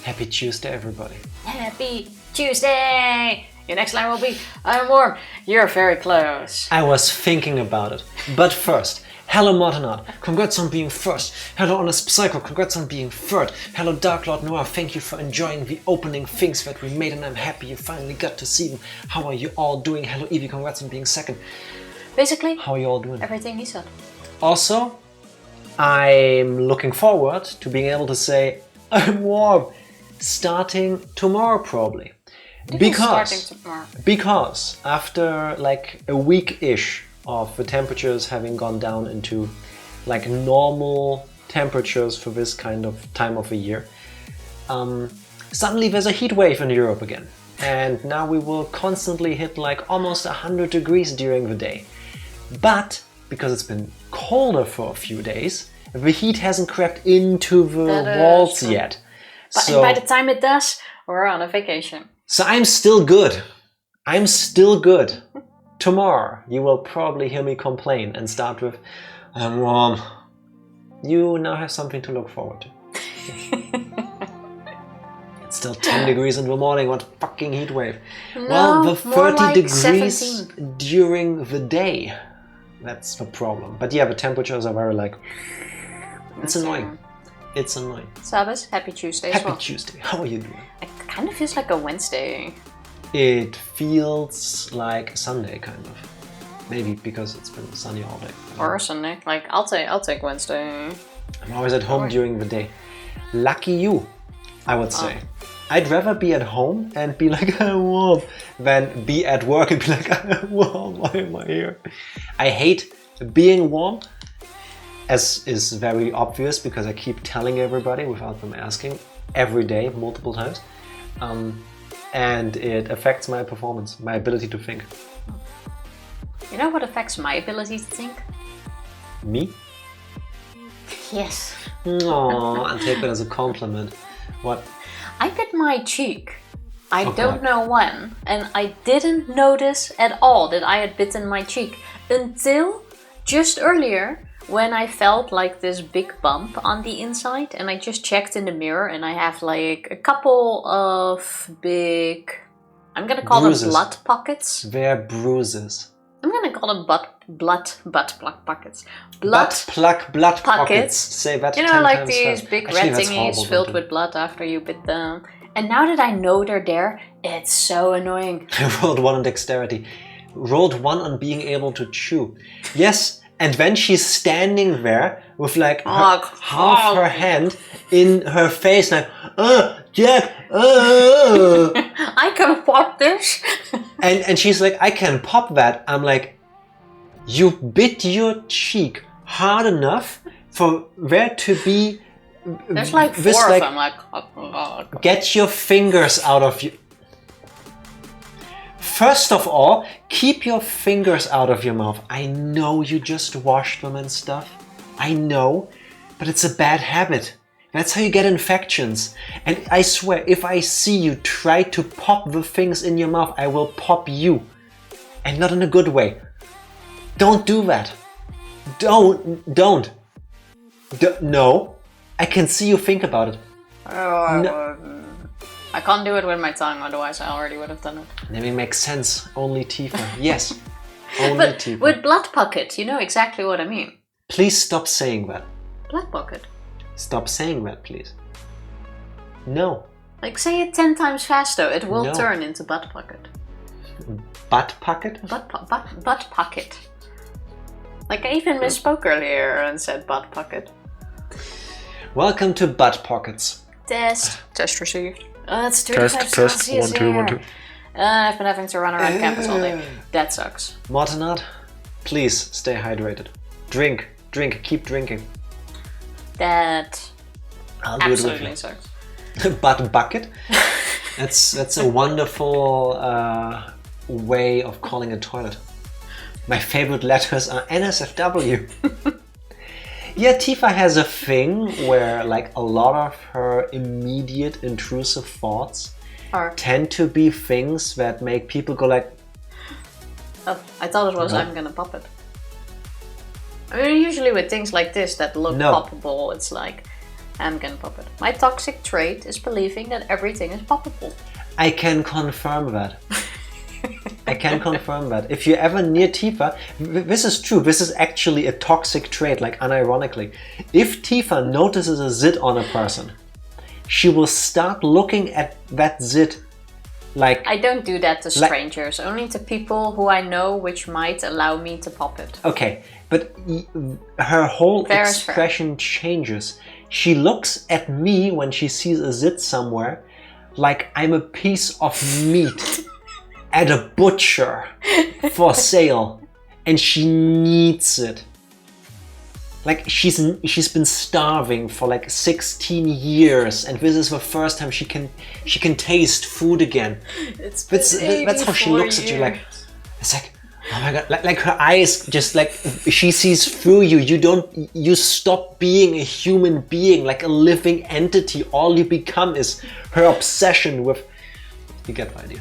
Happy Tuesday, everybody. Happy Tuesday! Your next line will be, I'm warm. You're very close. I was thinking about it. But first, hello Mortenard, congrats on being first. Hello Honest Psycho, congrats on being third. Hello Dark Lord Noir, thank you for enjoying the opening things that we made and I'm happy you finally got to see them. How are you all doing? Hello Evie, congrats on being second. Basically, how are you all doing? Everything he said. Also, I'm looking forward to being able to say, I'm warm, starting tomorrow probably. Because after like a week-ish of the temperatures having gone down into like normal temperatures for this kind of time of the year, suddenly there's a heat wave in Europe again. And now we will constantly hit like almost 100 degrees during the day. But because it's been colder for a few days, the heat hasn't crept into the walls yet. But so, by the time it does, we're on a vacation. So I'm still good. I'm still good. Tomorrow you will probably hear me complain and start with, I'm warm. You now have something to look forward to. It's still 10 degrees in the morning, what fucking heat wave. No, well, the 30 like degrees 17. during the day. That's the problem. But yeah, the temperatures are very like, it's annoying. It's annoying. Sabbath, happy Tuesday as well. Happy Tuesday. How are you doing? It kind of feels like a Wednesday. It feels like Sunday, kind of. Maybe because it's been sunny all day. Or Sunday. Like, I'll take Wednesday. I'm always at home during the day. Lucky you, I would say. I'd rather be at home and be like, I'm warm, than be at work and be like, I'm warm, why am I here? I hate being warm, as is very obvious because I keep telling everybody without them asking every day, multiple times. And it affects my performance, my ability to think. You know what affects my ability to think? Me? Yes. Aww, I'll take that as a compliment. What? I bit my cheek. I don't know when, and I didn't notice at all that I had bitten my cheek until just earlier when I felt like this big bump on the inside, and I just checked in the mirror and I have like a couple of big, I'm gonna call them blood pockets. They're bruises. I'm gonna call them blood pockets. Blood pockets. Say that 10 You know, like times these fast. big Actually, red that's thingies horrible, filled don't with blood after you bit them. And now that I know they're there, it's so annoying. I rolled 1 on dexterity. Rolled 1 on being able to chew. Yes, and then she's standing there with like half her hand in her face, like, Jack, I can pop this. and she's like, I can pop that. I'm like, you bit your cheek hard enough for there to be. There's like 4 of them. Like, get your fingers out of you. First of all, keep your fingers out of your mouth. I know you just washed them and stuff. I know, but it's a bad habit. That's how you get infections. And I swear, if I see you try to pop the things in your mouth, I will pop you. And not in a good way. Don't do that. Don't. No. I can see you think about it. I can't do it with my tongue, otherwise I already would have done it. That makes sense. Only Tifa. Yes. Only but Tifa. With blood pocket, you know exactly what I mean. Please stop saying that. Blood pocket. Stop saying that, please. No. Like, say it 10 times faster, it will turn into butt pocket. Butt pocket? Butt pocket. Like, I even misspoke earlier and said butt pocket. Welcome to Butt Pockets. Test received. It's 35 Celsius 1 2 1 2. I've been having to run around campus all day. That sucks. Mortenard, please stay hydrated. Drink, keep drinking. That absolutely sucks. Butt bucket? That's a wonderful way of calling a toilet. My favorite letters are NSFW. Yeah, Tifa has a thing where like a lot of her immediate intrusive thoughts tend to be things that make people go like... Oh, I thought it was I'm gonna pop it. I mean, usually with things like this that look poppable, it's like I'm gonna pop it. My toxic trait is believing that everything is poppable. I can confirm that. I can confirm that. If you're ever near Tifa, this is true. This is actually a toxic trait, like unironically. If Tifa notices a zit on a person, she will start looking at that zit like... I don't do that to strangers, only to people who I know, which might allow me to pop it. Okay, but her whole expression changes. She looks at me when she sees a zit somewhere like I'm a piece of meat at a butcher for sale, and she needs it. Like she's been starving for like 16 years, and this is the first time she can taste food again. That's how she looks at you. Like it's like, oh my god, like her eyes just like she sees through you. You stop being a human being, like a living entity. All you become is her obsession with. You get the idea.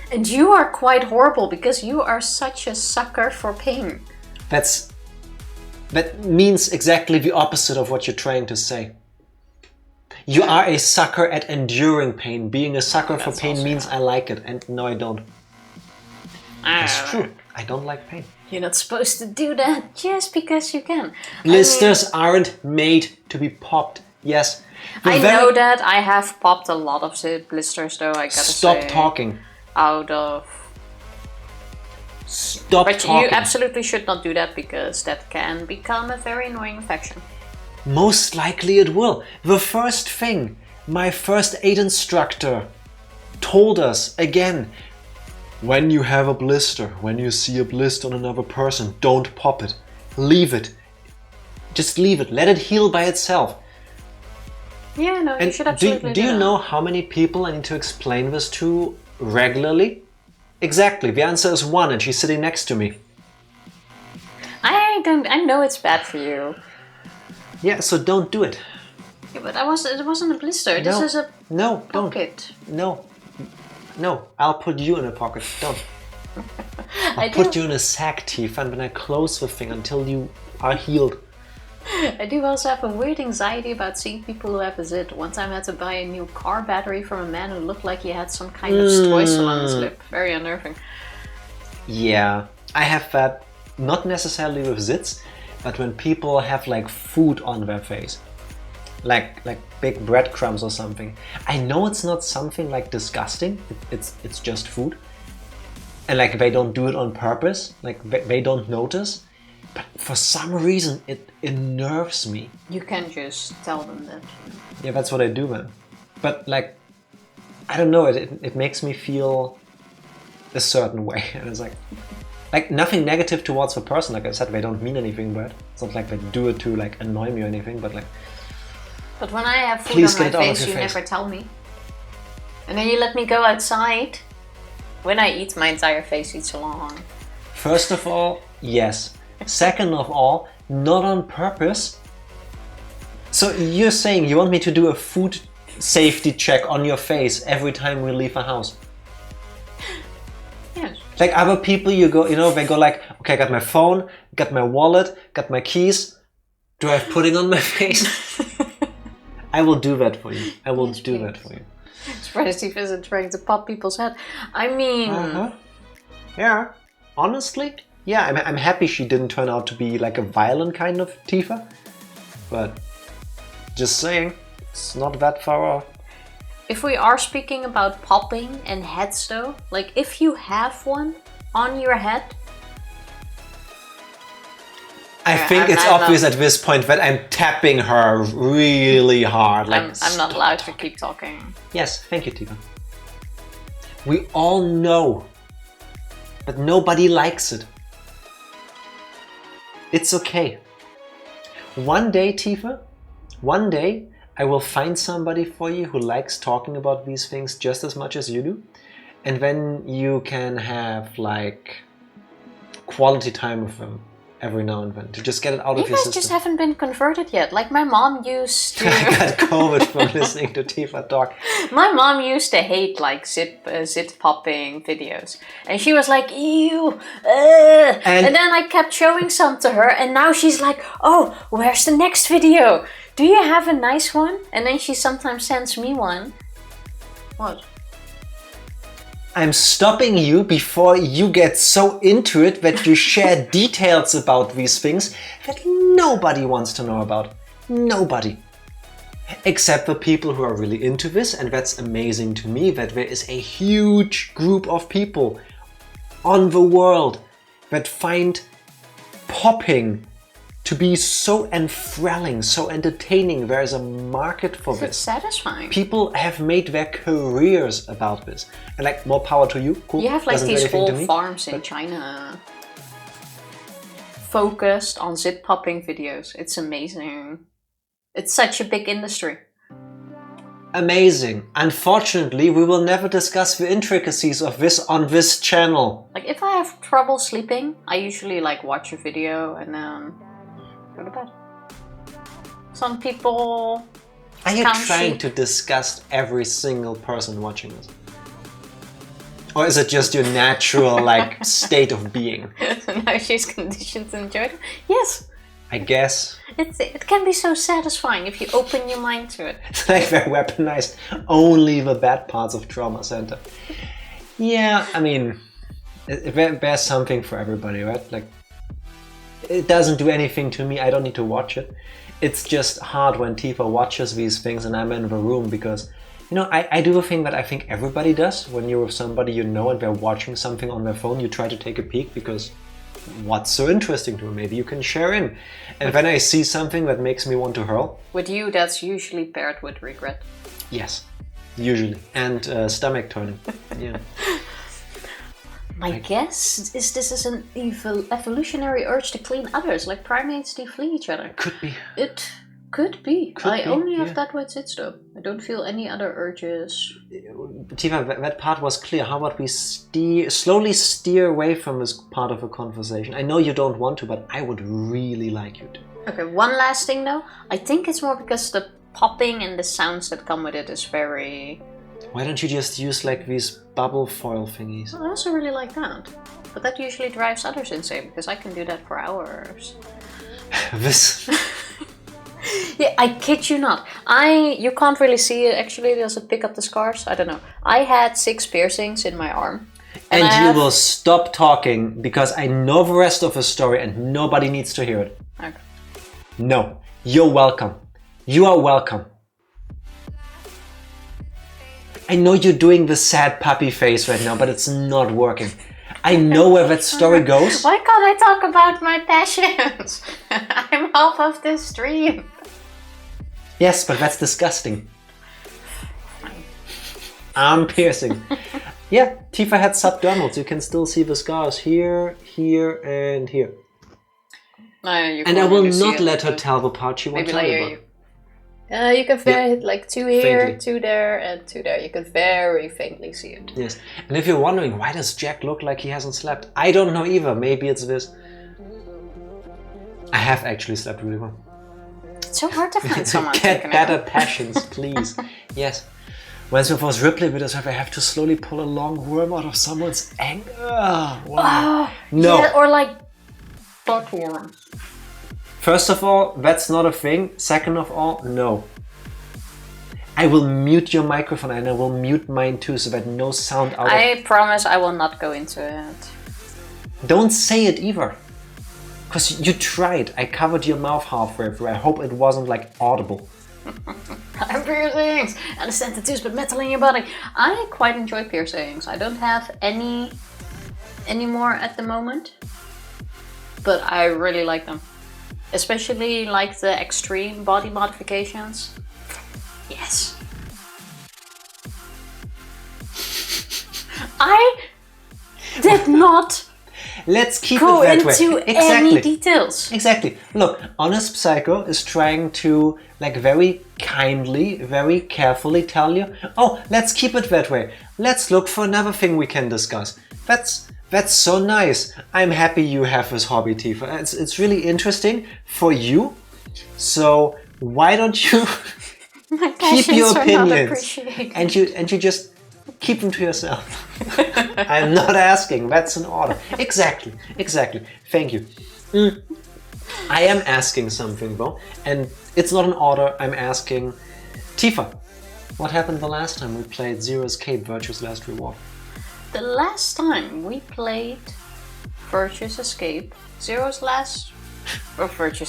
And you are quite horrible because you are such a sucker for pain. That means exactly the opposite of what you're trying to say. You are a sucker at enduring pain. Being a sucker for pain means I like it, and no, I don't. That's true. I don't like pain. You're not supposed to do that just because you can. Blisters aren't made to be popped. Yes. I know that. I have popped a lot of blisters, though. I gotta say. Stop talking. Stop but talking. You absolutely should not do that because that can become a very annoying infection. Most likely it will. The first thing my first aid instructor told us, again, when you have a blister, when you see a blister on another person, don't pop it. Leave it. Just leave it. Let it heal by itself. Yeah, no, you should absolutely do you that. know how many people I need to explain this to regularly? Exactly. The answer is 1, and she's sitting next to me. I know it's bad for you. Yeah, so don't do it. Yeah, but it wasn't a blister. This is a pocket. Don't. No, I'll put you in a pocket. Don't. I'll put you in a sack, Tifa, and then I close the thing until you are healed. I do also have a weird anxiety about seeing people who have a zit. One time I had to buy a new car battery from a man who looked like he had some kind of streusel on his lip. Very unnerving. Yeah, I have that, not necessarily with zits, but when people have like food on their face. Like big breadcrumbs or something. I know it's not something like disgusting, it's just food. And like they don't do it on purpose, like they don't notice. But for some reason it unnerves me. You can just tell them that. Yeah, that's what I do then. But like, I don't know, it makes me feel a certain way. And it's like nothing negative towards the person. Like I said, they don't mean anything bad. It's not like they do it to like annoy me or anything, but like... But when I have food on my face, you never tell me. And then you let me go outside. When I eat, my entire face eats along. First of all, yes. Second of all, not on purpose. So you're saying you want me to do a food safety check on your face every time we leave a house? Yes. Like other people, they go like, okay, I got my phone, got my wallet, got my keys. Do I have pudding on my face? I will do that for you. I will do that for you. Surprised he isn't trying to pop people's head. I mean... Yeah. Honestly, yeah, I'm happy she didn't turn out to be like a violent kind of Tifa. But just saying, it's not that far off. If we are speaking about popping and heads though, like if you have one on your head... I think it's obvious at this point that I'm tapping her really hard. Like, I'm not allowed to keep talking. Yes, thank you, Tifa. We all know, but nobody likes it. It's okay. One day, Tifa, one day I will find somebody for you who likes talking about these things just as much as you do. And then you can have like quality time with them. Every now and then, to just get it out of your system. You guys just haven't been converted yet. Like my mom used to... I got COVID from listening to Tifa talk. My mom used to hate like zit popping videos. And she was like, ew, and then I kept showing some to her and now she's like, oh, where's the next video? Do you have a nice one? And then she sometimes sends me one. What? I'm stopping you before you get so into it that you share details about these things that nobody wants to know about. Nobody. Except the people who are really into this, and that's amazing to me that there is a huge group of people on the world that find popping to be so enthralling, so entertaining. There is a market for this. It's satisfying. People have made their careers about this. And like, more power to you. Cool. You have like Doesn't do these anything to whole me, farms in but China focused on zip popping videos. It's amazing. It's such a big industry. amazing. Unfortunately, we will never discuss the intricacies of this on this channel. Like if I have trouble sleeping, I usually like watch a video and then go to bed. Some people Are you can't trying sleep. to disgust every single person watching this? Or is it just your natural like state of being? Now she's conditioned to enjoy it. Yes, I guess. it can be so satifying if you open your mind to it. It's like they weaponized only the bad parts of Trauma Center. Yeah, I mean, there's something for everybody, right? Like, it doesn't do anything to me. I don't need to watch it. It's just hard when Tifa watches these things and I'm in the room because, you know, I do a thing that I think everybody does. When you're with somebody you know and they're watching something on their phone, you try to take a peek because what's so interesting to them? Maybe you can share in. And when I see something that makes me want to hurl, With you, that's usually paired with regret. yes, usually. And stomach turning. Yeah. My guess is this is an evolutionary urge to clean others, like primates they flee each other. Could be. It could be. I be, only have yeah. that with sits though. I don't feel any other urges. Tifa, that part was clear. How about we slowly steer away from this part of the conversation? I know you don't want to, but I would really like you to. Okay, one last thing though. I think it's more because the popping and the sounds that come with it is very... Why don't you just use like these bubble foil thingies? I also really like that. But that usually drives others insane because I can do that for hours. This. Yeah, I kid you not. You can't really see it actually. Does it pick up the scars? I don't know. I had 6 piercings in my arm. And I you have- will stop talking because I know the rest of the story and nobody needs to hear it. Okay. No, you're welcome. You are welcome. I know you're doing the sad puppy face right now, but it's not working. I know where that story goes. Why can't I talk about my passions? I'm half of this stream. Yes, but that's disgusting. Arm piercing. Yeah, Tifa had subdermals. You can still see the scars here, here, and here. And I will not let her tell the part she won't Maybe tell I you hear about. you. You can very like 2 here, Faintly. 2 there, and 2 there. You can very faintly see it. Yes, and if you're wondering why does Jack look like he hasn't slept, I don't know either. Maybe it's this. I have actually slept really well. It's so hard to find someone. Get better passions, please. Yes. Once it was Ripley, because I have to slowly pull a long worm out of someone's anger. Wow. No. Yeah, or like buttworm. First of all, that's not a thing. Second of all, no. I will mute your microphone and I will mute mine too so that no sound out of... I promise I will not go into it. Don't say it either. Because you tried. I covered your mouth halfway through. I hope it wasn't like audible. I'm piercings! Understand tattoos but metal in your body. I quite enjoy piercings. I don't have any anymore at the moment. But I really like them. Especially like the extreme body modifications. Yes. I did not Let's keep go it that way. into any details. Exactly. Look, Honest Psycho is trying to, like, very kindly, very carefully tell you, oh, let's keep it that way. Let's look for another thing we can discuss. That's so nice. I'm happy you have this hobby, Tifa. It's really interesting for you. So why don't you My keep your passions are not opinions appreciated. and you just keep them to yourself. I'm not asking. That's an order. Exactly. Thank you. I am asking something though, and it's not an order. I'm asking Tifa, what happened the last time we played Zero Escape Virtue's Last Reward? The last time we played Virtue's Escape, Zero's Last Reward.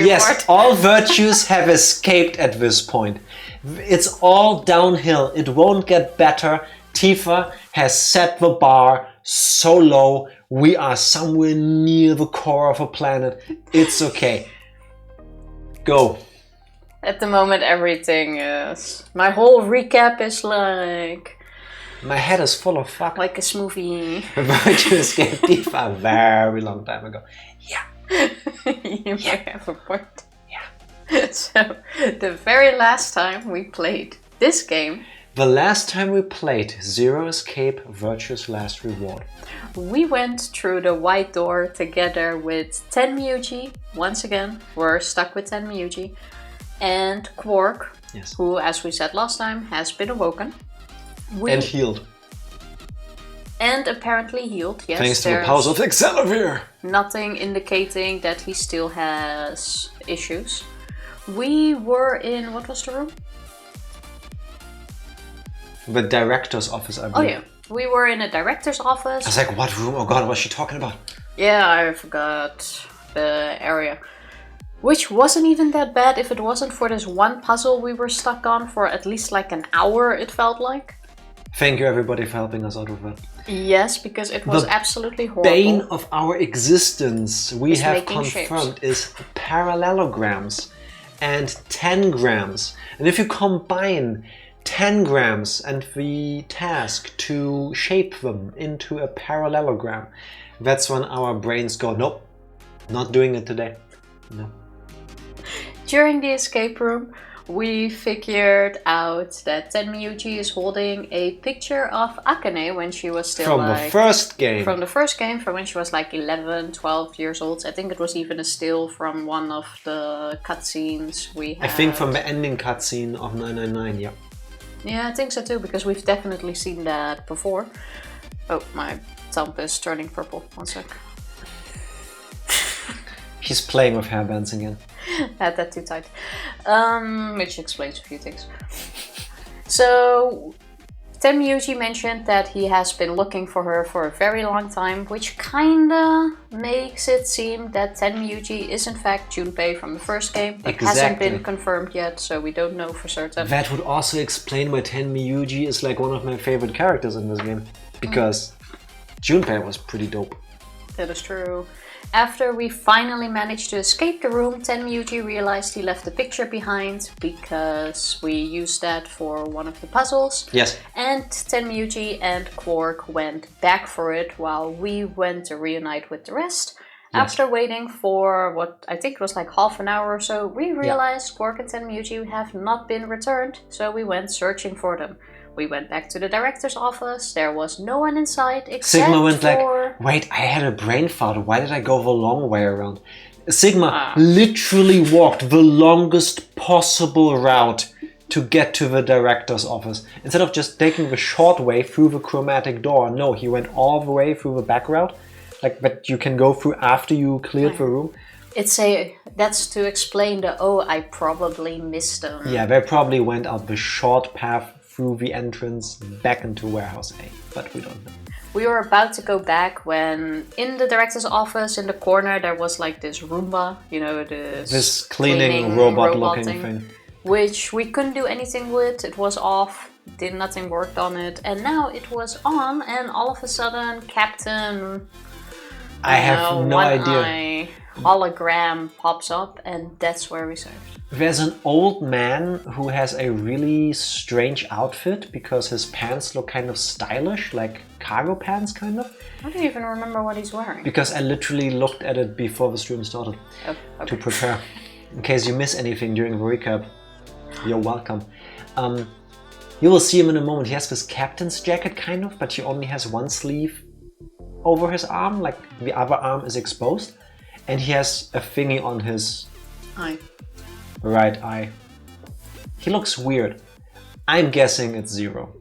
Yes, all virtues have escaped at this point. It's all downhill. It won't get better. Tifa has set the bar so low. We are somewhere near the core of a planet. It's okay. Go. At the moment, everything is... My whole recap is like... My head is full of fuck. Like a smoothie. Virtue escaped Tifa a very long time ago. Yeah. You might have a point. Yeah. So, the very last time we played this game... The last time we played Zero Escape Virtue's Last Reward, we went through the white door together with Tenmyuji. Once again, we're stuck with Tenmyuji. And Quark, yes, who, as we said last time, has been awoken. And healed. And apparently healed, yes. Thanks to the powers of Excalibur. Nothing indicating that he still has issues. We were in... What was the room? The director's office, I believe. Oh yeah, we were in a director's office. I was like, what room? Oh god, what's she talking about? Yeah, I forgot the area. Which wasn't even that bad if it wasn't for this one puzzle we were stuck on for at least like an hour, it felt like. Thank you everybody for helping us out with that. Yes, because it was absolutely horrible. The bane of our existence, we have confirmed, shapes. is parallelograms and tengrams. And if you combine tengrams and the task to shape them into a parallelogram, that's when our brains go, nope, not doing it today. No. During the escape room, we figured out that Tenmyuji is holding a picture of Akane when she was still From the first game, from when she was like 11, 12 years old. I think it was even a still from one of the cutscenes we had. I think from the ending cutscene of 999, yeah. Yeah, I think so too, because we've definitely seen that before. Oh, my thumb is turning purple. One sec. He's playing with hairbands again. Had that too tight. Which explains a few things. So, Tenmyuji mentioned that he has been looking for her for a very long time, which kinda makes it seem that Tenmyuji is in fact Junpei from the first game. It hasn't been confirmed yet, so we don't know for certain. That would also explain why Tenmyuji is like one of my favorite characters in this game. Because Junpei was pretty dope. That is true. After we finally managed to escape the room, Tenmyuji realized he left the picture behind because we used that for one of the puzzles. Yes. And Tenmyuji and Quark went back for it while we went to reunite with the rest. Yes. After waiting for what I think was like half an hour or so, we realized Quark and Tenmyuji have not been returned, so we went searching for them. We went back to the director's office, there was no one inside except Sigma went like, wait, I had a brain fart, why did I go the long way around? Sigma literally walked the longest possible route to get to the director's office. Instead of just taking the short way through the chromatic door, no, he went all the way through the back route, like that you can go through after you cleared the room. That's to explain the, I probably missed them. Yeah, they probably went out the short path through the entrance back into warehouse A, but we don't know. We were about to go back when in the director's office in the corner there was like this Roomba, you know, this cleaning robot looking thing. Which we couldn't do anything with, it was off, nothing worked on it, and now it was on and all of a sudden Captain... I have no idea. Hologram pops up and that's where we saved. There's an old man who has a really strange outfit because his pants look kind of stylish, like cargo pants kind of. I don't even remember what he's wearing. Because I literally looked at it before the stream started to prepare. In case you miss anything during the recap, you're welcome. You will see him in a moment. He has this captain's jacket kind of, but he only has one sleeve over his arm, like the other arm is exposed. And he has a thingy on his right eye. He looks weird. I'm guessing it's Zero.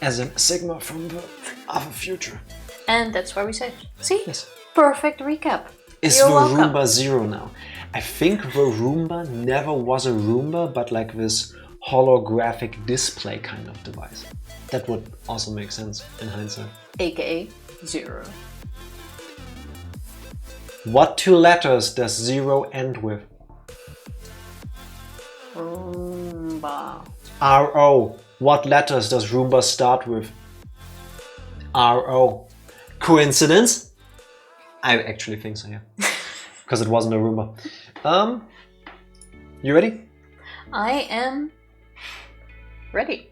As in Sigma from the other future. And that's where we saved. See? Yes. Perfect recap. Is You're the welcome. Roomba 0 now? I think the Roomba never was a Roomba, but like this holographic display kind of device. That would also make sense in hindsight. AKA 0. What 2 letters does 0 end with? Roomba. R-O. What letters does Roomba start with? R-O. Coincidence? I actually think so, yeah. Because it wasn't a Roomba. You ready? I am ready.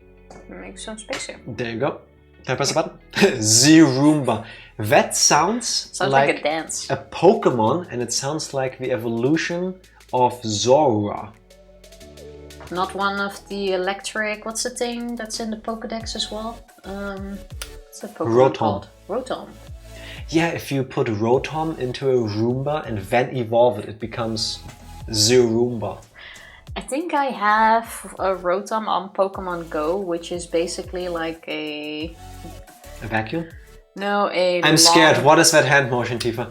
Make some space here. There you go. Can I press the button? Zeroomba. That sounds like a dance. A Pokemon, and it sounds like the evolution of Zora. Not one of the electric. What's the thing that's in the Pokedex as well? What's the Pokemon called? Rotom. Yeah, if you put Rotom into a Roomba and then evolve it, it becomes Zeroomba. I think I have a Rotom on Pokemon Go, which is basically like a vacuum? No, I'm scared. What is that hand motion, Tifa?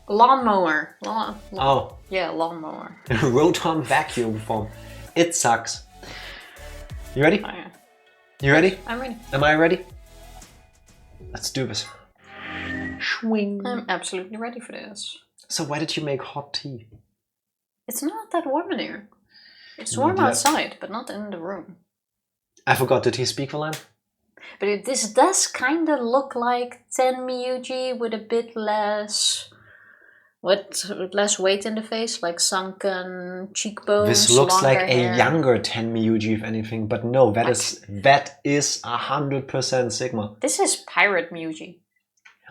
Lawnmower. Oh. Yeah, lawnmower. Rotom vacuum form. It sucks. You ready? Oh, yeah. You ready? I'm ready. Am I ready? Let's do this. Swing. I'm absolutely ready for this. So why did you make hot tea? It's not that warm in here. It's warm outside, but not in the room. I forgot, did he speak the line? But this does kind of look like 10 Miyuji with a bit less... with less weight in the face, like sunken cheekbones. This looks like hair. a younger 10 Miyuji, if anything, but no, that is 100% Sigma. This is Pirate Miyuji.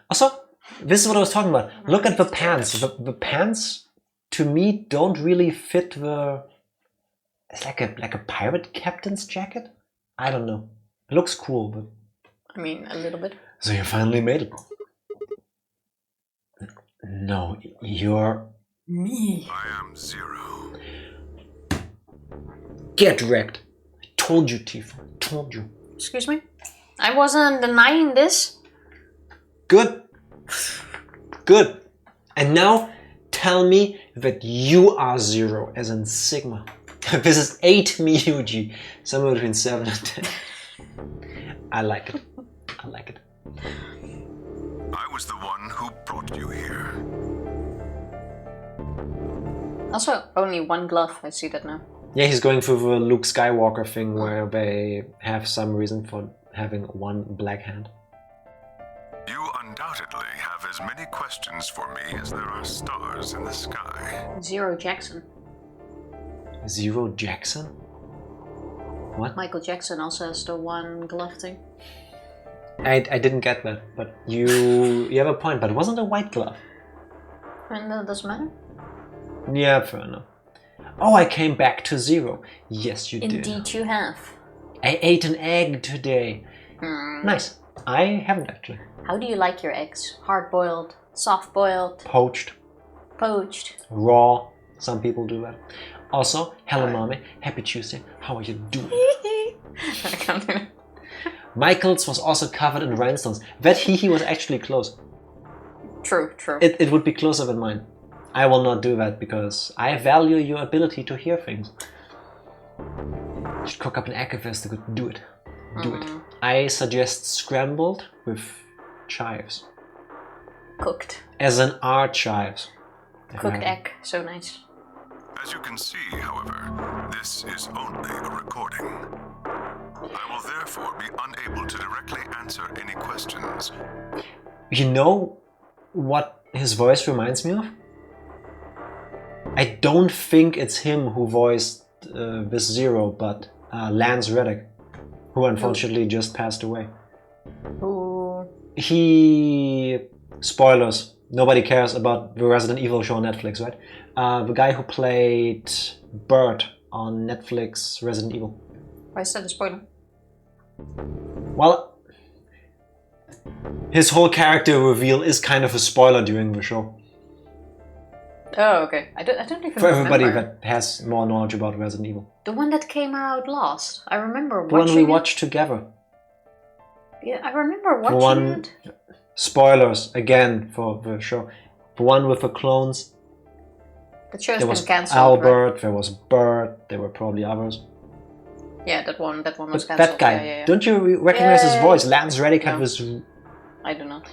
Also, this is what I was talking about. Look at the pants. The pants, to me, don't really fit the... It's like a pirate captain's jacket? I don't know. It looks cool, but... I mean, a little bit. So you finally made it. No, you're... Me. I am 0. Get wrecked. I told you, Tifa. I told you. Excuse me? I wasn't denying this. Good. Good. And now, tell me that you are 0, as in Sigma. This is 8 Miyuji. Somewhere between 7 and 10. I like it. I like it. I was the one who brought you here. Also, only one glove. I see that now. Yeah, he's going through the Luke Skywalker thing where they have some reason for having one black hand. You undoubtedly have as many questions for me as there are stars in the sky. 0 Jackson. 0 Jackson? What? Michael Jackson also has the one glove thing. I didn't get that, but you have a point, but it wasn't a white glove. And that doesn't matter? Yeah, fair enough. Oh, I came back to 0. Yes, you did. Indeed you have. I ate an egg today. Nice. I haven't actually. How do you like your eggs? Hard-boiled, soft-boiled, Poached, poached? raw. Some people do that. Also, hello mommy, happy Tuesday. How are you doing? I can't do it. Michael's was also covered in rhinestones. That hee was actually close. True, true. It would be closer than mine. I will not do that because I value your ability to hear things. You should cook up an egg if there's the good. Do it. Do it. I suggest scrambled with chives. Cooked. As in our chives. Cooked egg. So nice. As you can see, however, this is only a recording. I will therefore be unable to directly answer any questions. You know what his voice reminds me of? I don't think it's him who voiced this 0, but Lance Reddick, who unfortunately just passed away. Ooh. He... Spoilers. Nobody cares about the Resident Evil show on Netflix, right? The guy who played Bert on Netflix Resident Evil. Why is that a spoiler? Well, his whole character reveal is kind of a spoiler during the show. Oh, okay. I don't even For everybody remember. that has more knowledge about Resident Evil. The one that came out last. I remember The watching one we it. watched together. Yeah, I remember The watching one... it. Spoilers, again, for the show. The one with the clones That show's There been was cancelled. Albert, Right? there was Bert, there were probably others. Yeah, that one was But cancelled. that guy, Yeah. don't you recognize his voice? Lance Reddick had No. this I do not.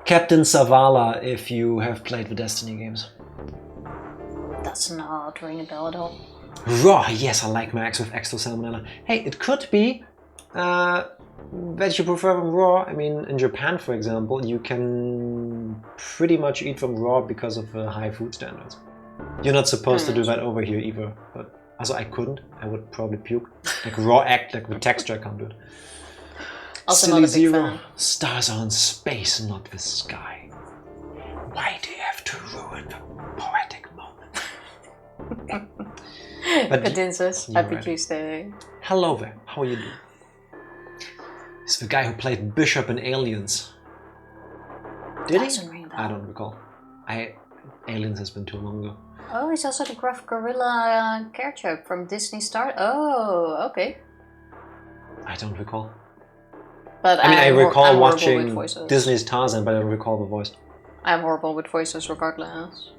Captain Zavala, if you have played the Destiny games. Does not ring a bell at all. Raw, yes, I like Max with extra salmonella. Hey, it could be that you prefer them raw. I mean, in Japan, for example, you can pretty much eat them raw because of the high food standards. You're not supposed to do that over here either, but also I couldn't. I would probably puke. Like raw egg, like the texture, I can't do it. Also Silly not a big Zero, fan. stars are in space, not the sky. Why do you have to ruin the poetic moment? Cadences, happy right. Tuesday. Hello there, how are you doing? He's the guy who played Bishop in Aliens. Did Doesn't he? ring a bell. I don't recall. Aliens has been too long ago. Oh, he's also the Gruff Gorilla character from Disney Star. Oh, okay. I don't recall. But I mean, I recall I'm horrible with watching voices. Disney's Tarzan, but I don't recall the voice. I'm horrible with voices regardless.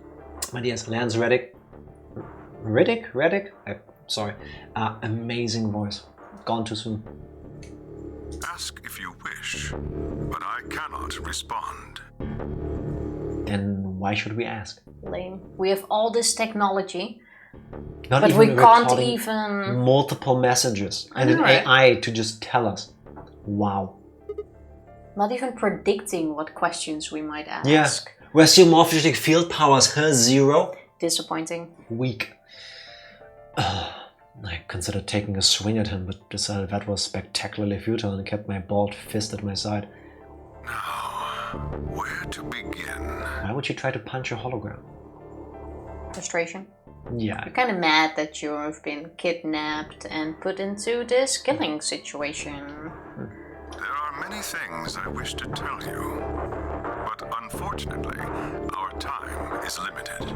But yes, Lance Reddick. Reddick? Sorry. Amazing voice. Gone too soon. Ask if you wish, but I cannot respond. Then why should we ask? Lame. We have all this technology, Not but even we can't recording even... multiple messages I and know, an right? AI to just tell us. Wow. Not even predicting what questions we might ask. Yeah. Where's your morphogenetic field powers? Huh? 0? Disappointing. Weak. I considered taking a swing at him, but decided that was spectacularly futile and kept my bald fist at my side. Now, where to begin? Why would you try to punch a hologram? Frustration. Yeah. You're kind of mad that you've been kidnapped and put into this killing situation. There are many things I wish to tell you, but unfortunately, our time is limited.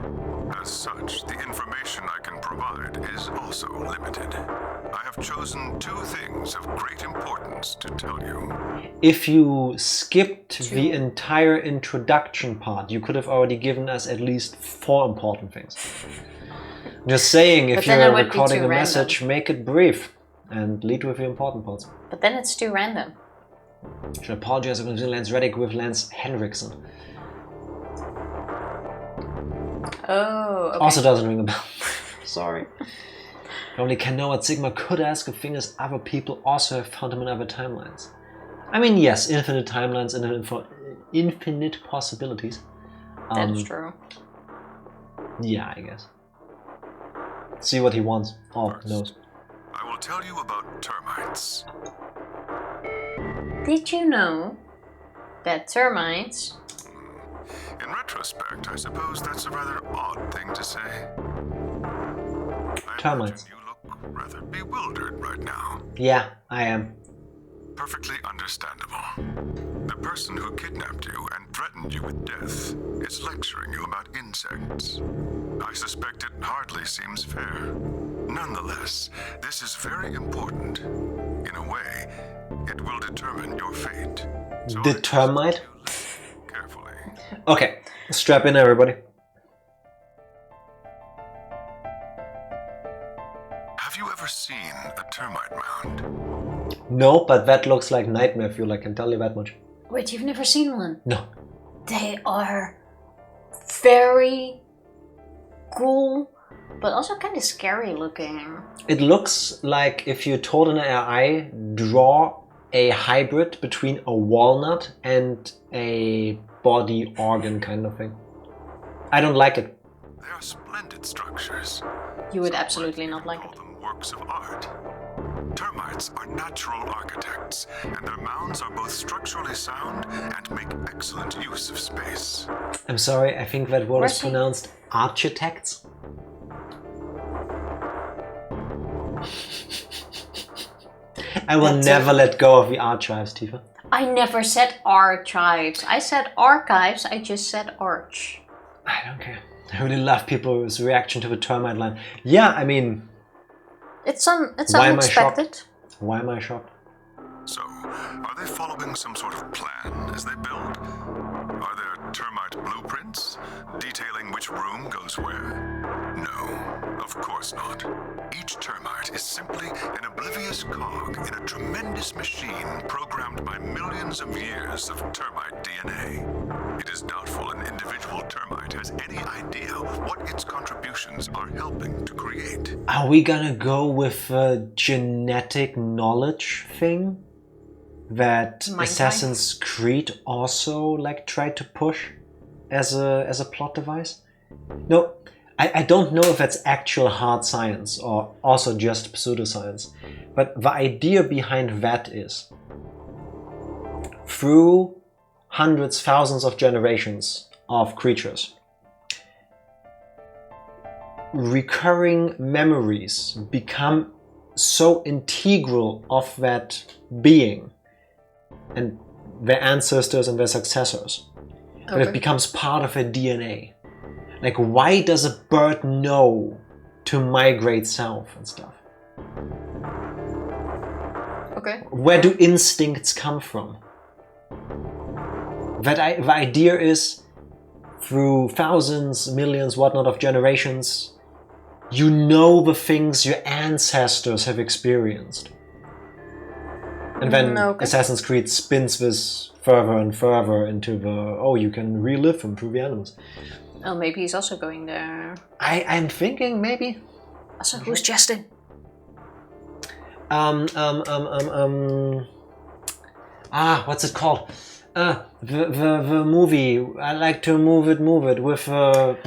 As such, the information I can provide is also limited. I have chosen 2 things of great importance to tell you. If you skipped the entire introduction part, you could have already given us at least 4 important things. Just saying, if But then it you're would be recording too a random. message, make it brief and lead with the important parts. But then it's too random. Should apologize for confusing Lance Reddick with Lance Henriksen. Oh, okay. Also doesn't ring a bell. Sorry. You only can know what Sigma could ask if things other people also have found him in other timelines. I mean, yes, infinite timelines and infinite possibilities. That's true. Yeah, I guess. See what he wants. Oh, knows. I will tell you about termites. Did you know that termites... In retrospect, I suppose that's a rather odd thing to say. I Termites. imagine you look rather bewildered right now. Yeah, I am. Perfectly understandable. The person who kidnapped you and threatened you with death is lecturing you about insects. I suspect it hardly seems fair. Nonetheless, this is very important. In a way, it will determine your fate. So The termite? carefully. Okay, strap in everybody. Have you ever seen a termite mound? No, but that looks like nightmare fuel, I can tell you that much. Wait, you've never seen one? No. They are very cool, but also kind of scary looking. It looks like if you told an AI, draw a hybrid between a walnut and a body organ kind of thing. I don't like it. They are splendid structures. You would absolutely not like Call it. them works of art. Termites are natural architects, and their mounds are both structurally sound and make excellent use of space. I'm sorry, I think that word is Where's he? pronounced architects. I will That's never let go of the archives, Tifa. I never said archives. I said archives. I just said arch. I don't care. I really love people's reaction to the termite line. Yeah, I mean, It's Why am I shocked? unexpected. why am I shocked? So, are they following some sort of plan as they build? Are there termite blueprints? detailing which room goes where? No, of course not. Each termite is simply an oblivious cog in a tremendous machine programmed by millions of years of termite DNA. It is doubtful an individual termite has any idea what its contributions are helping to create. Are we gonna go with a genetic knowledge thing that Assassin's Creed also tried to push as a plot device? No, I don't know if that's actual hard science or also just pseudoscience, but the idea behind that is through hundreds, thousands of generations of creatures, recurring memories become so integral of that being and their ancestors and their successors that it becomes part of their DNA. Like, why does a bird know to migrate south and stuff? Okay. Where do instincts come from? The idea is, through thousands, millions, whatnot of generations, you know the things your ancestors have experienced. And then Assassin's Creed spins this further and further into you can relive them through the animals. Oh, maybe he's also going there. I'm thinking maybe. So who's jesting? What's it called? The movie. I like to move it with a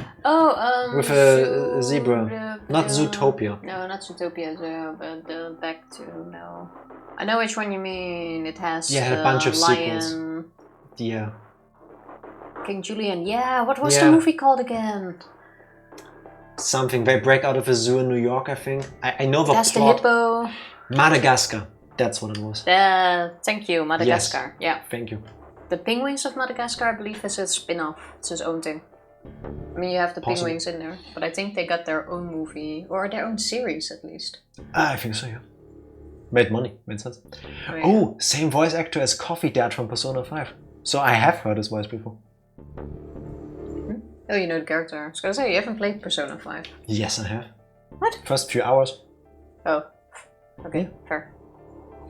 zebra. Not Zootopia. No, not Zootopia. But back to no. I know which one you mean. It has a bunch of lion. sequels. Yeah. King Julian. Yeah. What was the movie called again? Something. They break out of a zoo in New York, I think. I know the That's plot. the hippo. Madagascar. That's what it was. Thank you, Madagascar. Yes. Yeah. Thank you. The Penguins of Madagascar, I believe, is a spin-off. It's his own thing. I mean, you have the penguins in there, but I think they got their own movie or their own series at least. I think so. Yeah. Made money. Made sense. Oh, yeah. Oh, same voice actor as Coffee Dad from Persona 5. So I have heard his voice before. Oh, you know the character. I was gonna say, you haven't played Persona 5. Yes, I have. What? First few hours. Oh. Okay, fair.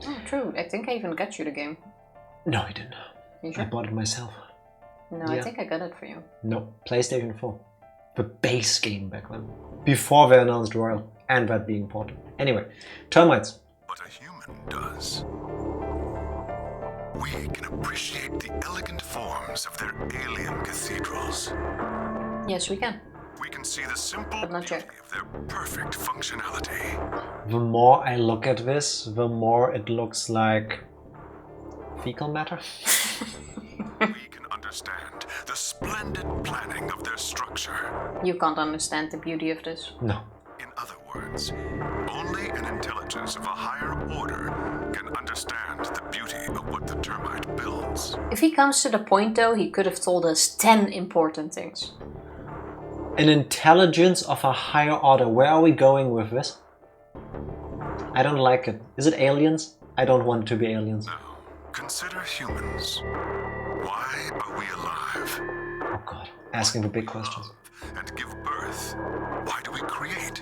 Oh, true. I think I even got you the game. No, I didn't. You sure? I bought it myself. No, I think I got it for you. No, PlayStation 4. The base game back then. Before they announced Royal. And that being ported. Anyway, termites. But a human does. We can appreciate the elegant forms of their alien cathedrals. Yes, we can. We can see the simple But not beauty yet. of their perfect functionality. The more I look at this, the more it looks like fecal matter. We can understand the splendid planning of their structure. You can't understand the beauty of this. No. In other words, only an intelligence of a higher order can understand the beauty of what the termite builds. If he comes to the point, though, he could have told us 10 important things. An intelligence of a higher order. Where are we going with this? I don't like it. Is it aliens? I don't want it to be aliens. Now, consider humans. Why are we alive? Oh god, asking the big questions. And give birth. Why do we create?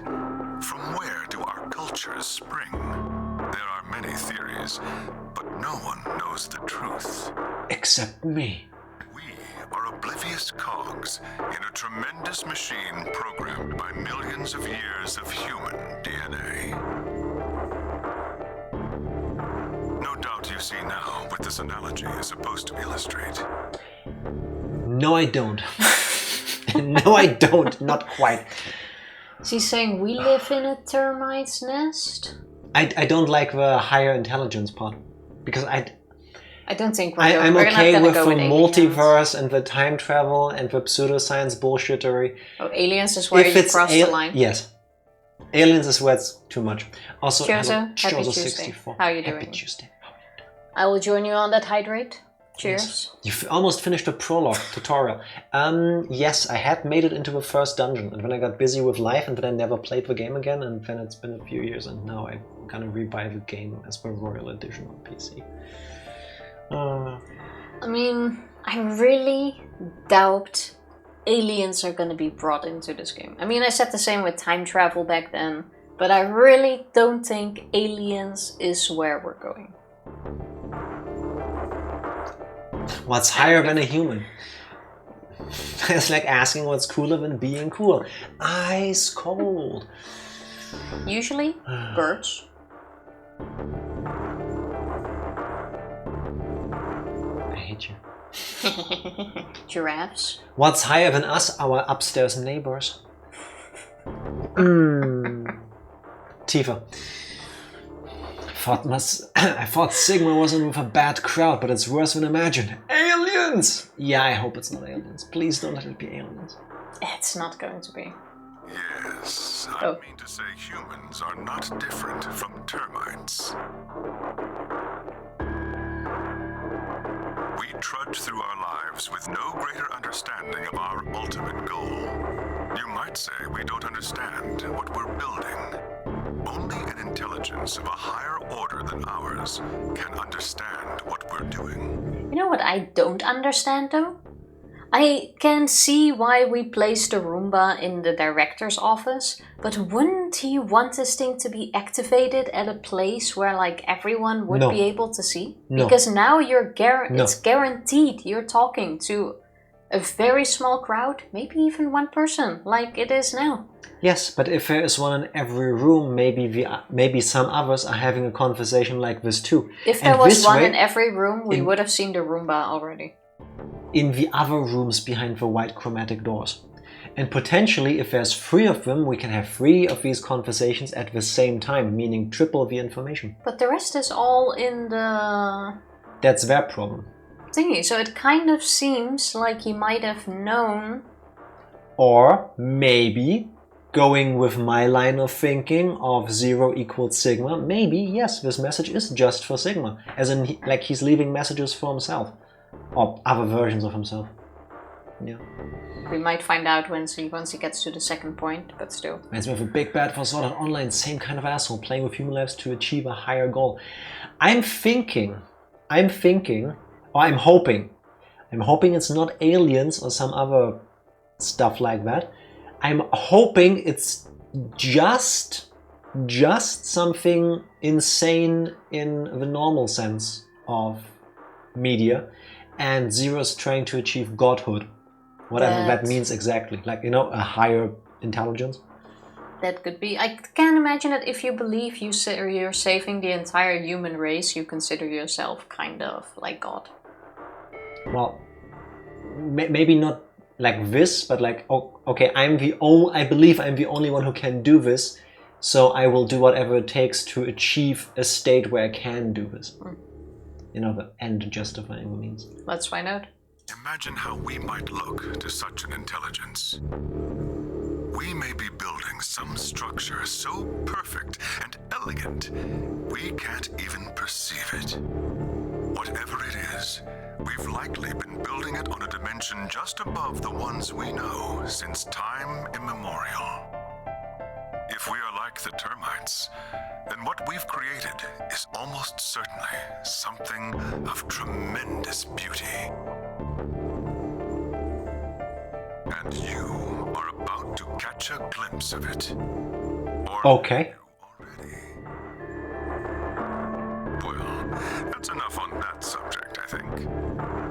From where do our cultures spring? There are many theories, but no one knows the truth. Except me. We are oblivious cogs in a tremendous machine programmed by millions of years of human DNA. No doubt you see now what this analogy is supposed to illustrate. No, I don't. No, I don't. Not quite. Is he saying we live in a termite's nest? I don't like the higher intelligence part. Because I don't think I'm we're okay not with go the aliens. multiverse and the time travel and the pseudoscience bullshittery. Oh, aliens is where you cross the line. Yes. Aliens is where it's too much. Also, Chozo, happy Tuesday. 64. How are you Happy doing? Tuesday. I will join you on that hydrate. Cheers. You've almost finished the prologue tutorial. Yes, I had made it into the first dungeon, and then I got busy with life, and then I never played the game again, and then it's been a few years, and now I'm gonna rebuy the game as the Royal Edition on PC. I mean, I really doubt aliens are gonna be brought into this game. I mean, I said the same with time travel back then, but I really don't think aliens is where we're going. What's higher than a human? It's like asking what's cooler than being cool. Ice cold. Usually, birds. I hate you. Giraffes. What's higher than us, our upstairs neighbors? Tifa. I thought Sigma wasn't with a bad crowd, but it's worse than imagined. Aliens! Yeah, I hope it's not aliens. Please don't let it be aliens. It's not going to be. Yes, I mean to say humans are not different from termites. We trudge through our lives with no greater understanding of our ultimate goal. You might say we don't understand what we're building. Only an intelligence of a higher order than ours can understand what we're doing. You know what I don't understand though? I can see why we placed the Roomba in the director's office, but wouldn't he want this thing to be activated at a place where like everyone would be able to see? No. Because now it's guaranteed you're talking to a very small crowd, maybe even one person, like it is now. Yes, but if there is one in every room, maybe some others are having a conversation like this too. If there was one in every room, we would have seen the Roomba already. In the other rooms behind the white chromatic doors. And potentially, if there's 3 of them, we can have 3 of these conversations at the same time, meaning triple the information. But the rest is all in the... That's their problem. Thingy, so it kind of seems like he might have known. Or maybe, going with my line of thinking of 0 equals Sigma, maybe, yes, this message is just for Sigma. As in, like he's leaving messages for himself. Or other versions of himself. Yeah. We might find out once he gets to the second point, but still. Reminds me of a big bad for Sword Art Online, same kind of asshole, playing with human lives to achieve a higher goal. I'm hoping it's not aliens or some other stuff like that. I'm hoping it's just something insane in the normal sense of media, and Zero's trying to achieve godhood, whatever that means exactly, like, you know, a higher intelligence. That could be. I can imagine that if you believe you're saving the entire human race, you consider yourself kind of like God. Well, maybe not like this, but like, okay, I believe I'm the only one who can do this, so I will do whatever it takes to achieve a state where I can do this. You know, the end justifying the means. Let's find out. Imagine how we might look to such an intelligence. We may be building some structure so perfect and elegant, we can't even perceive it. Whatever it is, we've likely been building it on a dimension just above the ones we know since time immemorial. If we are like the termites, then what we've created is almost certainly something of tremendous beauty. And you are about to catch a glimpse of it. Or okay. Already. Well, that's enough on that subject, I think.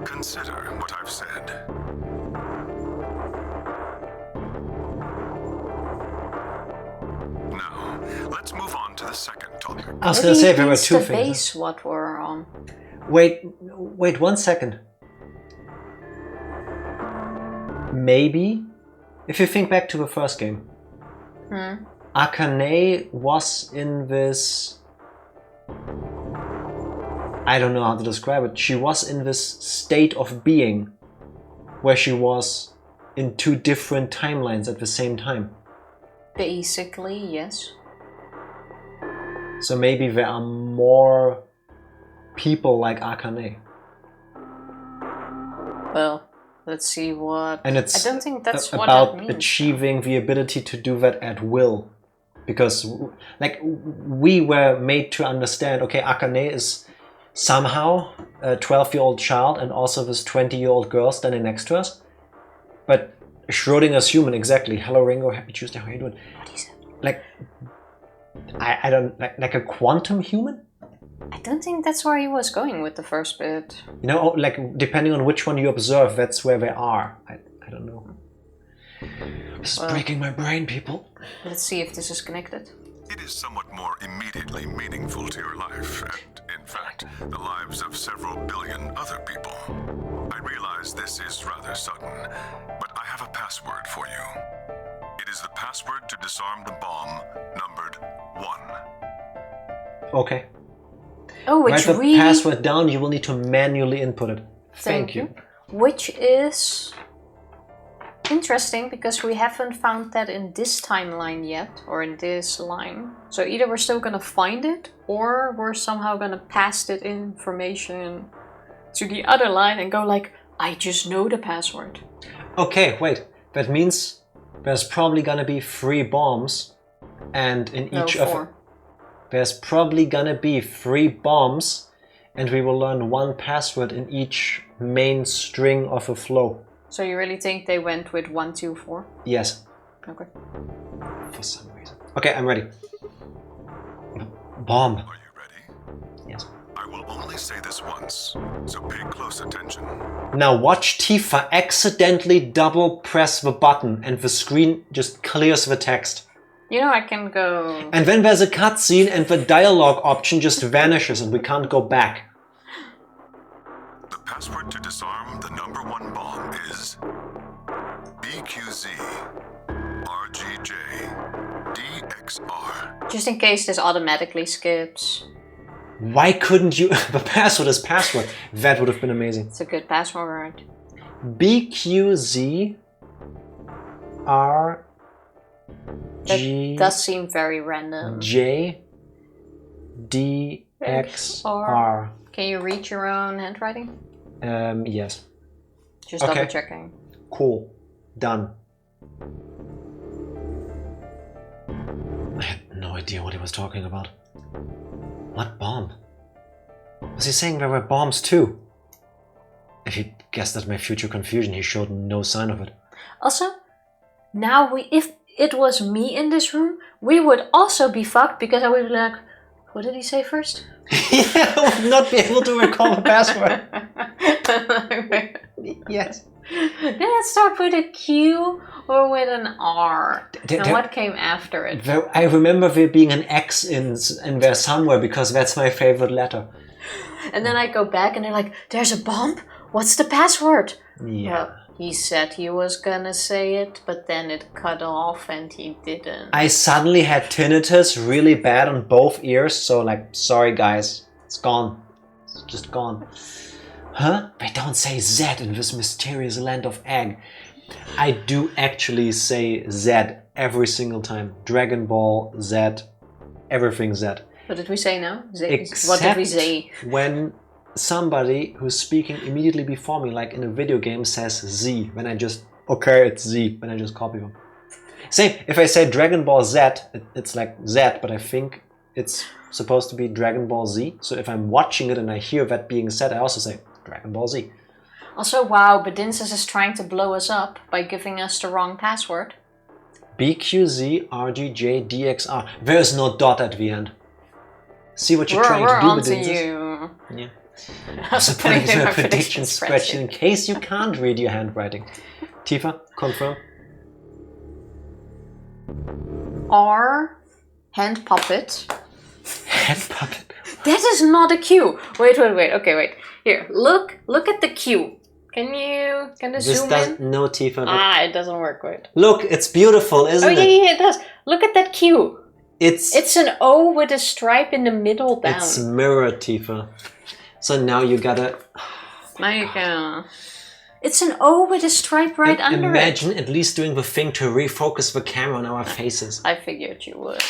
Consider what I've said. Now, let's move on to the second topic. I was going to say there were 2 the things. base what we're on. Wait 1 second. Maybe, if you think back to the first game, Akane was in this... I don't know how to describe it. She was in this state of being where she was in 2 different timelines at the same time. Basically, yes. So maybe there are more people like Akane. Well, let's see what... And it's I don't think that's what about that means. achieving the ability to do that at will. Because, like, we were made to understand, okay, Akane is somehow a 12-year-old child and also this 20-year-old girl standing next to us. But Schrodinger's human, exactly. Hello, Ringo. Happy Tuesday. How are you doing? What is it? Like, I don't like a quantum human. I don't think that's where he was going with the first bit. You know, like depending on which one you observe, that's where they are. I don't know. This is breaking my brain, people. Let's see if this is connected. It is somewhat more immediately meaningful to your life, and in fact, the lives of several billion other people. I realize this is rather sudden, but I have a password for you. It is the password to disarm the bomb, numbered 1. Okay. Oh, which Write the password down. You will need to manually input it. Thank you. Which is interesting because we haven't found that in this timeline yet, or in this line. So either we're still gonna find it, or we're somehow gonna pass that information to the other line and go like, I just know the password. Okay, wait. That means there's probably gonna be 3 bombs, and in each of 4. there's probably gonna be 3 bombs, and we will learn 1 password in each main string of a flow. So you really think they went with 1, 2, 4? Yes. Okay. For some reason. Okay, I'm ready. Bomb. Are you ready? Yes. I will only say this once, so pay close attention. Now watch Tifa accidentally double press the button and the screen just clears the text. You know, I can go... And then there's a cutscene and the dialogue option just vanishes and we can't go back. The password to disarm the number 1 bomb is BQZ RGJ DXR. Just in case this automatically skips. Why couldn't you... The password is password. That would have been amazing. It's a good password. BQZ R G That does seem very random. J D X R. Can you read your own handwriting? Yes. Just Okay. double checking. Cool. Done. I had no idea what he was talking about. What bomb? Was he saying there were bombs too? If he guessed at my future confusion, he showed no sign of it. Also, now if it was me in this room, we would also be fucked because I would be like, what did he say first? Yeah, I would not be able to recall the password. Yes. Did it start with a Q or with an R? And what came after it? I remember there being an X in there somewhere because that's my favorite letter. And then I go back and they're like, there's a bomb? What's the password? Yeah. Well, he said he was gonna say it, but then it cut off and he didn't. I suddenly had tinnitus really bad on both ears, so like, sorry guys, it's gone. It's just gone. Huh? They don't say Z in this mysterious land of egg. I do actually say Z every single time. Dragon Ball, Z, everything Z. What did we say now? Except what did we say? when somebody who's speaking immediately before me, like in a video game, says Z, when I just, okay, it's Z, when I just copy them. Same, if I say Dragon Ball Z, it's like Z, but I think it's supposed to be Dragon Ball Z. So if I'm watching it and I hear that being said, I also say Dragon Ball Z. Also, wow, Bedinsis is trying to blow us up by giving us the wrong password. BQZ RGJ DXR. There's no dot at the end. See what you're trying to do, onto Bedinsis? you. Yeah. Also putting in a prediction spreadsheet in case you can't read your handwriting. Tifa, confirm. R, hand puppet. Hand puppet. That is not a Q. Wait. Okay, wait. Here, look at the Q. Can you This zoom doesn't. in? No, Tifa. It doesn't work. Wait. Look, it's beautiful, isn't it? Yeah, it does. Look at that Q. It's an O with a stripe in the middle down. It's mirrored, Tifa. So now you gotta. It's an O with a stripe right under it. Imagine at least doing the thing to refocus the camera on our faces. I figured you would.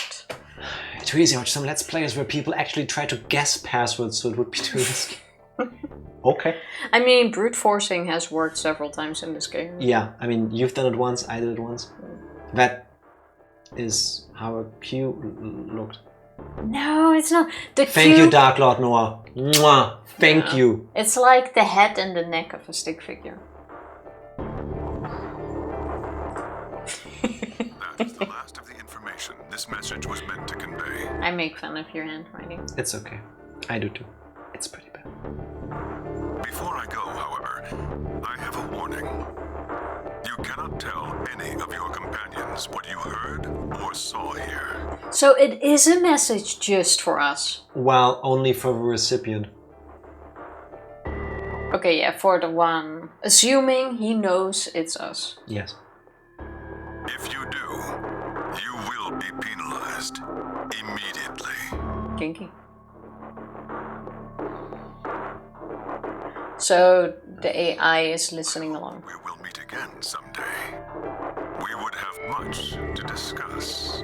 Too easy. Watch some Let's Players where people actually try to guess passwords, so it would be too easy. Okay. I mean, brute forcing has worked several times in this game. Yeah, I mean, you've done it once, I did it once. That is how a Q looked. No, it's not. Thank you, Dark Lord Noah. Mwah. Thank you. It's like the head and the neck of a stick figure. is the last of the information this message was meant to convey. I make fun of your handwriting. It's okay. I do too. It's pretty bad. Before I go, however, I have a warning. You cannot tell any of your companions what you heard or saw here. So it is a message just for us. Well, only for the recipient. Okay, yeah, for the one. Assuming he knows it's us. Yes. If you do, you will be penalized immediately. Kinky. So the AI is listening along. We will meet again someday. We would have much to discuss.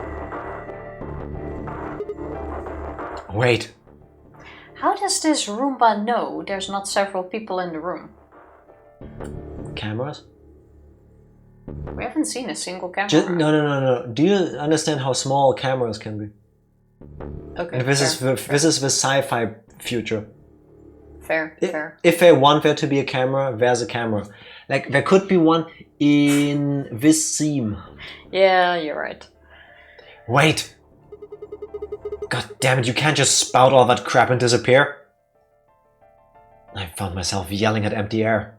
Wait. How does this Roomba know there's not several people in the room? Cameras? We haven't seen a single camera. No. Do you understand how small cameras can be? Okay. And this is the sci-fi future. Fair. If they want there to be a camera, there's a camera. Like, there could be one in this seam. Yeah, you're right. Wait! God damn it, you can't just spout all that crap and disappear. I found myself yelling at empty air.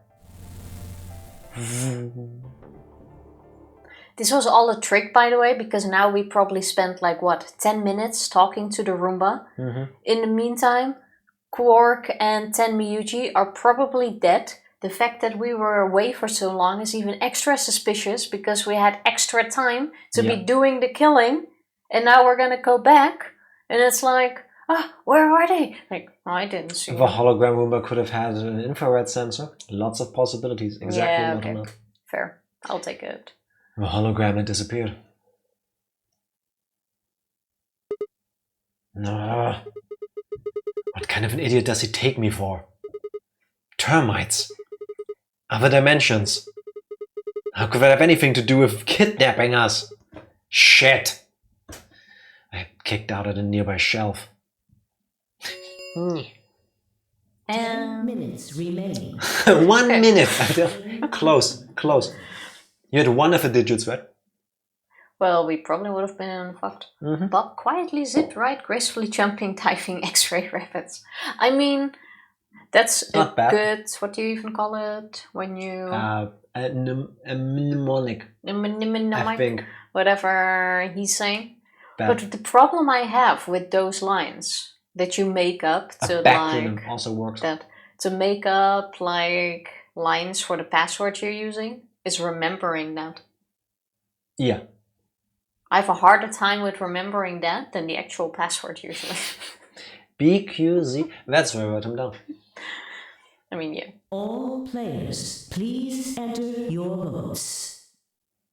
This was all a trick, by the way, because now we probably spent 10 minutes talking to the Roomba. Mm-hmm. In the meantime, Quark and Tenmiyuji are probably dead. The fact that we were away for so long is even extra suspicious because we had extra time to be doing the killing, and now we're gonna go back, and it's like, where are they? I didn't see The them. hologram Roomba could have had an infrared sensor. Lots of possibilities. Exactly Yeah, not okay. enough. Fair. I'll take it. The hologram had disappeared. No. What kind of an idiot does he take me for? Termites. Other dimensions. How could that have anything to do with kidnapping us? Shit. I kicked out at a nearby shelf. 10 minutes remaining. 1 minute. Close. You had one of the digits, right? Well, we probably would have been fucked. Mm-hmm. Bob quietly zipped right, gracefully jumping, diving X-ray rapids. I mean, that's Not a bad. good, what do you even call it? When you... A mnemonic, I think. Whatever he's saying. Bad. But the problem I have with those lines that you make up to A backronym also works. to make up lines for the password you're using is remembering that. Yeah. I have a harder time with remembering that than the actual password usually. BQZ. That's where I wrote them down. I mean, yeah. All players, please enter your votes.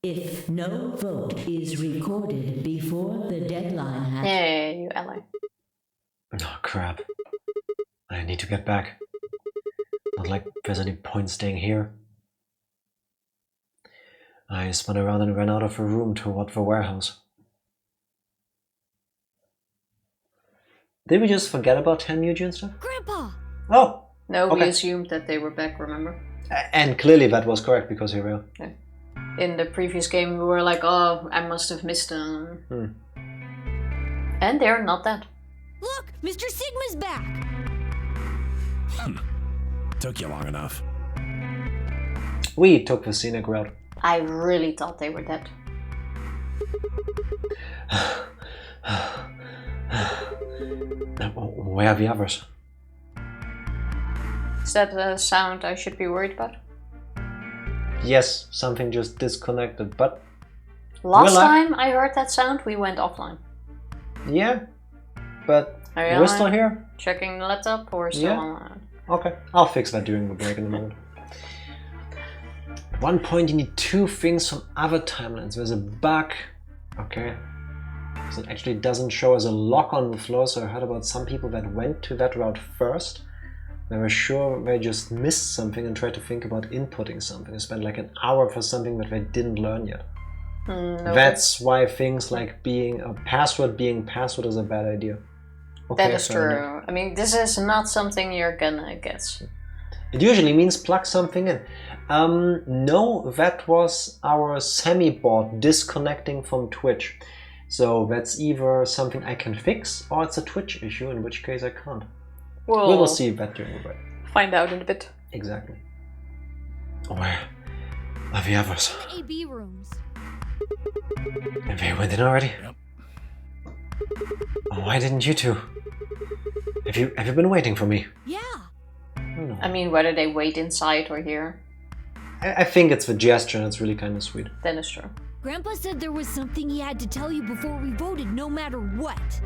If no vote is recorded before the deadline has... Yeah, you ally. Oh, crap. I need to get back. Not like there's any point staying here. I spun around and ran out of the room toward the warehouse. Did we just forget about Tenmyuji and stuff? Grandpa! Oh! No, we Okay. assumed that they were back, remember? And clearly that was correct because here we are. Yeah. In the previous game, we were like, oh, I must have missed them. And they're not dead. Look, Mr. Sigma's back! Took you long enough. We took the scenic route. I really thought they were dead. Where are the others? Is that a sound I should be worried about? Yes, something just disconnected, but Last Well, time I heard that sound, we went offline. yeah. But Are you we're online? still here. Checking the laptop or still Yeah. online? Okay, I'll fix that during the break in a moment. At one point you need two things from other timelines. There's a bug. Okay. So it actually doesn't show as a lock on the floor, so I heard about some people that went to that route first. They were sure they just missed something and tried to think about inputting something. They spent like an hour for something that they didn't learn yet. No. That's why things like being a password is a bad idea. Okay, That is fair true. enough. I mean, this is not something you're gonna guess. It usually means plug something in. No, that was our semi-bot disconnecting from Twitch. So that's either something I can fix or it's a Twitch issue, in which case I can't. We will see that during the break. Find out in a bit. Exactly. Where are the others? AB rooms. And they went in already? Yep. Why didn't you two? Have you been waiting for me? Yeah. No. I mean, whether they wait inside or here, I think it's the gesture and it's really kind of sweet. then it's true. Grandpa said there was something he had to tell you before we voted, no matter what.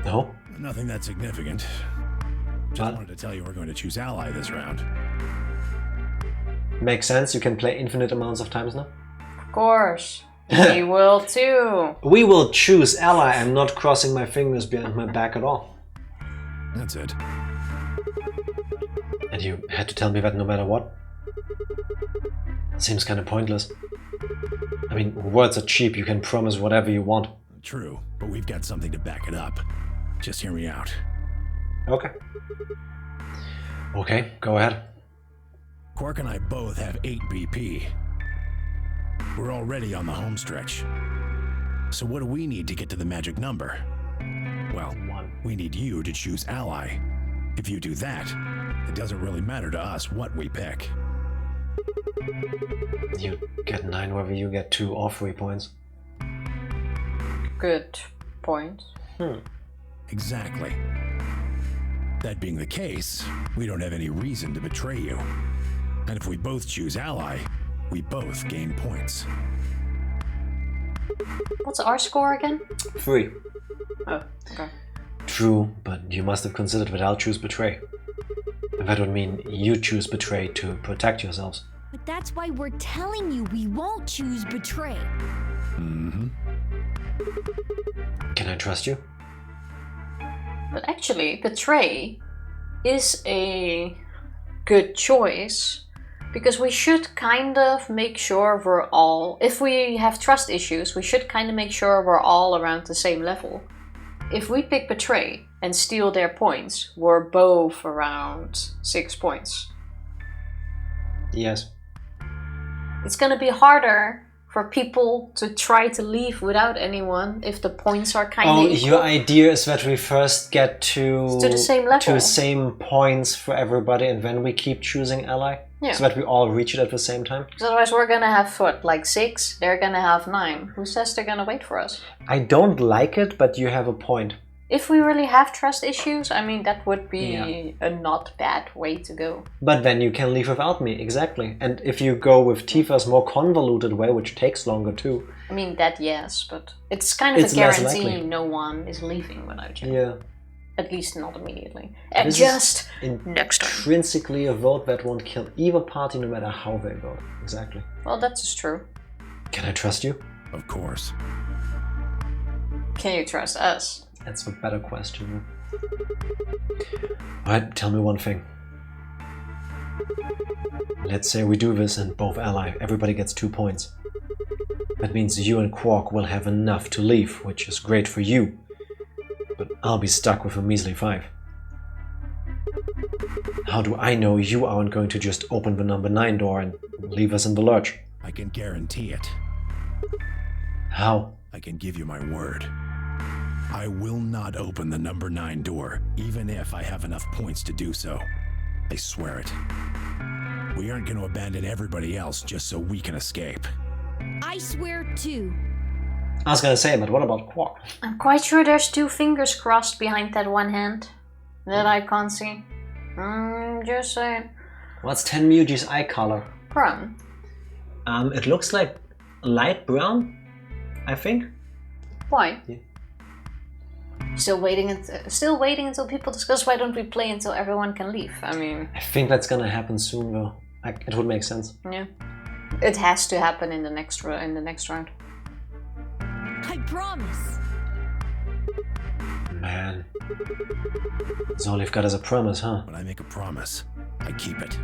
No? Nothing that significant. Just What? wanted to tell you we're going to choose ally this round. Makes sense, you can play infinite amounts of times now. Of course. We will too. We will choose ally. I'm not crossing my fingers behind my back at all. That's it. And you had to tell me that no matter what? Seems kind of pointless. I mean, words are cheap, you can promise whatever you want. True, but we've got something to back it up. Just hear me out. Okay. Okay, go ahead. Quark and I both have 8 BP. We're already on the home stretch. So what do we need to get to the magic number? Well, 1. we need you to choose ally. If you do that, it doesn't really matter to us what we pick. You get 9 whether you get 2 or 3 points. Good point. Exactly. That being the case, we don't have any reason to betray you. And if we both choose ally, we both gain points. What's our score again? 3. Oh, okay. True, but you must have considered that I'll choose betray. And that would mean you choose betray to protect yourselves. But that's why we're telling you we won't choose betray. Mm-hmm. Can I trust you? But actually, betray is a good choice. Because we should kind of make sure we're all... If we have trust issues, we should kind of make sure we're all around the same level. If we pick betray and steal their points, we're both around 6 points. Yes. It's gonna be harder for people to try to leave without anyone if the points are kind of Oh, equal. your idea is that we first get to the same level. to the same points for everybody, and then we keep choosing ally, Yeah. so that we all reach it at the same time. Because otherwise we're gonna have, what, like 6? They're gonna have 9. Who says they're gonna wait for us? I don't like it, but you have a point. If we really have trust issues, I mean, that would be Yeah. a not bad way to go. But then you can leave without me, exactly. And if you go with Tifa's more convoluted way, which takes longer too. I mean, that yes, but it's kind of It's a less guarantee likely. no one is leaving without you. Yeah. At least not immediately. And This just is next time. intrinsically a vote that won't kill either party no matter how they vote. Exactly. Well, that is true. Can I trust you? Of course. Can you trust us? That's a better question. Alright, tell me one thing. Let's say we do this and both ally, everybody gets 2 points. That means you and Quark will have enough to leave, which is great for you. But I'll be stuck with a measly 5. How do I know you aren't going to just open the number 9 door and leave us in the lurch? I can guarantee it. How? I can give you my word. I will not open the number 9 door, even if I have enough points to do so. I swear it. We aren't going to abandon everybody else just so we can escape. I swear too. I was gonna say, but what about Quark? I'm quite sure there's 2 fingers crossed behind that one hand that I can't see. Just saying. What's Tenmuji's eye color? Brown. It looks like light brown, I think. Why? Yeah. Still waiting until people discuss. Why don't we play until everyone can leave? I mean, I think that's gonna happen soon, though. It would make sense. yeah, it has to happen in the next round. I promise. Man, that's all you've got is a promise, huh? When I make a promise, I keep it.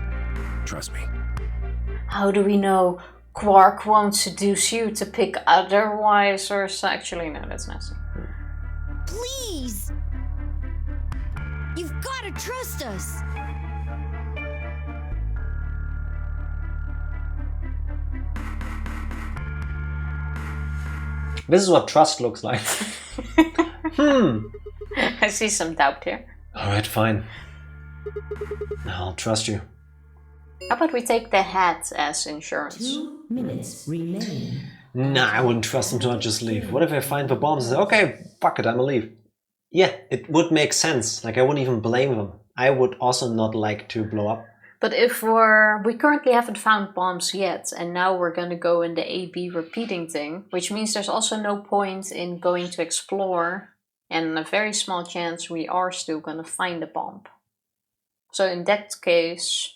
Trust me. How do we know Quark won't seduce you to pick otherwise, or actually no, that's nasty. Please. You've got to trust us. This is what trust looks like. I see some doubt here. Alright, fine. I'll trust you. How about we take the hat as insurance? 2 minutes remain. Nah, I wouldn't trust him to not just leave. What if I find the bombs and say, okay, fuck it, I'ma leave? Yeah, it would make sense. Like, I wouldn't even blame them. I would also not like to blow up. But if we currently haven't found bombs yet, and now we're going to go in the A-B repeating thing, which means there's also no point in going to explore, and a very small chance we are still going to find a bomb. So in that case,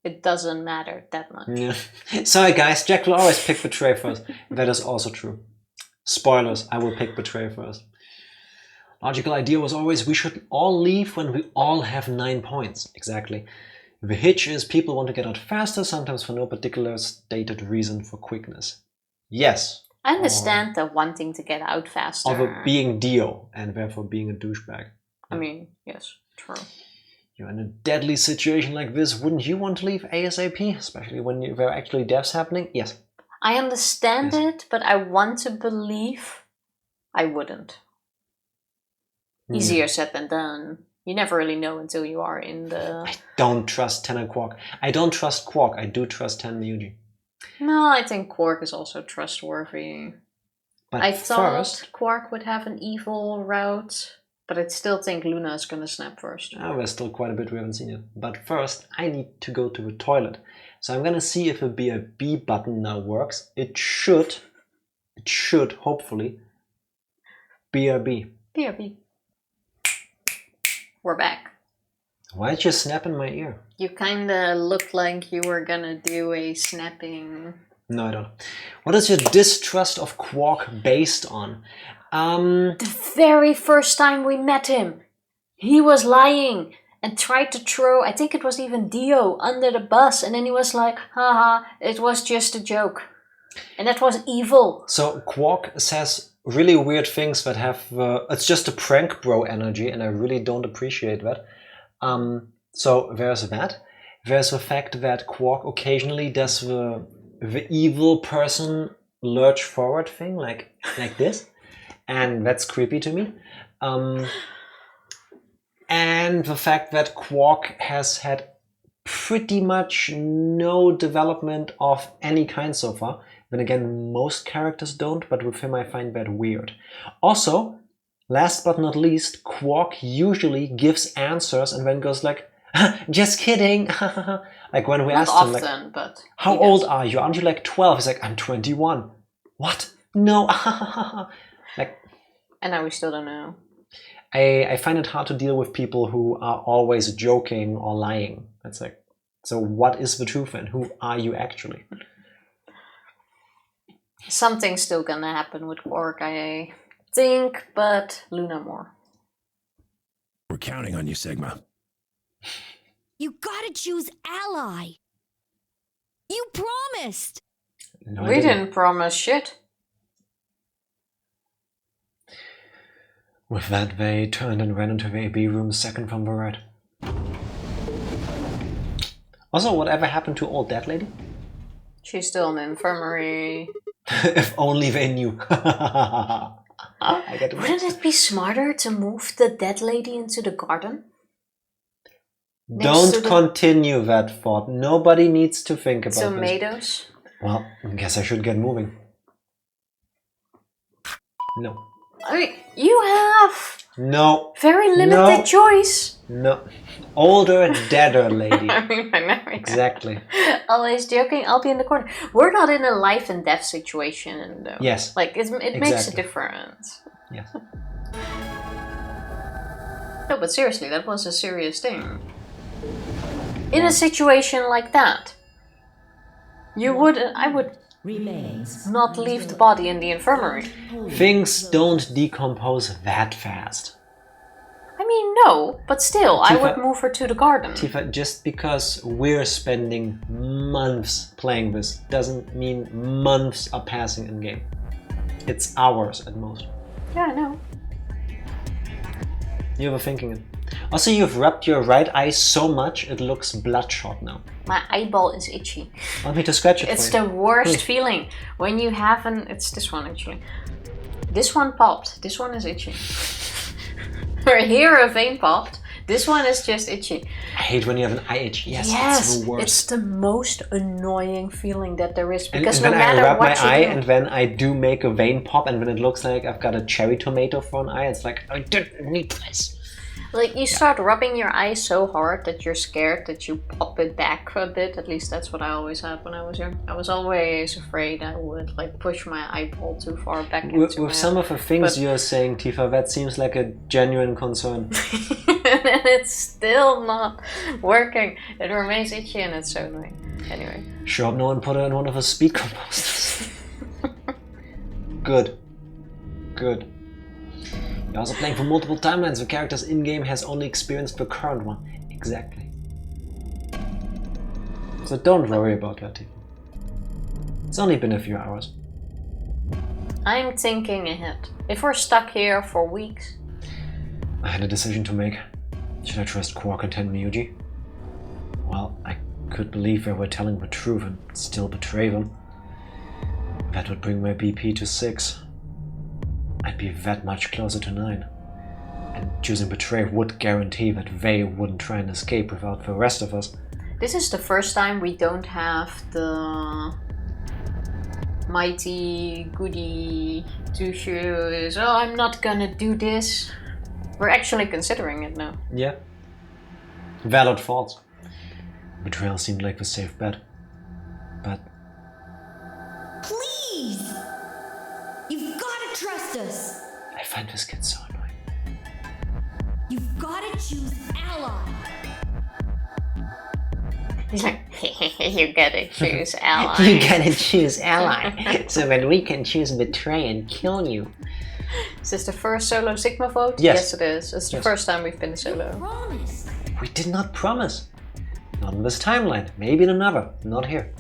it doesn't matter that much. Yeah. Sorry guys, Jack will always pick Betray first. That is also true. Spoilers, I will pick Betray first. Logical idea was always we should all leave when we all have 9 points. Exactly. The hitch is people want to get out faster, sometimes for no particular stated reason for quickness. Yes. I understand the wanting to get out faster. Of being Dio and therefore being a douchebag. I mean, yes, true. You're in a deadly situation like this, wouldn't you want to leave ASAP? Especially when there are actually deaths happening? Yes. I understand it, but I want to believe I wouldn't. Easier said than done. You never really know until you are in the... I don't trust Ten and Quark. I don't trust Quark. I do trust Ten and Yuji. No, I think Quark is also trustworthy. But I thought first, Quark would have an evil route, but I still think Luna is gonna snap first. there's still quite a bit we haven't seen yet. But first, I need to go to the toilet. So I'm gonna see if the BRB button now works. It should, hopefully, BRB. BRB. We're back. Why'd you snap in my ear? You kinda looked like you were gonna do a snapping... No, I don't. What is your distrust of Quark based on? The very first time we met him, he was lying and tried to throw, I think it was even Dio, under the bus. And then he was like, haha, it was just a joke. And that was evil. So Quark says really weird things that have it's just a prank bro energy, and I really don't appreciate that. So there's that. There's the fact that Quark occasionally does the evil person lurch forward thing, like this, and that's creepy to me. And the fact that Quark has had pretty much no development of any kind so far. Then again, most characters don't, but with him I find that weird. Also, last but not least, Quark usually gives answers and then goes like, just kidding. Like when we Not asked him, often, like, but how old are you? Aren't you like 12? He's like, I'm 21. What? No. Like, and now we still don't know. I find it hard to deal with people who are always joking or lying. It's like, so what is the truth and who are you actually? Something's still gonna happen with Quark, I think, but Luna more. We're counting on you, Sigma. You gotta choose ally. You promised. No, I We didn't promise shit. With that, they turned and ran into the AB room second from the right. Also, whatever happened to old dead lady? She's still in the infirmary. If only they knew. I get it. Wouldn't it be smarter to move the dead lady into the garden? Don't continue that thought. Nobody needs to think about Tomatoes? this. Well, I guess I should get moving. No. I mean, you have No. very limited choice. No. Older, deader lady. I mean, I know. Exactly. Always joking, I'll be in the corner. We're not in a life and death situation, though. Yes. Like, it makes a Exactly. difference. Yes. No, but seriously, that was a serious thing. In a situation like that, I would Remains. not leave the body in the infirmary. Things don't decompose that fast. I mean, no, but still, I would Tifa- move her to the garden. Tifa, just because we're spending months playing this doesn't mean months are passing in game. It's hours at most. Yeah, I know. You were thinking it. Also, you've rubbed your right eye so much it looks bloodshot now. My eyeball is itchy. Want me to scratch it It's for you? the worst feeling when you have an. It's this one actually. This one popped. This one is itchy. Or here a vein popped. This one is just itchy. I hate when you have an eye itch. Yes, it's the worst. It's the most annoying feeling that there is. And Because when no matter I rub what my you eye do, and when I do make a vein pop and when it looks like I've got a cherry tomato for an eye, it's like, I didn't need this. like you start rubbing your eye so hard that you're scared that you pop it back a bit. At least that's what I always had when I was young. I was always afraid I would like push my eyeball too far back into With my some of the things but- you're saying, Tifa, that seems like a genuine concern. and it's still not working. It remains itchy and it's so annoying. Anyway. Sure hope no one put it in one of the speed composters. Good. Good. You're also playing for multiple timelines. The characters in-game has only experienced the current one. Exactly. So don't worry about that, Tifa. It's only been a few hours. I'm thinking ahead. If we're stuck here for weeks. I had a decision to make. Should I trust Quark and Tenmyuji? Well, I could believe they were telling the truth and still betray them. That would bring my BP to 6. I'd be that much closer to 9. And choosing betray would guarantee that they wouldn't try and escape without the rest of us. This is the first time we don't have the mighty goody two shoes. Oh, I'm not gonna do this. We're actually considering it now. Yeah. Valid thoughts. Betrayal seemed like the safe bet. But Please! You've gotta trust us! I find this kid so annoying. You've gotta choose ally! He's like, you gotta choose ally. You gotta choose ally, so that we can choose betray and kill you. Is this the first solo Sigma vote? Yes. Yes, it is. It's the first time we've been solo. Promise! We did not promise. Not in this timeline. Maybe in another. Not here.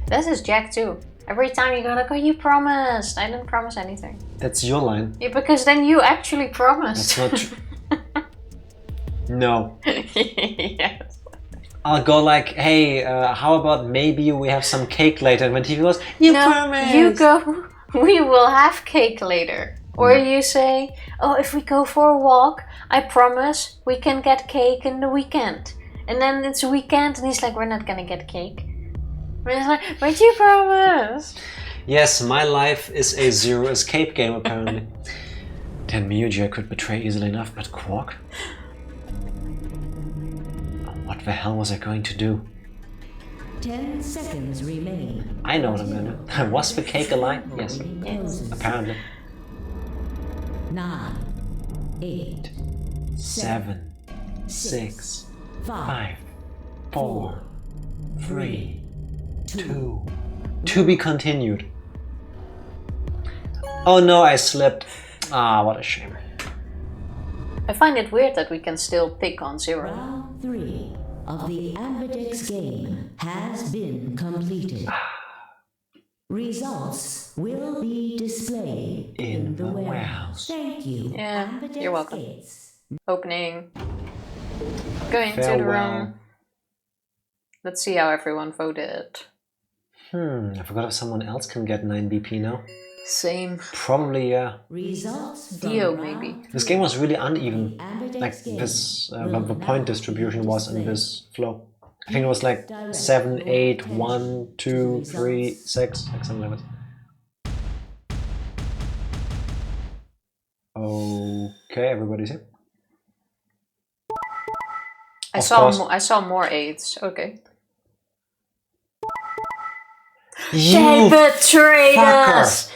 This is Jack too. Every time you go like, oh, you promised. I didn't promise anything. That's your line. Yeah, because then you actually promised. That's not true. No. Yes. I'll go like, hey, how about maybe we have some cake later? And when TV goes, you promised. You go, we will have cake later. Or you say, oh, if we go for a walk, I promise we can get cake in the weekend. And then it's a weekend and he's like, we're not gonna get cake. And he's like, but you promised. Yes, my life is a zero escape game apparently. Tenmyuji I could betray easily enough, but Quark? What the hell was I going to do? 10 seconds remain. I know what I'm gonna do. Was the cake alive? Yes. Voting closes. Apparently. 9, 8, 7, 6, 5, 5, 4, 3, 2. To be continued. Oh no, I slipped. Ah, what a shame. I find it weird that we can still pick on 0. Round 3 of the Ambidex Game has been completed. Results will be displayed in the warehouse. Thank you. Yeah, Ambidex you're welcome. Gates. Opening. Going to the Farewell. room. Let's see how everyone voted. I forgot if someone else can get 9 BP now. Same. Probably, yeah. Results from Dio, round maybe. This game was really uneven. Ambidex Like Game this, will the now point distribution was in this flow. I think it was like 7, 8, 1, 2, 3, 6, like something like that. Okay, everybody's here. I Of saw course. I saw more 8s. Okay. You betrayed fucker. us.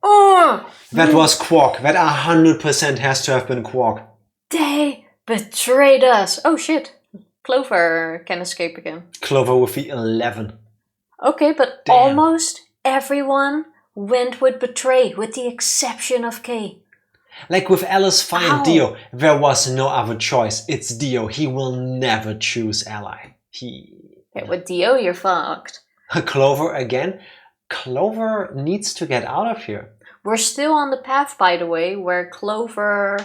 Oh, That was Quark. That 100% has to have been Quark. they betrayed us. Oh shit. Clover can escape again. Clover with the 11. Okay, but Damn. almost everyone went with betray, with the exception of K. Like with Alice, fine, Ow. Dio. There was no other choice. It's Dio. He will never choose ally. Okay, with Dio, you're fucked. Clover again? Clover needs to get out of here. We're still on the path, by the way, where Clover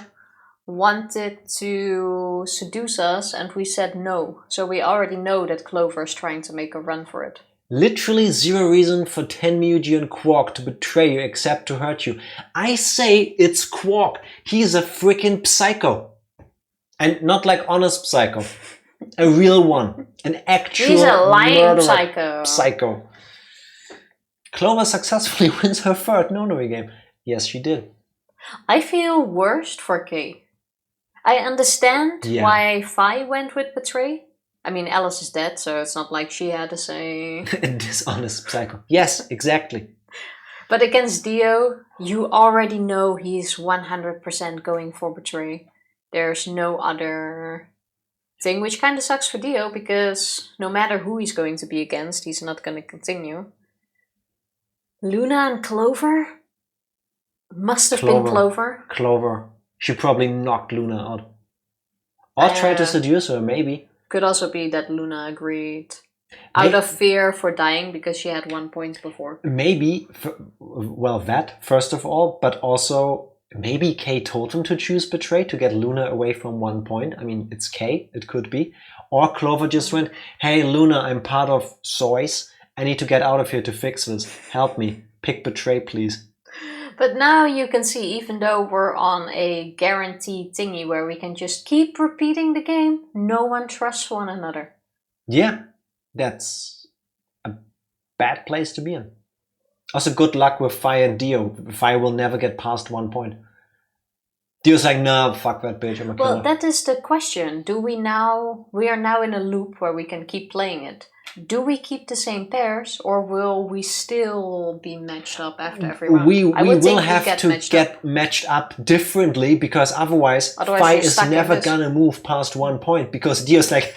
wanted to seduce us and we said no. So we already know that Clover is trying to make a run for it. Literally zero reason for Tenmuji and Quark to betray you except to hurt you. I say it's Quark. He's a freaking psycho. And not like honest psycho. A real one. An actual He's a lying psycho. Clover successfully wins her third Nonary game. Yes, she did. I feel worst for Kay. I understand why Fi went with betray. I mean, Alice is dead, so it's not like she had to say... A dishonest psycho. Yes, exactly. But against Dio, you already know he's 100% going for betray. There's no other thing, which kind of sucks for Dio, because no matter who he's going to be against, he's not going to continue. Luna and Clover? Must have been Clover. Clover. She probably knocked Luna out. Or tried to seduce her, maybe. Could also be that Luna agreed. Out of fear for dying because she had 1 point before. Maybe, well, that, first of all, but also maybe Kay told him to choose betray to get Luna away from 1 point. I mean, it's Kay, it could be. Or Clover just went, hey Luna, I'm part of Soys. I need to get out of here to fix this. Help me. Pick betray, please. But now you can see, even though we're on a guaranteed thingy where we can just keep repeating the game, no one trusts one another. Yeah, that's a bad place to be in. Also, good luck with Fi and Dio. Fi will never get past 1 point. Dio's like, no, fuck that bitch, I'm a killer. Well, that is the question. We are now in a loop where we can keep playing it. Do we keep the same pairs, or will we still be matched up after every round? We will have to get matched up differently, because otherwise Fi is never gonna move past 1 point, because Dio's like,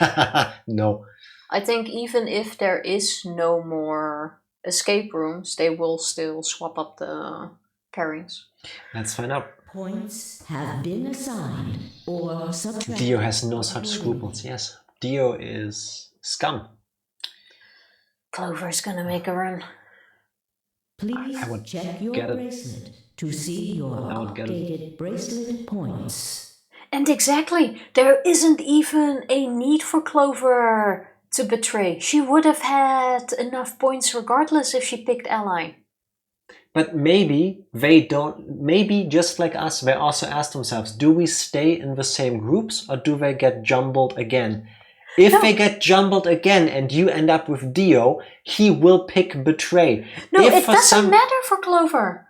no. I think even if there is no more escape rooms, they will still swap up the pairings. Let's find out. Points have been assigned or subtracted. Dio has no such scruples, yes. Dio is scum. Clover's gonna make a run. Please check your bracelet to see your updated bracelet points. And exactly, there isn't even a need for Clover to betray. She would have had enough points regardless if she picked ally. But maybe they don't, maybe just like us, they also ask themselves, do we stay in the same groups or do they get jumbled again? If they get jumbled again and you end up with Dio, he will pick betray. No, it doesn't matter for Clover.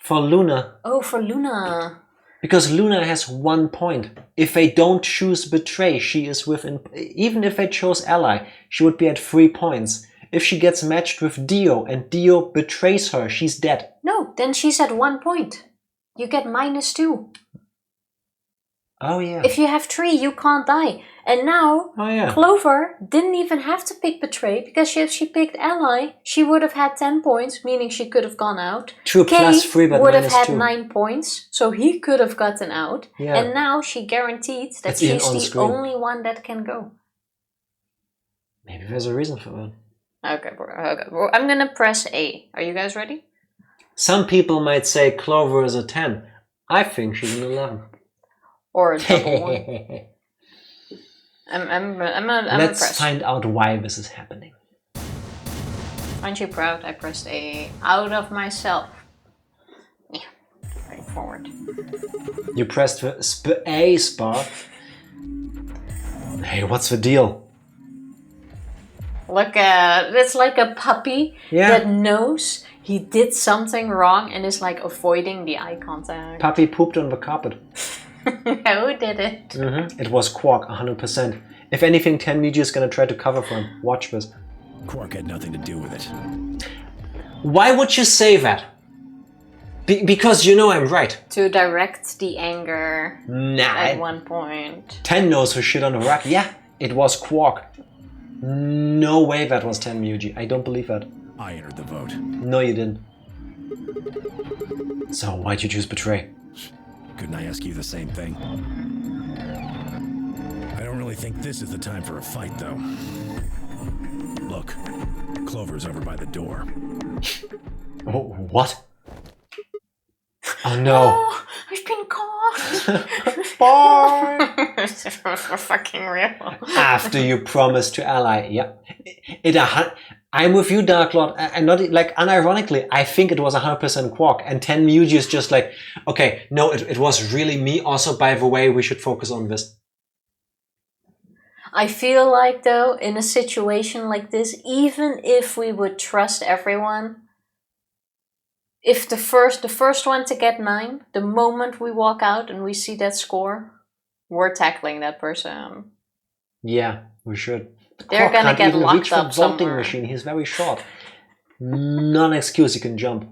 For Luna. Oh, for Luna. Because Luna has 1 point. If they don't choose betray, she is within... Even if they chose ally, she would be at 3 points. If she gets matched with Dio and Dio betrays her, she's dead. No, then she's at 1 point. You get -2. Oh yeah. If you have 3, you can't die. And now, Clover didn't even have to pick betray, because if she picked ally, she would have had 10 points, meaning she could have gone out. True, +3, but would have had -2. 9 points, so he could have gotten out. Yeah. And now she guaranteed that she's the only one that can go. Maybe there's a reason for that. Okay, I'm gonna press A. Are you guys ready? Some people might say Clover is a 10. I think she's an 11. Or a double 1. Let's find out why this is happening. Aren't you proud? I pressed A out of myself. Yeah, right forward. You pressed the A spot. Hey, what's the deal? Look at it's like a puppy that knows he did something wrong and is like avoiding the eye contact. Puppy pooped on the carpet. Who did it? It was Quark, 100%. If anything, Tenmuji is gonna try to cover for him. Watch this. Quark had nothing to do with it. Why would you say that? Because you know I'm right. To direct the anger at 1 point. Ten knows her shit on the rack. Yeah, it was Quark. No way that was Tenmuji. I don't believe that. I entered the vote. No, you didn't. So why'd you choose betray? Couldn't I ask you the same thing? I don't really think this is the time for a fight, though. Look, Clover's over by the door. Oh, what? Oh no. Oh, I've been caught. Bye! For fucking real. After you promise to ally. Yeah. I'm with you, Dark Lord. And not like unironically, I think it was 100% Quark. And 10 Muji is just like, okay, no, it was really me. Also, by the way, we should focus on this. I feel like, though, in a situation like this, even if we would trust everyone, if the first one to get 9, the moment we walk out and we see that score, we're tackling that person. Yeah, we should. They're gonna get locked up voting somewhere. machine. He's very short. Non excuse. He can jump.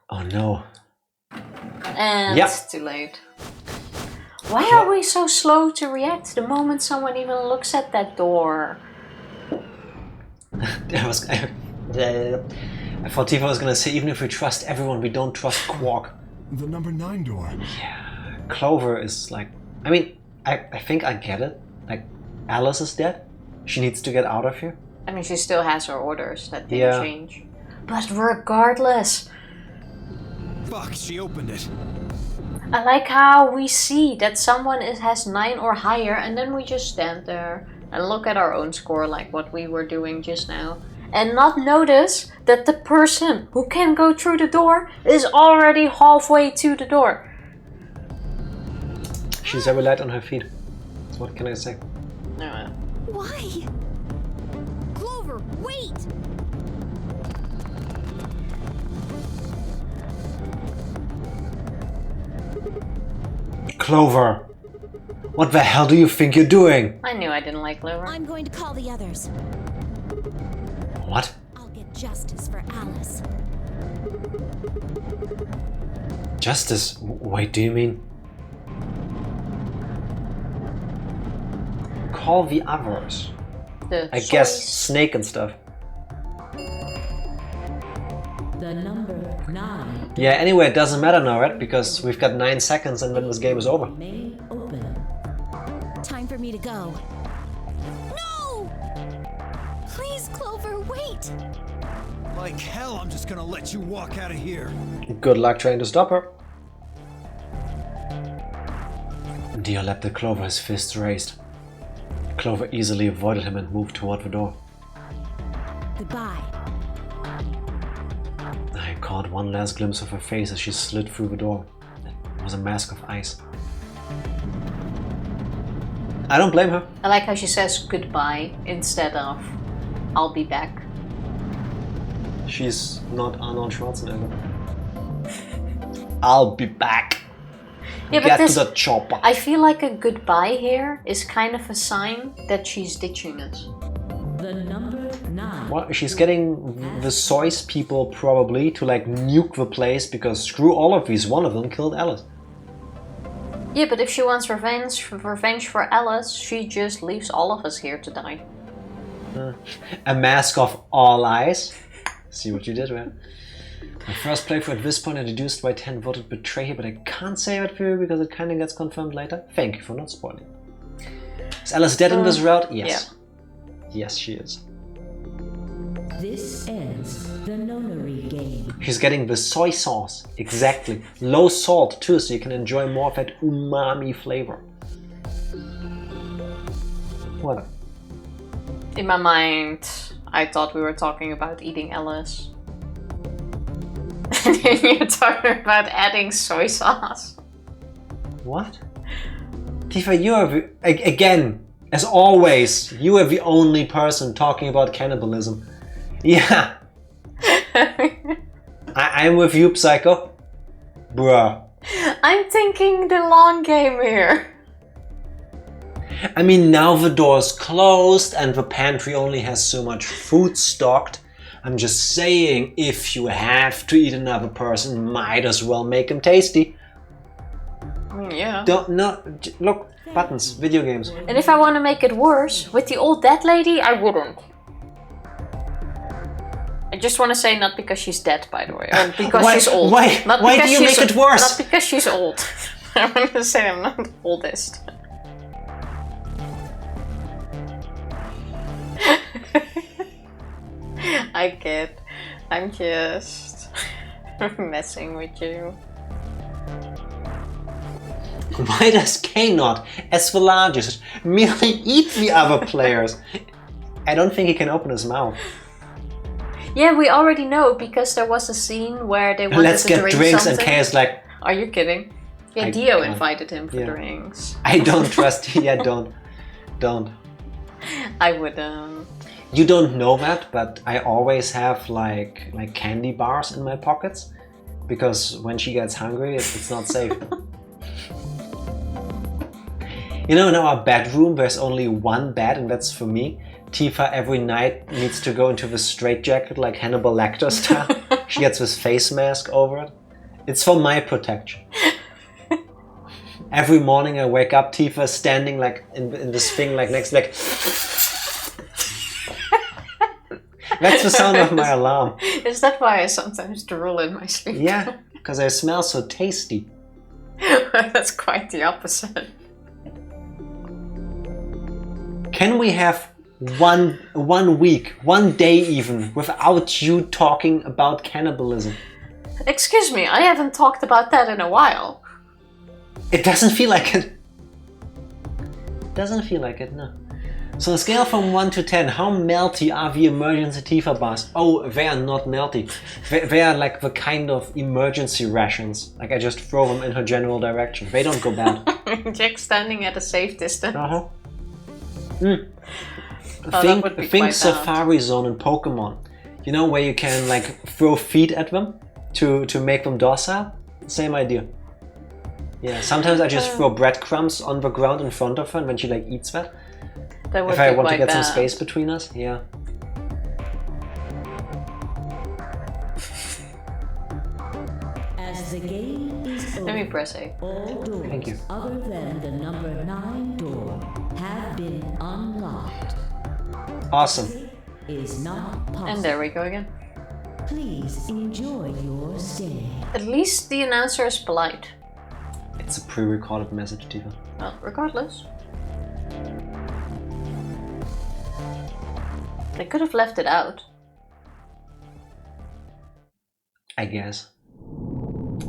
Oh no. And Yep. it's too late. Why are we so slow to react the moment someone even looks at that door? I thought Tifa was gonna say, even if we trust everyone, we don't trust Quark. The number 9 door. Yeah, Clover is like... I mean, I think I get it. Like, Alice is dead. She needs to get out of here. I mean, she still has her orders. That didn't change. But regardless, Fuck, she opened it. I like how we see that someone has 9 or higher, and then we just stand there and look at our own score like what we were doing just now. And not notice that the person who can go through the door is already halfway to the door. She's very light on her feet. What can I say? No. Why? Clover, wait! Clover! What the hell do you think you're doing? I knew I didn't like Clover. I'm going to call the others. What? I'll get justice for Alice. Justice? Wait, do you mean? Call the others. I guess Snake and stuff. The number 9 Yeah, anyway, it doesn't matter now, right? Because we've got 9 seconds and then this game is over. remain open. Time for me to go. No! Please, Clover, wait! Like hell, I'm just gonna let you walk out of here. Good luck trying to stop her. Dio let the Clover his fists raised. Clover easily avoided him and moved toward the door. Goodbye. I caught one last glimpse of her face as she slid through the door. It was a mask of ice. I don't blame her. I like how she says goodbye instead of I'll be back. She's not Arnold Schwarzenegger. I'll be back. Yeah, Get but to the chopper. I feel like a goodbye here is kind of a sign that she's ditching us. The number 9 Well, she's getting the Sois people probably to like nuke the place because screw all of these. One of them killed Alice. Yeah, but if she wants revenge for Alice, she just leaves all of us here to die. A mask of all eyes. See what you did, man. My first playthrough at this point, I deduced why 10 voted betray here, but I can't say that for you because it kind of gets confirmed later. Thank you for not spoiling. Is Alice dead in this route? Yes. Yes, she is. This ends the Nonary game. She's getting the soy sauce. Exactly. Low salt too, so you can enjoy more of that umami flavor. What? In my mind, I thought we were talking about eating Alice. And then you're talking about adding soy sauce. What? Tifa, you are again, as always, you are the only person talking about cannibalism. Yeah. I'm with you, Psycho. Bruh. I'm thinking the long game here. I mean, now the door's closed and the pantry only has so much food stocked. I'm just saying, if you have to eat another person, might as well make him tasty. Yeah. Look, buttons, video games. And if I want to make it worse, with the old dead lady, I wouldn't. I just want to say not because she's dead, by the way. Or because she's old. Why do you make it worse? Not because she's old. I want to say I'm not the oldest. I kid. I'm just messing with you. Why does K not, as the largest, merely eat the other players? I don't think he can open his mouth. Yeah, we already know because there was a scene where they wanted Let's to get drink drinks something. and K is like, Are you kidding? Yeah, I Dio can't. invited him for Yeah. drinks. I don't trust you. Yeah, don't. I wouldn't. You don't know that, but I always have like candy bars in my pockets because when she gets hungry, it's not safe. You know, in our bedroom, there's only one bed, and that's for me. Tifa every night needs to go into the straitjacket like Hannibal Lecter style. She gets this face mask over it. It's for my protection. Every morning I wake up, Tifa standing like in this thing like next, like. That's the sound of my alarm. Is that why I sometimes drool in my sleep? Yeah, because I smell so tasty. That's quite the opposite. Can we have one week, one day even, without you talking about cannibalism? Excuse me, I haven't talked about that in a while. It doesn't feel like it. Doesn't feel like it, no. So on a scale from 1 to 10, how melty are the emergency Tifa bars? Oh, they are not melty. They are like the kind of emergency rations. Like I just throw them in her general direction. They don't go bad. Jack standing at a safe distance. Uh-huh. That would be Think quite Safari Zone in Pokemon. You know, where you can like throw feed at them to make them docile? Same idea. Yeah, sometimes I just throw breadcrumbs on the ground in front of her and then she like eats that. That would If I be want to quite get some bad. space between us, yeah. As the game is over, Let me press A. all doors Thank you. other than the number 9 door have been unlocked. Awesome. Is not possible. And there we go again. Please enjoy your stay. At least the announcer is polite. It's a pre-recorded message, Tifa. Well, regardless. They could have left it out. I guess.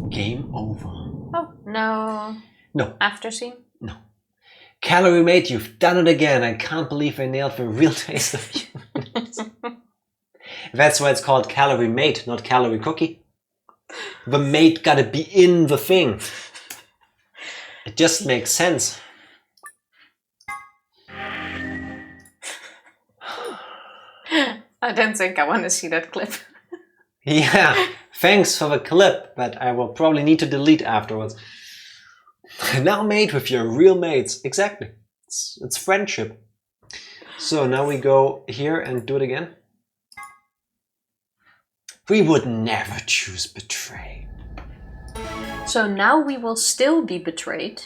Game over. Oh, no. No, After scene? no. Calorie Mate, you've done it again. I can't believe I nailed the real taste of humanness. That's why it's called Calorie Mate, not Calorie Cookie. The mate gotta be in the thing. It just makes sense. I don't think I want to see that clip. Yeah, thanks for the clip, but I will probably need to delete afterwards. Now mate with your real mates. Exactly. It's friendship. So now we go here and do it again. We would never choose betray. So now we will still be betrayed.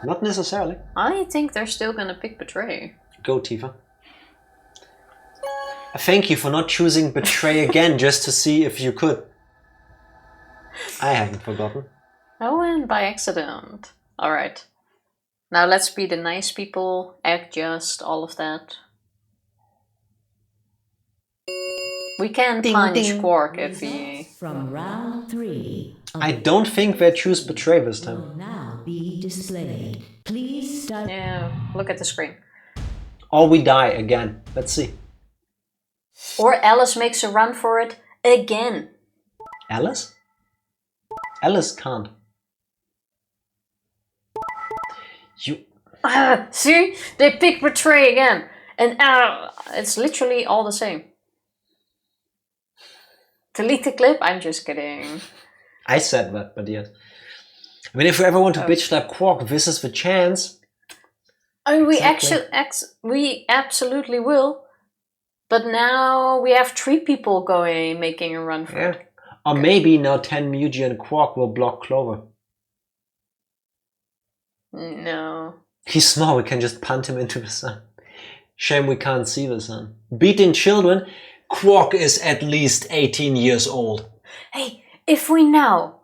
Not necessarily. I think they're still gonna pick betray. Go, Tifa. Thank you for not choosing betray again just to see if you could. I haven't forgotten. Oh, and by accident. Alright. Now let's be the nice people, act just, all of that. We can Ding, punch ding. Quark if he... From round 3 I don't think they choose betray this time. will now be displayed. Please start. Yeah, look at the screen. Or we die again. Let's see. Or Alice makes a run for it again. Alice? Alice can't. You... See? They pick betray again. And it's literally all the same. Delete the clip? I'm just kidding. I said that, but yes. I mean, if you ever want to bitch slap Quark, this is the chance. I mean, Exactly. we absolutely will. But now we have 3 people making a run for Yeah. it. Or maybe now 10 Muji and Quark will block Clover. No. He's small, we can just punt him into the sun. Shame we can't see the sun. Beating children, Quark is at least 18 years old. Hey, if we now...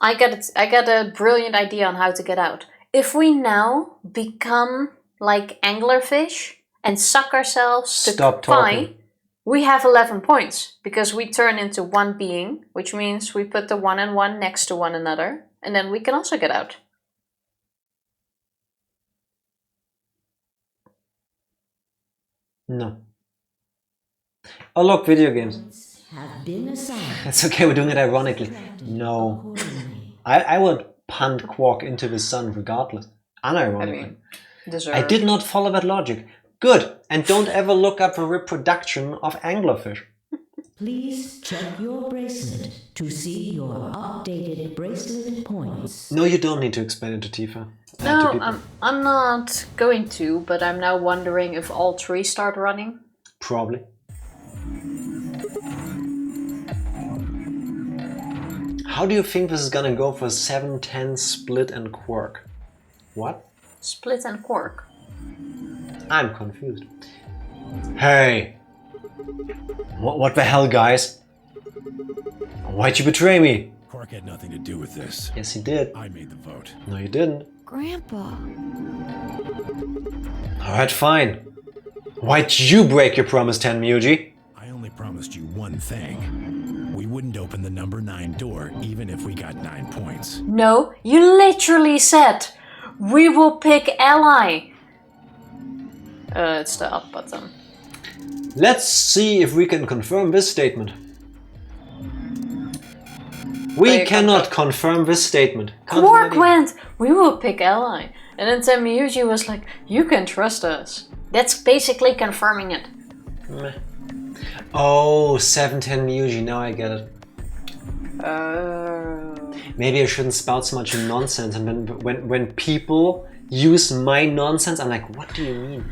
I got a brilliant idea on how to get out. If we now become like anglerfish and suck ourselves to Stop pie, talking. we have 11 points because we turn into one being, which means we put the 1 and 1 next to one another, and then we can also get out. No. Oh look, video games. Have been assigned. It's okay, we're doing it ironically. No. I would punt Quark into the sun regardless. Unironically. I did not follow that logic. Good. And don't ever look up the reproduction of anglerfish. Please check your bracelet to see your updated bracelet points. No, you don't need to explain it to Tifa. No, I'm not going to, but I'm now wondering if all three start running. Probably. How do you think this is gonna go for 7-10 split and Quark? What? Split and Quark. I'm confused. Hey! What the hell, guys? Why'd you betray me? Quark had nothing to do with this. Yes, he did. I made the vote. No, you didn't. Grandpa. Alright, fine. Why'd you break your promise, Tenmyuji? I only promised you one thing. We wouldn't open the number 9 door even if we got 9 points. No, you literally said, we will pick ally. It's the up button. Let's see if we can confirm this statement. We cannot confirm this statement. Quark went, we will pick ally. And then Tenmyuji was like, you can trust us. That's basically confirming it. Meh. Oh, 7-10 Miyuji, now I get it. Maybe I shouldn't spout so much nonsense, and when people use my nonsense, I'm like, what do you mean?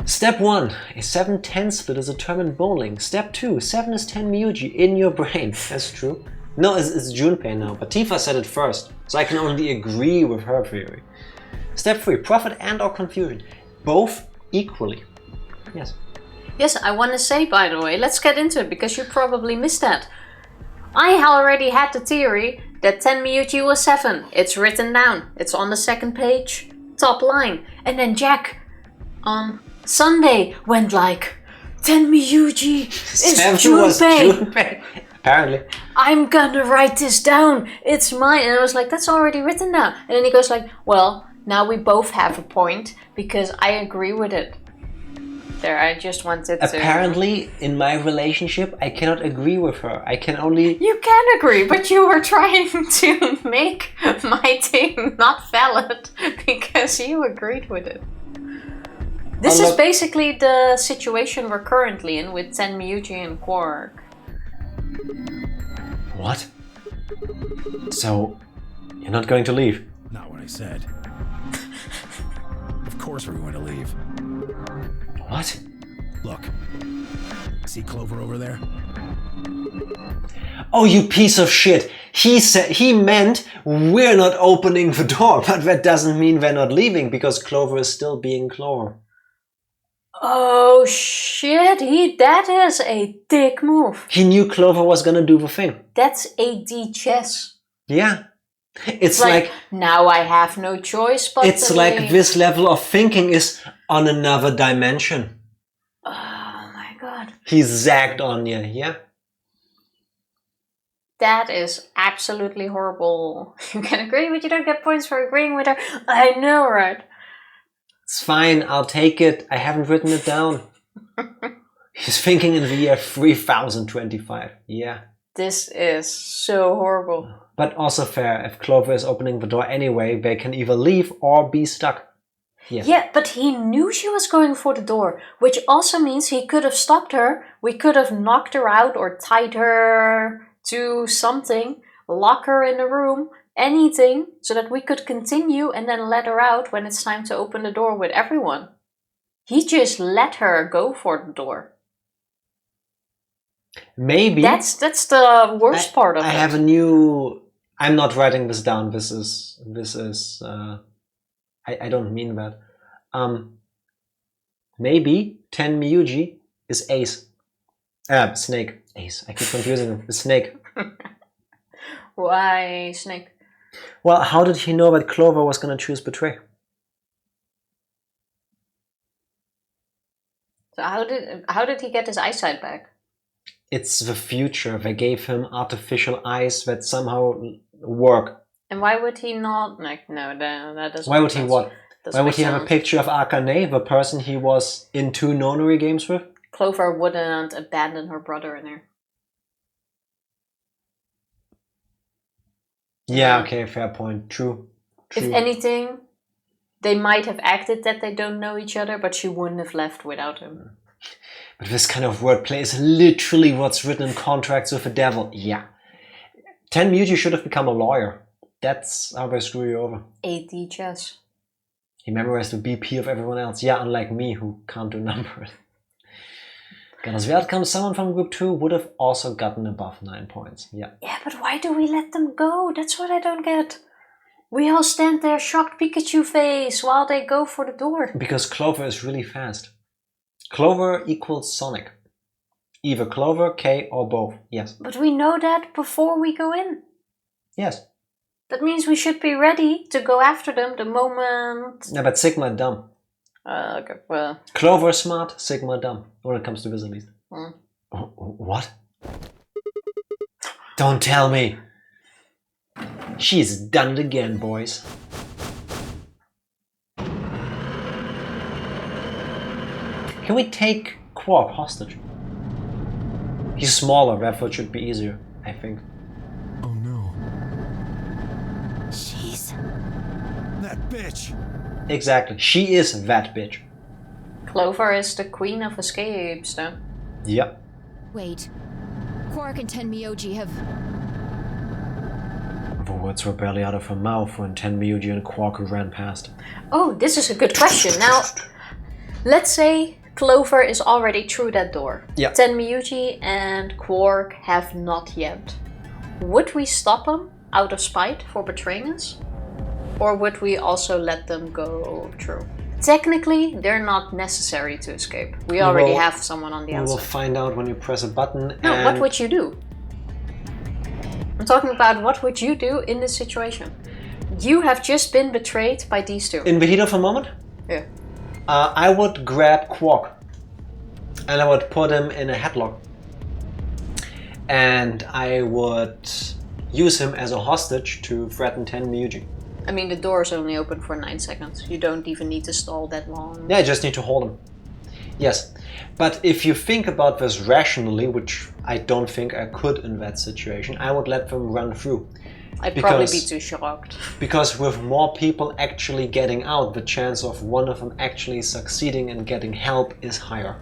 Step 1, a 7-10 split is determined bowling. Step 2, 7 is 10 Miyuji in your brain. That's true. No, it's Junpei now, but Tifa said it first, so I can only agree with her theory. Step 3, profit and or confusion. Both equally. Yes. Yes, I want to say, by the way, let's get into it, because you probably missed that. I already had the theory that 10 Miyuji was 7. It's written down. It's on the second page, top line. And then Jack, on Sunday, went like, 10 Miyuji is Junpei. Apparently. I'm gonna write this down. It's mine. And I was like, that's already written down. And then he goes like, well, now we both have a point, because I agree with it. There, I just wanted to... Apparently, in my relationship, I cannot agree with her. I can only... You can agree, but you were trying to make my thing not valid because you agreed with it. This is basically the situation we're currently in with 10 Miyuji and Quark. What? So, you're not going to leave? Not what I said. Of course we're going to leave. What? Look. See Clover over there? Oh, you piece of shit! He meant we're not opening the door, but that doesn't mean we're not leaving, because Clover is still being Clover. Oh shit, that is a dick move. He knew Clover was gonna do the thing. That's AD chess. Yeah. It's like now I have no choice but it's like this level of thinking is on another dimension. Oh my god. He zagged on you, yeah? That is absolutely horrible. You can agree, but you don't get points for agreeing with her. I know, right? It's fine, I'll take it. I haven't written it down. He's thinking in the year 3025. Yeah. This is so horrible. But also fair. If Clover is opening the door anyway, they can either leave or be stuck. Yes. Yeah, but he knew she was going for the door, which also means he could have stopped her. We could have knocked her out or tied her to something, lock her in a room, anything, so that we could continue and then let her out when it's time to open the door with everyone. He just let her go for the door. Maybe. That's the worst part of it. I have a new... I'm not writing this down. This is I don't mean that. Maybe 10 Miyuji is Ace. Snake. Ace. I keep confusing them. It's Snake. Why Snake? Well, how did he know that Clover was going to choose Betray? So how did he get his eyesight back? It's the future. They gave him artificial eyes that somehow work. And why would he not? Like, no, that doesn't. Why would he what? Why would he have a picture of Akane, the person he was in 2 Nonary games with? Clover wouldn't abandon her brother in there. Yeah, okay, fair point. True. If anything, they might have acted that they don't know each other, but she wouldn't have left without him. But this kind of wordplay is literally what's written in contracts with the devil. Yeah. Tenmyuji should have become a lawyer. That's how they screw you over. AD chess. He memorized the BP of everyone else. Yeah, unlike me, who can't do numbers. Got as the outcome, someone from group 2 would have also gotten above 9 points. Yeah. Yeah, but why do we let them go? That's what I don't get. We all stand there, shocked Pikachu face, while they go for the door. Because Clover is really fast. Clover equals Sonic. Either Clover, K, or both. Yes. But we know that before we go in. Yes. That means we should be ready to go after them the moment... Yeah, but Sigma dumb. Okay, well... Clover smart, Sigma dumb. When it comes to this, at least. What? Don't tell me. She's done it again, boys. Can we take Quark hostage? He's smaller, therefore it should be easier, I think. Oh no. She's... That bitch! Exactly, she is that bitch. Clover is the queen of escapes, though. Yep. Wait. Quark and Tenmyuji have... The words were barely out of her mouth when Tenmyuji and Quark ran past. Oh, this is a good question. Now, let's say Clover is already through that door. Yep. Tenmyuji and Quark have not yet. Would we stop them out of spite for betraying us? Or would we also let them go through? Technically, they're not necessary to escape. We already have someone on the outside. We will find out when you press a button. No, and... what would you do? I'm talking about what would you do in this situation? You have just been betrayed by these two. In the heat of a moment? Yeah. I would grab Quark. And I would put him in a headlock. And I would use him as a hostage to threaten Tenmyuji. I mean, the door is only open for 9 seconds. You don't even need to stall that long. Yeah, I just need to hold him. Yes. But if you think about this rationally, which I don't think I could in that situation, I would let them run through. I'd probably be too shocked. Because with more people actually getting out, the chance of one of them actually succeeding and getting help is higher.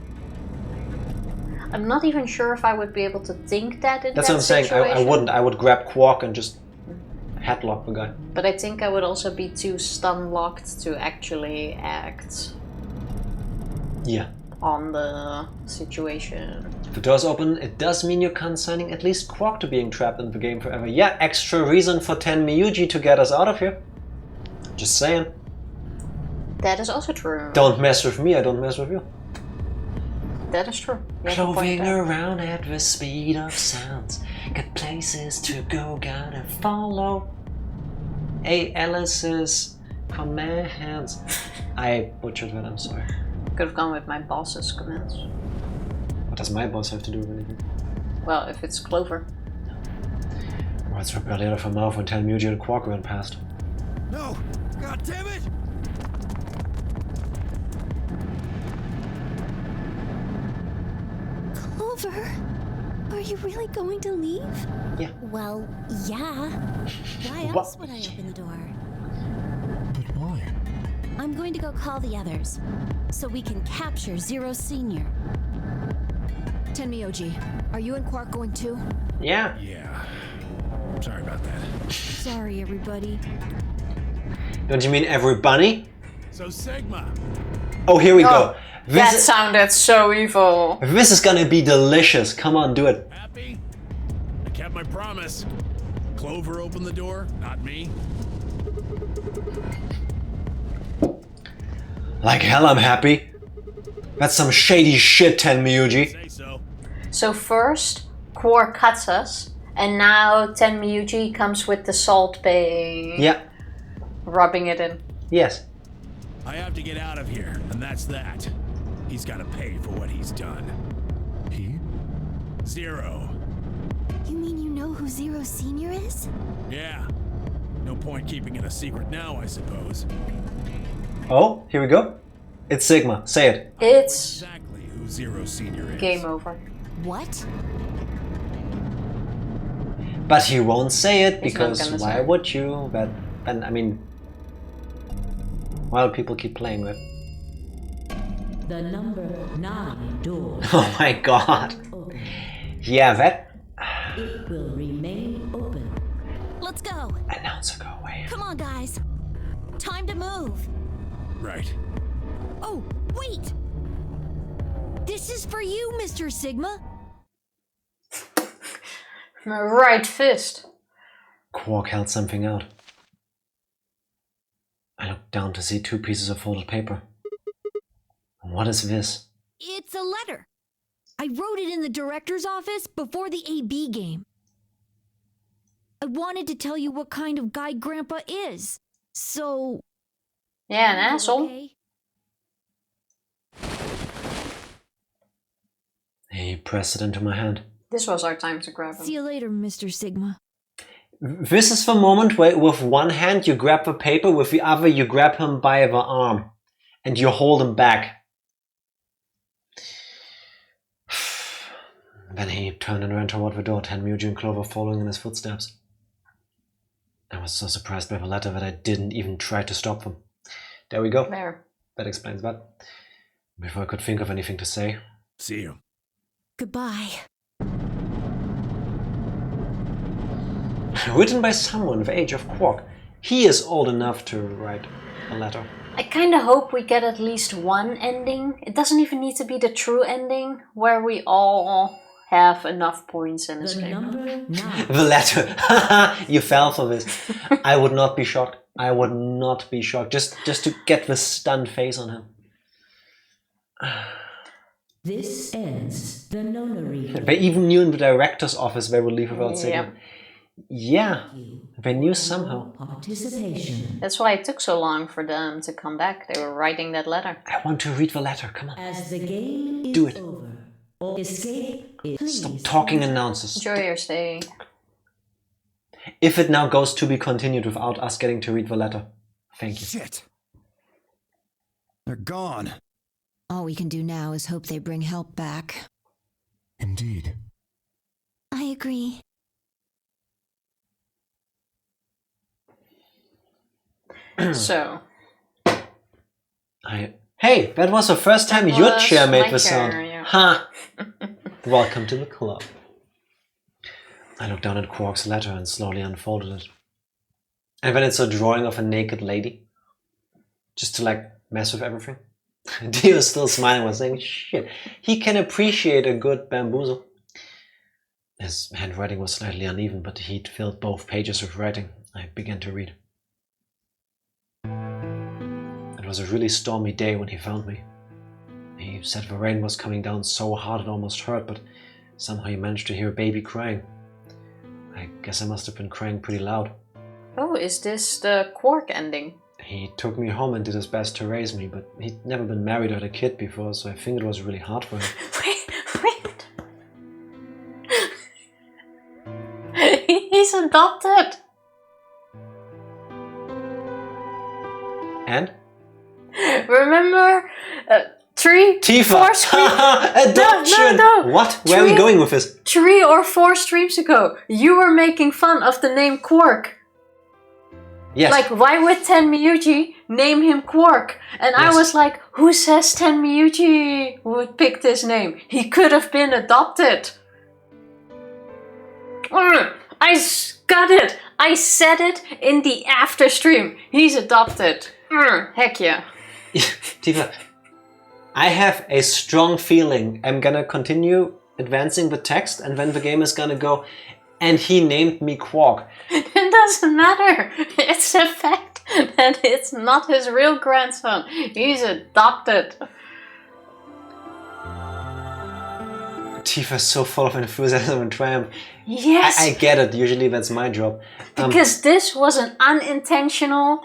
I'm not even sure if I would be able to think that in That's that what I'm saying. situation. I wouldn't. I would grab Quark and just headlock the guy. But I think I would also be too stun-locked to actually act Yeah. on the situation. If the door's open, it does mean you're consigning at least Quark to being trapped in the game forever. Yeah, extra reason for Tenmyuji to get us out of here. Just saying. That is also true. Don't mess with me, I don't mess with you. That is true. You have a point Cloving there. around at the speed of sounds. Got places to go, gotta follow Alice's commands. I butchered that, I'm sorry. Could have gone with my boss's commands. What does my boss have to do with anything? Well, if it's Clover. Words were barely out of her mouth when Tenmyuji and Quark ran past. No! God damn it! Clover? Are you really going to leave? Yeah. Well, yeah. Why What? else would I open the door? But why? I'm going to go call the others, so we can capture Zero Senior. Tenmyuji, are you and Quark going too? Yeah. Yeah. Sorry about that. Sorry, everybody. Don't you mean everybody? So Sigma! Oh, here we go. That This sounded so evil. this is gonna be delicious. Come on, do it. Happy? I kept my promise. Clover opened the door, not me. Like hell, I'm happy. That's some shady shit, Tenmyuji. Say so. So first, Quark cuts us, and now Tenmyuji comes with the Salt Bay. Yeah. Rubbing it in. Yes. I have to get out of here, and that's that. He's gotta pay for what he's done. He? Zero. You mean you know who Zero Senior is? Yeah. No point keeping it a secret now, I suppose. Oh, here we go. It's Sigma. Say it. It's Exactly who Zero Senior is. game over. What? But he won't say it He's not because gonna why say it. would you? But and I mean, well, people keep playing with. The number 9 door Oh my god. open. Yeah, that It will remain open. Let's go. announcer go away. Come on, guys. Time to move. Right. Oh, wait. This is for you, Mr. Sigma. My right fist. Quark held something out. I looked down to see 2 pieces of folded paper. What is this? It's a letter. I wrote it in the director's office before the AB game. I wanted to tell you what kind of guy Grandpa is. So... Yeah, an asshole. Okay? He pressed it into my hand. This was our time to grab See him. you later, Mr. Sigma. This is the moment where with one hand you grab the paper, with the other you grab him by the arm. And you hold him back. Then he turned and ran toward the door, Tenmuji and Clover following in his footsteps. I was so surprised by the letter that I didn't even try to stop them. There we go. There. That explains that. Before I could think of anything to say. See you. Goodbye. Written by someone the age of Quark. He is old enough to write a letter. I kind of hope we get at least one ending. It doesn't even need to be the true ending, where we all have enough points in this The game. number 9. The letter. You fell for this. I would not be shocked. I would not be shocked. Just to get the stunned face on him. This ends the Nonary Game. They even knew in the director's office they would leave without saying Yeah. it. Yeah, they knew somehow. Participation. That's why it took so long for them to come back. They were writing that letter. I want to read the letter. Come on. As the game is Do it. over, or escape is Stop talking, announcers. Enjoy your stay. If it now goes to be continued without us getting to read the letter. Thank you. Shit. They're gone. All we can do now is hope they bring help back. Indeed. I agree. So, Hey, that was the first time your was chair made my the chair, sound. yeah. Ha! Welcome to the club. I looked down at Quark's letter and slowly unfolded it. And then it's a drawing of a naked lady. Just to like mess with everything. Dio was still smiling while saying, shit, he can appreciate a good bamboozle. His handwriting was slightly uneven, but he'd filled both pages with writing. I began to read. It was a really stormy day when he found me. He said the rain was coming down so hard it almost hurt, but somehow he managed to hear a baby crying. I guess I must have been crying pretty loud. oh, is this the Quark ending? He took me home and did his best to raise me, but he'd never been married or had a kid before, so I think it was really hard for him. Wait. He's adopted. And? Remember? 3, Tifa! 4 streams. Adoption! No. What? Where are we going with this? 3 or 4 streams ago, you were making fun of the name Quark. Yes. Like, why would Tenmyuji name him Quark? And I Yes. was like, who says Tenmyuji would pick this name? He could have been adopted. Got it. I said it in the after stream. He's adopted. Heck yeah. Tifa, I have a strong feeling I'm gonna continue advancing the text and then the game is gonna go, and he named me Quark. It doesn't matter. It's a fact that it's not his real grandson. He's adopted. Tifa's so full of enthusiasm and triumph. Yes. I get it. Usually that's my job. Because this was an unintentional,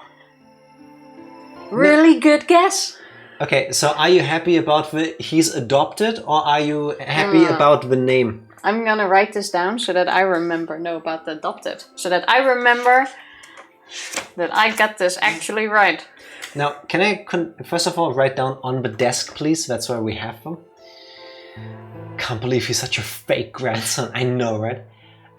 really good guess. Okay, so are you happy about the he's adopted, or are you happy about the name? I'm gonna write this down so that I remember. No, about the adopted. So that I remember that I got this actually right. Now, can I first of all write down on the desk, please? That's where we have them. Can't believe he's such a fake grandson. I know, right?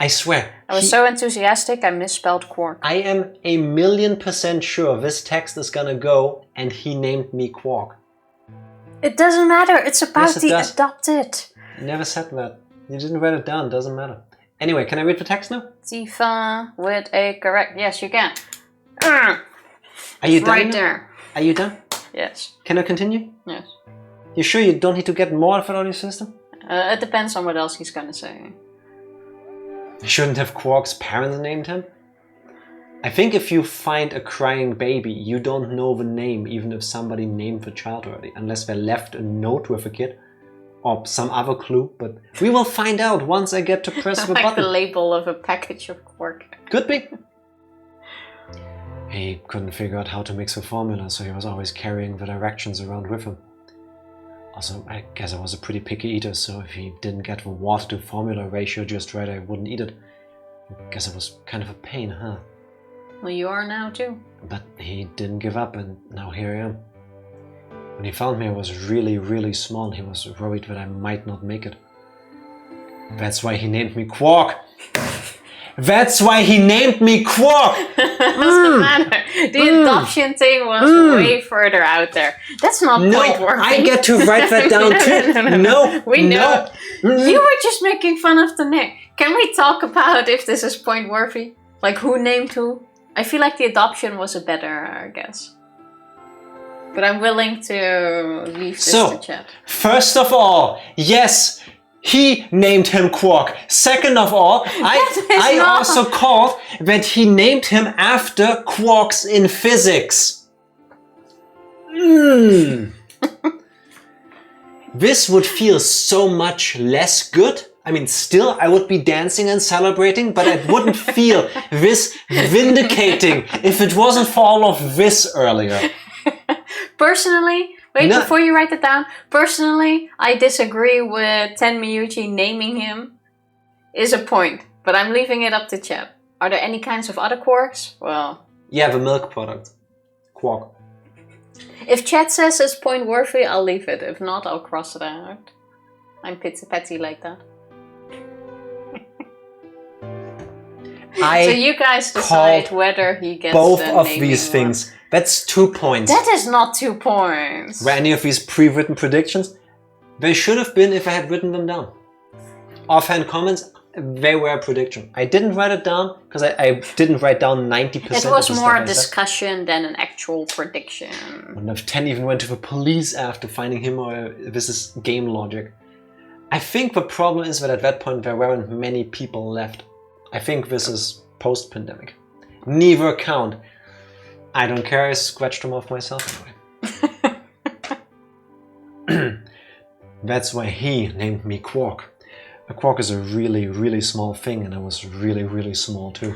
I swear. I was so enthusiastic I misspelled Quark. I am 1,000,000% sure this text is gonna go and he named me Quark. It doesn't matter. It's about Yes, it the does. adopted. You never said that. You didn't write it down. Doesn't matter. Anyway, can I read the text now? Tifa with a correct... Yes, you can. Are you done? Right now? there. Are you done? Yes. Can I continue? Yes. You sure you don't need to get more of it on your system? It depends on what else he's gonna say. Shouldn't have Quark's parents named him? I think if you find a crying baby, you don't know the name even if somebody named the child already, unless they left a note with a kid or some other clue, but we will find out once I get to press the Like button. the label of a package of Quark. Could be. He couldn't figure out how to mix the formula, so he was always carrying the directions around with him. Also, I guess I was a pretty picky eater, so if he didn't get the water to formula ratio just right, I wouldn't eat it. I guess it was kind of a pain, huh? Well, you are now too. But he didn't give up, and now here I am. When he found me, I was really, really small, and he was worried that I might not make it. That's why he named me Quark! That's why he named me Quark! Doesn't matter. The adoption thing was way further out there. That's not point worthy. I get to write that down too. No, we know. no. You were just making fun of the name. Can we talk about if this is point worthy? Like who named who? I feel like the adoption was a better guess. But I'm willing to leave this to chat. First of all, yes, he named him Quark. Second of all, I also called that he named him after quarks in physics. This would feel so much less good. I mean, still, I would be dancing and celebrating, but it wouldn't feel this vindicating if it wasn't for all of this earlier. Personally, before you write it down, personally, I disagree with Ten Miyuchi naming him is a point, but I'm leaving it up to chat. Are there any kinds of other quarks? Well... Yeah, the milk product. Quark. If chat says it's point worthy, I'll leave it. If not, I'll cross it out. I'm petty like that. So you guys decide whether he gets both the of naming these things. one. That's 2 points. That is not 2 points. Were any of these pre-written predictions? They should have been if I had written them down. Offhand comments, they were a prediction. I didn't write it down because I didn't write down 90% of the It was stuff more I a said. discussion than an actual prediction. Wouldn't have 10 even went to the police after finding him, or this is game logic. I think the problem is that at that point there weren't many people left. I think this is post-pandemic. Neither count. I don't care, I scratched them off myself anyway. That's why he named me Quark. A quark is a really, really small thing, and I was really, really small too.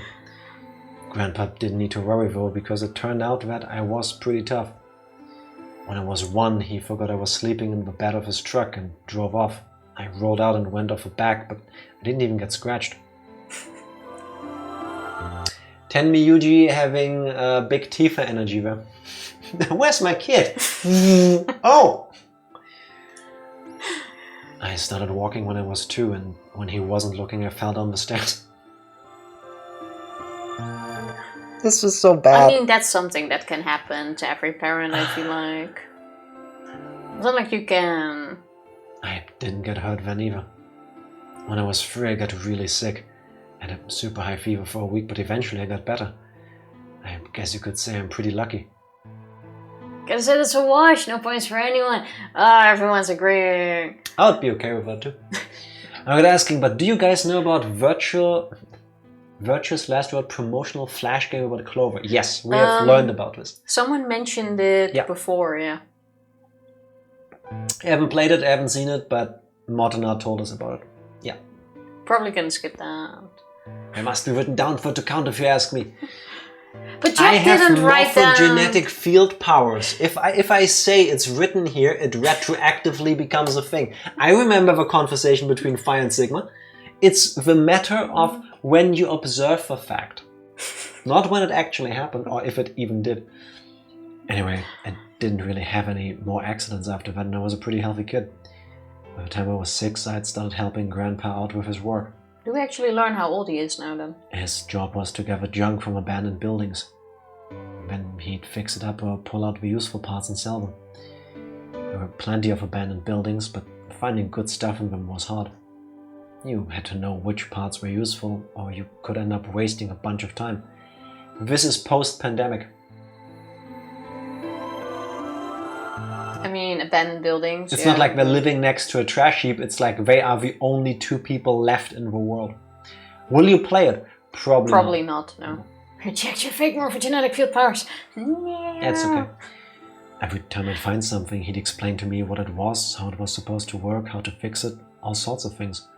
Grandpa didn't need to worry though, because it turned out that I was pretty tough. When I was 1, he forgot I was sleeping in the bed of his truck and drove off. I rolled out and went off the back, but I didn't even get scratched. Ten Miyuji having big Tifa energy there. Where's my kid? Oh! I started walking when I was 2, and when he wasn't looking, I fell down the stairs. This was so bad. I mean, that's something that can happen to every parent, I feel like. It's not like you can... I didn't get hurt then either. When I was 3, I got really sick. I had a super high fever for a week, but eventually I got better. I guess you could say I'm pretty lucky. Gotta say it's a wash, no points for anyone. Ah, everyone's agreeing. I would be okay with that too. I got asking, but do you guys know about Virtue's Last Word promotional flash game about Clover? Yes, we have learned about this. Someone mentioned it before, yeah. I haven't played it, I haven't seen it, but Mortenar told us about it. Yeah. Probably gonna skip that. I must be written down for it to count if you ask me. But Jack didn't write down... morphogenetic field powers. If I say it's written here, it retroactively becomes a thing. I remember the conversation between Phi and Sigma. It's the matter of when you observe the fact. Not when it actually happened, or if it even did. Anyway, I didn't really have any more accidents after that, and I was a pretty healthy kid. By the time I was 6, I had started helping Grandpa out with his work. Do we actually learn how old he is now then? His job was to gather junk from abandoned buildings. Then he'd fix it up or pull out the useful parts and sell them. There were plenty of abandoned buildings, but finding good stuff in them was hard. You had to know which parts were useful, or you could end up wasting a bunch of time. This is post-pandemic. I mean, abandoned buildings. It's not like they're living next to a trash heap, it's like they are the only 2 people left in the world. Will you play it? Probably not, no. Reject your fake morphogenetic field powers. Yeah. That's okay. Every time I'd find something, he'd explain to me what it was, how it was supposed to work, how to fix it, all sorts of things.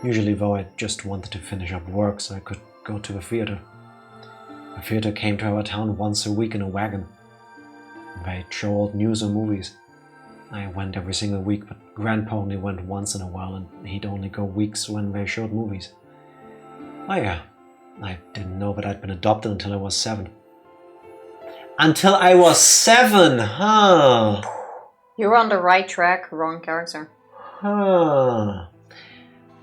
Usually though, I just wanted to finish up work so I could go to the theater. The theater came to our town once a week in a wagon. They'd show old news or movies. I went every single week, but Grandpa only went once in a while, and he'd only go weeks when they showed movies. Oh yeah, I didn't know that I'd been adopted until I was 7. Until I was 7, huh? You were on the right track, wrong character. Huh.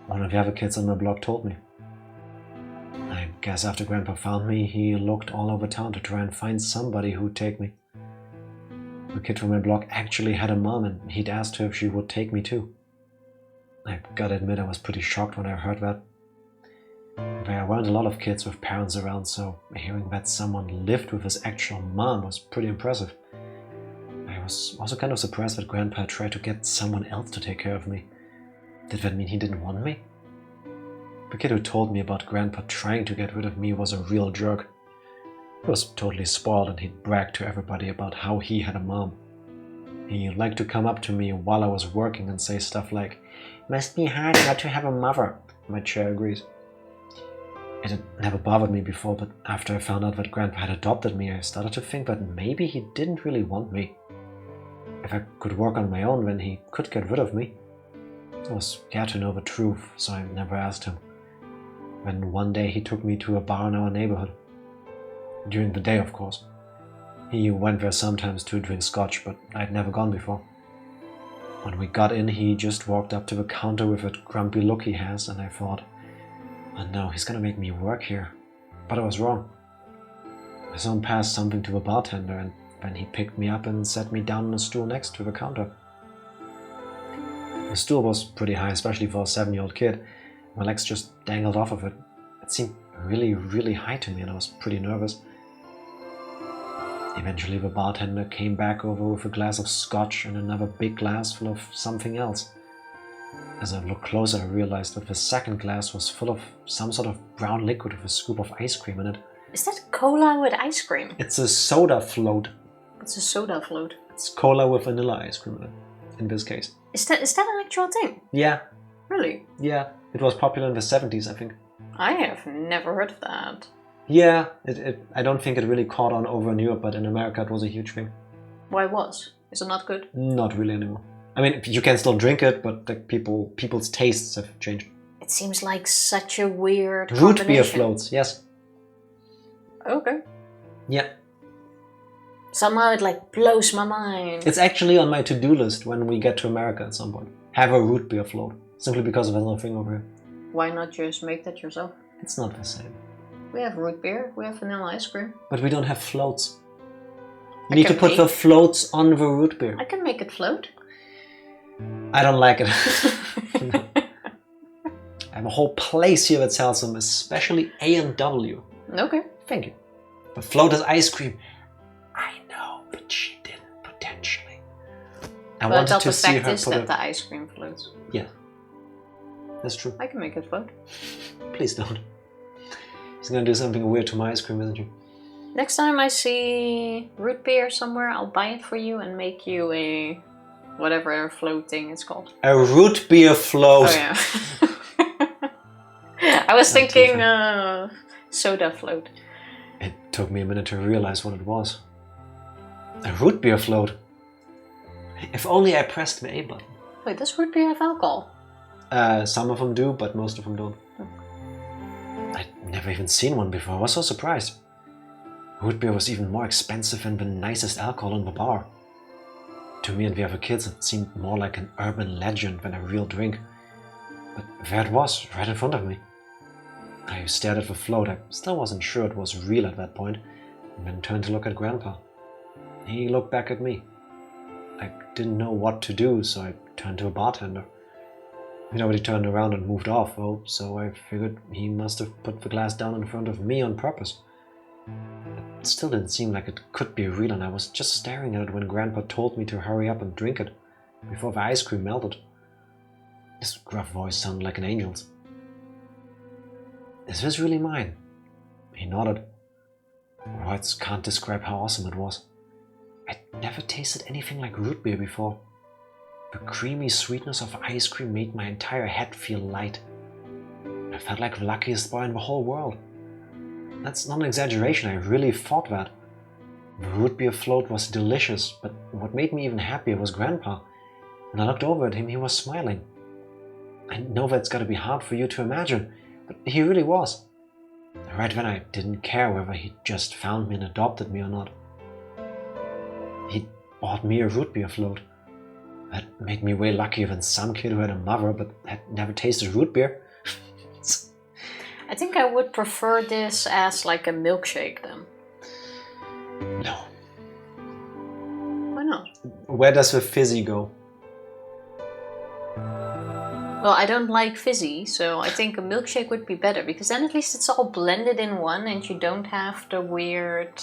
One of the other kids on my block told me. I guess after Grandpa found me, he looked all over town to try and find somebody who'd take me. The kid from my block actually had a mom, and he'd asked her if she would take me too. I gotta admit I was pretty shocked when I heard that. There weren't a lot of kids with parents around, so hearing that someone lived with his actual mom was pretty impressive. I was also kind of surprised that Grandpa tried to get someone else to take care of me. Did that mean he didn't want me? The kid who told me about Grandpa trying to get rid of me was a real jerk. He was totally spoiled, and he'd brag to everybody about how he had a mom. He liked to come up to me while I was working and say stuff like, "Must be hard not to have a mother." My chair agrees. It had never bothered me before, but after I found out that Grandpa had adopted me, I started to think that maybe he didn't really want me. If I could work on my own, then he could get rid of me. I was scared to know the truth, so I never asked him. Then one day he took me to a bar in our neighborhood. During the day, of course. He went there sometimes to drink scotch, but I'd never gone before. When we got in, he just walked up to the counter with that grumpy look he has, and I thought, oh no, he's gonna make me work here. But I was wrong. I saw him pass something to the bartender, and then he picked me up and sat me down on a stool next to the counter. The stool was pretty high, especially for a 7-year-old kid. My legs just dangled off of it. It seemed really, really high to me, and I was pretty nervous. Eventually the bartender came back over with a glass of scotch and another big glass full of something else. As I looked closer, I realized that the second glass was full of some sort of brown liquid with a scoop of ice cream in it. Is that cola with ice cream? It's a soda float. It's a soda float. It's cola with vanilla ice cream in it, in this case. Is that an actual thing? Yeah. Really? Yeah. It was popular in the 70s, I think. I have never heard of that. Yeah, I don't think it really caught on over in Europe, but in America it was a huge thing. Why was? Is it not good? Not really anymore. I mean, you can still drink it, but like people's tastes have changed. It seems like such a weird Root beer floats, yes. Okay. Yeah. Somehow it like blows my mind. It's actually on my to-do list when we get to America at some point. Have a root beer float. Simply because of another thing over here. Why not just make that yourself? It's not the same. We have root beer, we have vanilla ice cream. But we don't have floats. You need to put the floats on the root beer. I can make it float. I don't like it. No. I have a whole place here that sells them, especially A&W. Okay. Thank you. But float is ice cream. I know, but she didn't potentially. I wanted to see her the fact is put that the ice cream floats. Yeah. That's true. I can make it float. Please don't. He's gonna do something weird to my ice cream, isn't he? Next time I see root beer somewhere, I'll buy it for you and make you a whatever float thing it's called. A root beer float. Oh yeah. I was thinking soda float. It took me a minute to realize what it was. A root beer float. If only I pressed the A button. Wait, does root beer have alcohol? Some of them do, but most of them don't. Oh. I'd never even seen one before. I was so surprised. Root beer was even more expensive than the nicest alcohol in the bar. To me and the other kids, it seemed more like an urban legend than a real drink. But there it was, right in front of me. I stared at the float. I still wasn't sure it was real at that point, and then turned to look at Grandpa. He looked back at me. I didn't know what to do, so I turned to a bartender. Nobody turned around and moved off, though, so I figured he must have put the glass down in front of me on purpose. It still didn't seem like it could be real, and I was just staring at it when Grandpa told me to hurry up and drink it, before the ice cream melted. His gruff voice sounded like an angel's. Is this really mine? He nodded. Words can't describe how awesome it was. I'd never tasted anything like root beer before. The creamy sweetness of ice cream made my entire head feel light. I felt like the luckiest boy in the whole world. That's not an exaggeration, I really thought that. The root beer float was delicious, but what made me even happier was Grandpa. When I looked over at him, he was smiling. I know that's gotta be hard for you to imagine, but he really was. Right then I didn't care whether he just found me and adopted me or not. He bought me a root beer float. That made me way luckier than some kid who had a mother but had never tasted root beer. I think I would prefer this as like a milkshake then. No. Why not? Where does the fizzy go? Well, I don't like fizzy, so I think a milkshake would be better, because then at least it's all blended in one and you don't have the weird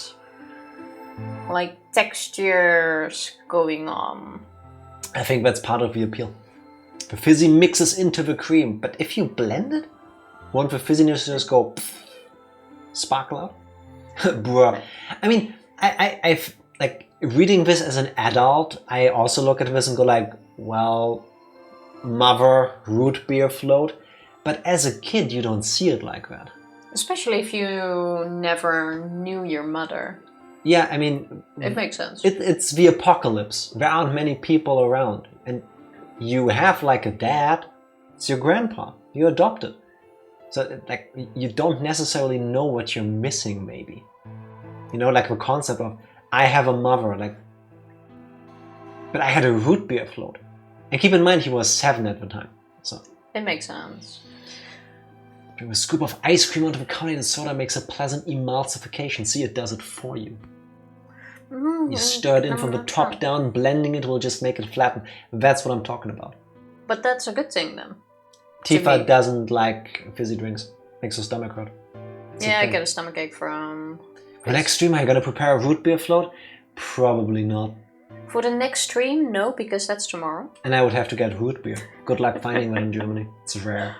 like textures going on. I think that's part of the appeal. The fizzy mixes into the cream, but if you blend it, won't the fizziness just go pff, sparkle out? Bruh. I mean, I've like reading this as an adult, I also look at this and go like, well, mother root beer float, but as a kid you don't see it like that. Especially if you never knew your mother. Yeah, I mean, it makes sense. It's the apocalypse. There aren't many people around, and you have like a dad. It's your grandpa. You adopted, so like you don't necessarily know what you're missing. Maybe, you know, like the concept of I have a mother, like, but I had a root beer float. And keep in mind, he was 7 at the time, so it makes sense. A scoop of ice cream onto the carbonated soda makes a pleasant emulsification. See, it does it for you. You stir it in from the top down, blending it will just make it flatten. That's what I'm talking about. But that's a good thing then. Tifa doesn't like fizzy drinks. Makes her stomach hurt. Yeah, I get a stomachache from... For next stream, are you gonna prepare a root beer float? Probably not. For the next stream, no, because that's tomorrow. And I would have to get root beer. Good luck finding that in Germany. It's rare.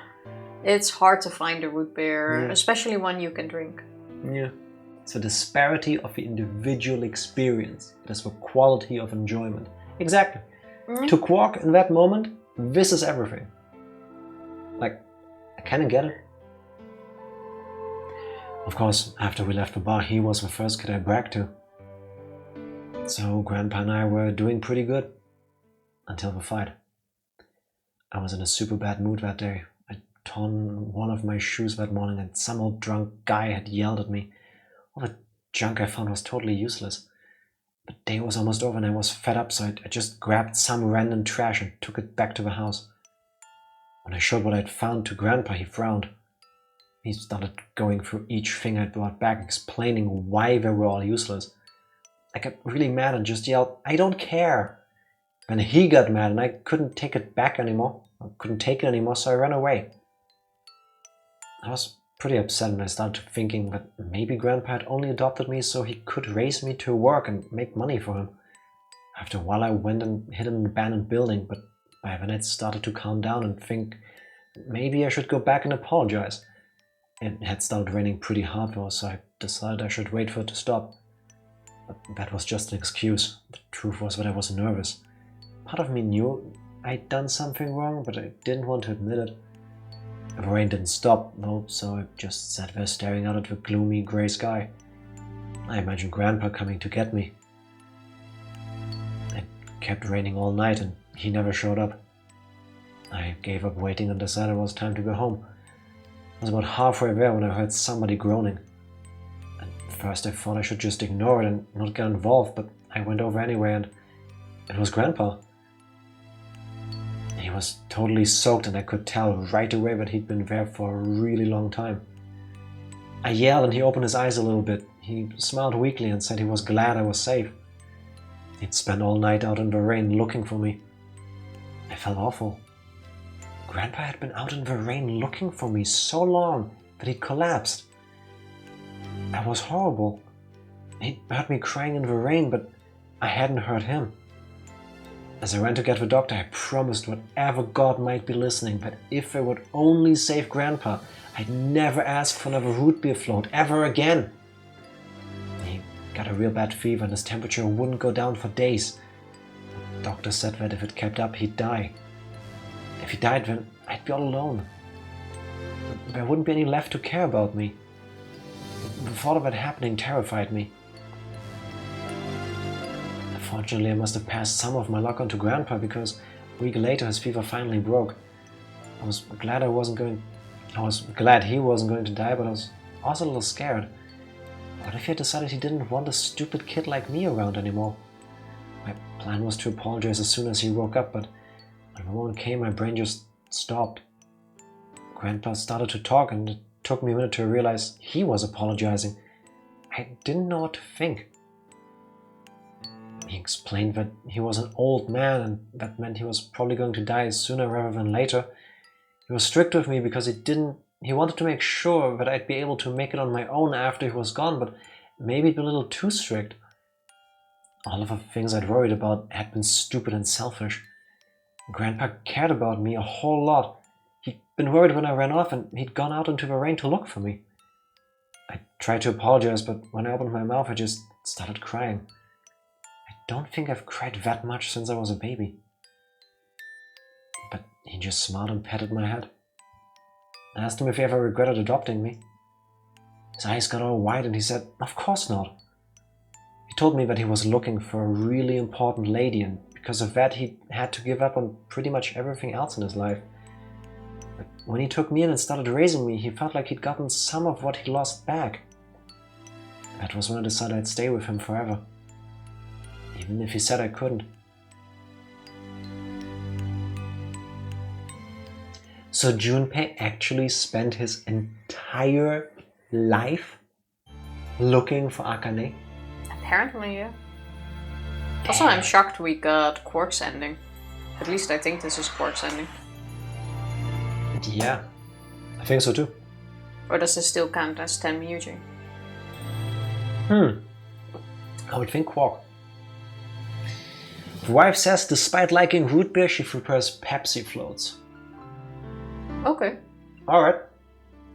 It's hard to find a root beer, especially one you can drink. Yeah. It's the disparity of the individual experience. It is the quality of enjoyment. Exactly. To Quark in that moment, this is everything. Like, I kind of get it. Of course, after we left the bar, he was the first kid I bragged to. So Grandpa and I were doing pretty good. Until the fight. I was in a super bad mood that day. I'd torn one of my shoes that morning and some old drunk guy had yelled at me. All the junk I found was totally useless. The day was almost over and I was fed up, so I just grabbed some random trash and took it back to the house. When I showed what I'd found to Grandpa, he frowned. He started going through each thing I'd brought back, explaining why they were all useless. I got really mad and just yelled, "I don't care!" And he got mad and I couldn't take it back anymore. I couldn't take it anymore, so I ran away. I was pretty upset and I started thinking that maybe Grandpa had only adopted me so he could raise me to work and make money for him. After a while I went and hid in an abandoned building, but by then I started to calm down and think maybe I should go back and apologize. It had started raining pretty hard though, so I decided I should wait for it to stop. But that was just an excuse. The truth was that I was nervous. Part of me knew I'd done something wrong, but I didn't want to admit it. The rain didn't stop though, so I just sat there staring out at the gloomy grey sky. I imagined Grandpa coming to get me. It kept raining all night and he never showed up. I gave up waiting and decided it was time to go home. I was about halfway there when I heard somebody groaning. At first I thought I should just ignore it and not get involved, but I went over anyway and it was Grandpa. He was totally soaked and I could tell right away that he'd been there for a really long time. I yelled and he opened his eyes a little bit. He smiled weakly and said he was glad I was safe. He'd spent all night out in the rain looking for me. I felt awful. Grandpa had been out in the rain looking for me so long that he'd collapsed. That was horrible. He'd heard me crying in the rain, but I hadn't heard him. As I ran to get the doctor, I promised whatever God might be listening that if I would only save Grandpa, I'd never ask for another root beer float ever again. He got a real bad fever and his temperature wouldn't go down for days. The doctor said that if it kept up, he'd die. If he died, then I'd be all alone. There wouldn't be any left to care about me. The thought of it happening terrified me. Fortunately, I must have passed some of my luck on to Grandpa because a week later his fever finally broke. I was glad he wasn't going to die, but I was also a little scared. What if he had decided he didn't want a stupid kid like me around anymore? My plan was to apologize as soon as he woke up, but when the moment came, my brain just stopped. Grandpa started to talk and it took me a minute to realize he was apologizing. I didn't know what to think. He explained that he was an old man and that meant he was probably going to die sooner rather than later. He was strict with me because he wanted to make sure that I'd be able to make it on my own after he was gone, but maybe it'd be a little too strict. All of the things I'd worried about had been stupid and selfish. Grandpa cared about me a whole lot. He'd been worried when I ran off and he'd gone out into the rain to look for me. I tried to apologize, but when I opened my mouth I just started crying. I don't think I've cried that much since I was a baby. But he just smiled and patted my head. I asked him if he ever regretted adopting me. His eyes got all wide and he said, "Of course not." He told me that he was looking for a really important lady and because of that he had to give up on pretty much everything else in his life. But when he took me in and started raising me, he felt like he'd gotten some of what he lost back. That was when I decided I'd stay with him forever. Even if he said I couldn't. So Junpei actually spent his entire life looking for Akane? Apparently, yeah. Also, I'm shocked we got Quark's ending. At least I think this is Quark's ending. Yeah, I think so too. Or does this still count as 10 Ryuji? I would think Quark. The wife says despite liking root beer, she prefers Pepsi floats. Okay. Alright.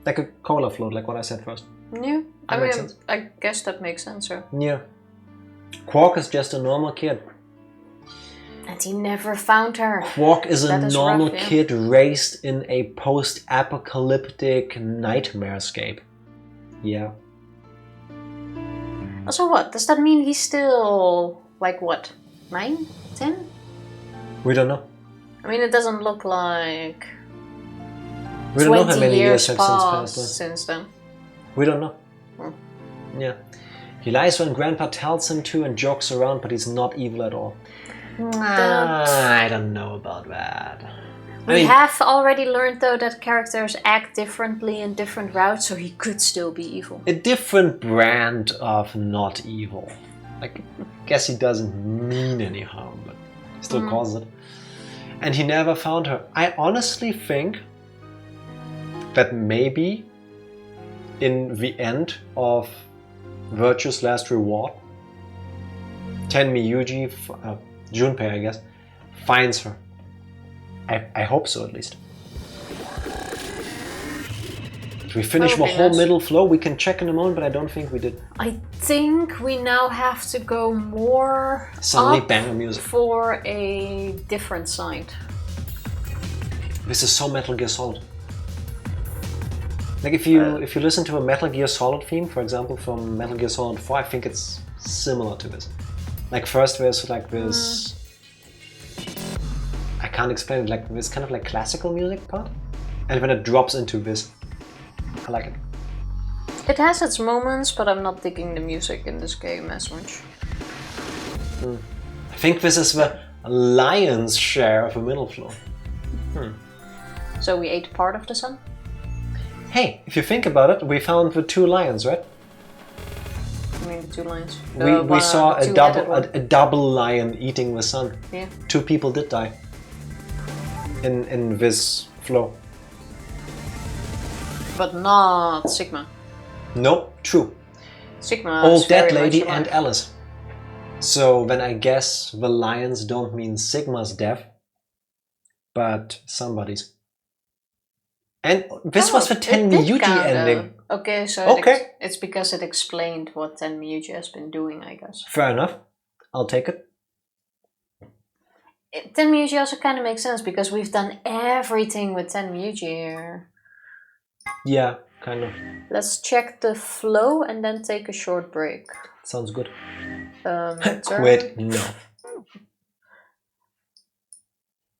Like a cola float, like what I said first. Yeah. That makes sense. I guess that makes sense, yeah. Yeah. Quark is just a normal kid. And he never found her. Quark is a normal rough, yeah. kid raised in a post-apocalyptic nightmarescape. Yeah. Also, what? Does that mean he's still, like, what? 9? 10? We don't know. I mean, it doesn't look like... We don't know how many years have passed since since then. We don't know. Yeah. He lies when Grandpa tells him to and jokes around, but he's not evil at all. I don't know about that. We have already learned, though, that characters act differently in different routes, so he could still be evil. A different brand of not evil. Like, I guess he doesn't mean any harm, but he still calls it. And he never found her. I honestly think that maybe in the end of Virtue's Last Reward, Tenmi Yuji, Junpei, I guess, finds her. I hope so, at least. Did we finish the whole middle flow? We can check in a moment, but I don't think we did. I think we now have to go more Suddenly up banger music. For a different side. This is so Metal Gear Solid. Like if you listen to a Metal Gear Solid theme, for example from Metal Gear Solid 4, I think it's similar to this. Like first there's like this, I can't explain it, like this kind of like classical music part, and then it drops into this. I like it. It has its moments, but I'm not digging the music in this game as much. I think this is the lion's share of the middle floor. So we ate part of the sun? Hey, if you think about it, we found the 2 lions, right? I mean, the 2 lions. We saw a double lion eating the sun. Yeah. 2 people did die in this flow. But not Sigma. No, true. Sigma Old is very Dead Lady much alive. and Alice. So then I guess the lions don't mean Sigma's death, but somebody's. And this was the Tenmyuji ending. Okay, so Okay. it's because it explained what Tenmyuji has been doing, I guess. Fair enough. I'll take it. Tenmyuji also kind of makes sense because we've done everything with Tenmyuji here. Yeah, kind of. Let's check the flow and then take a short break. Sounds good. Turn. Wait, no.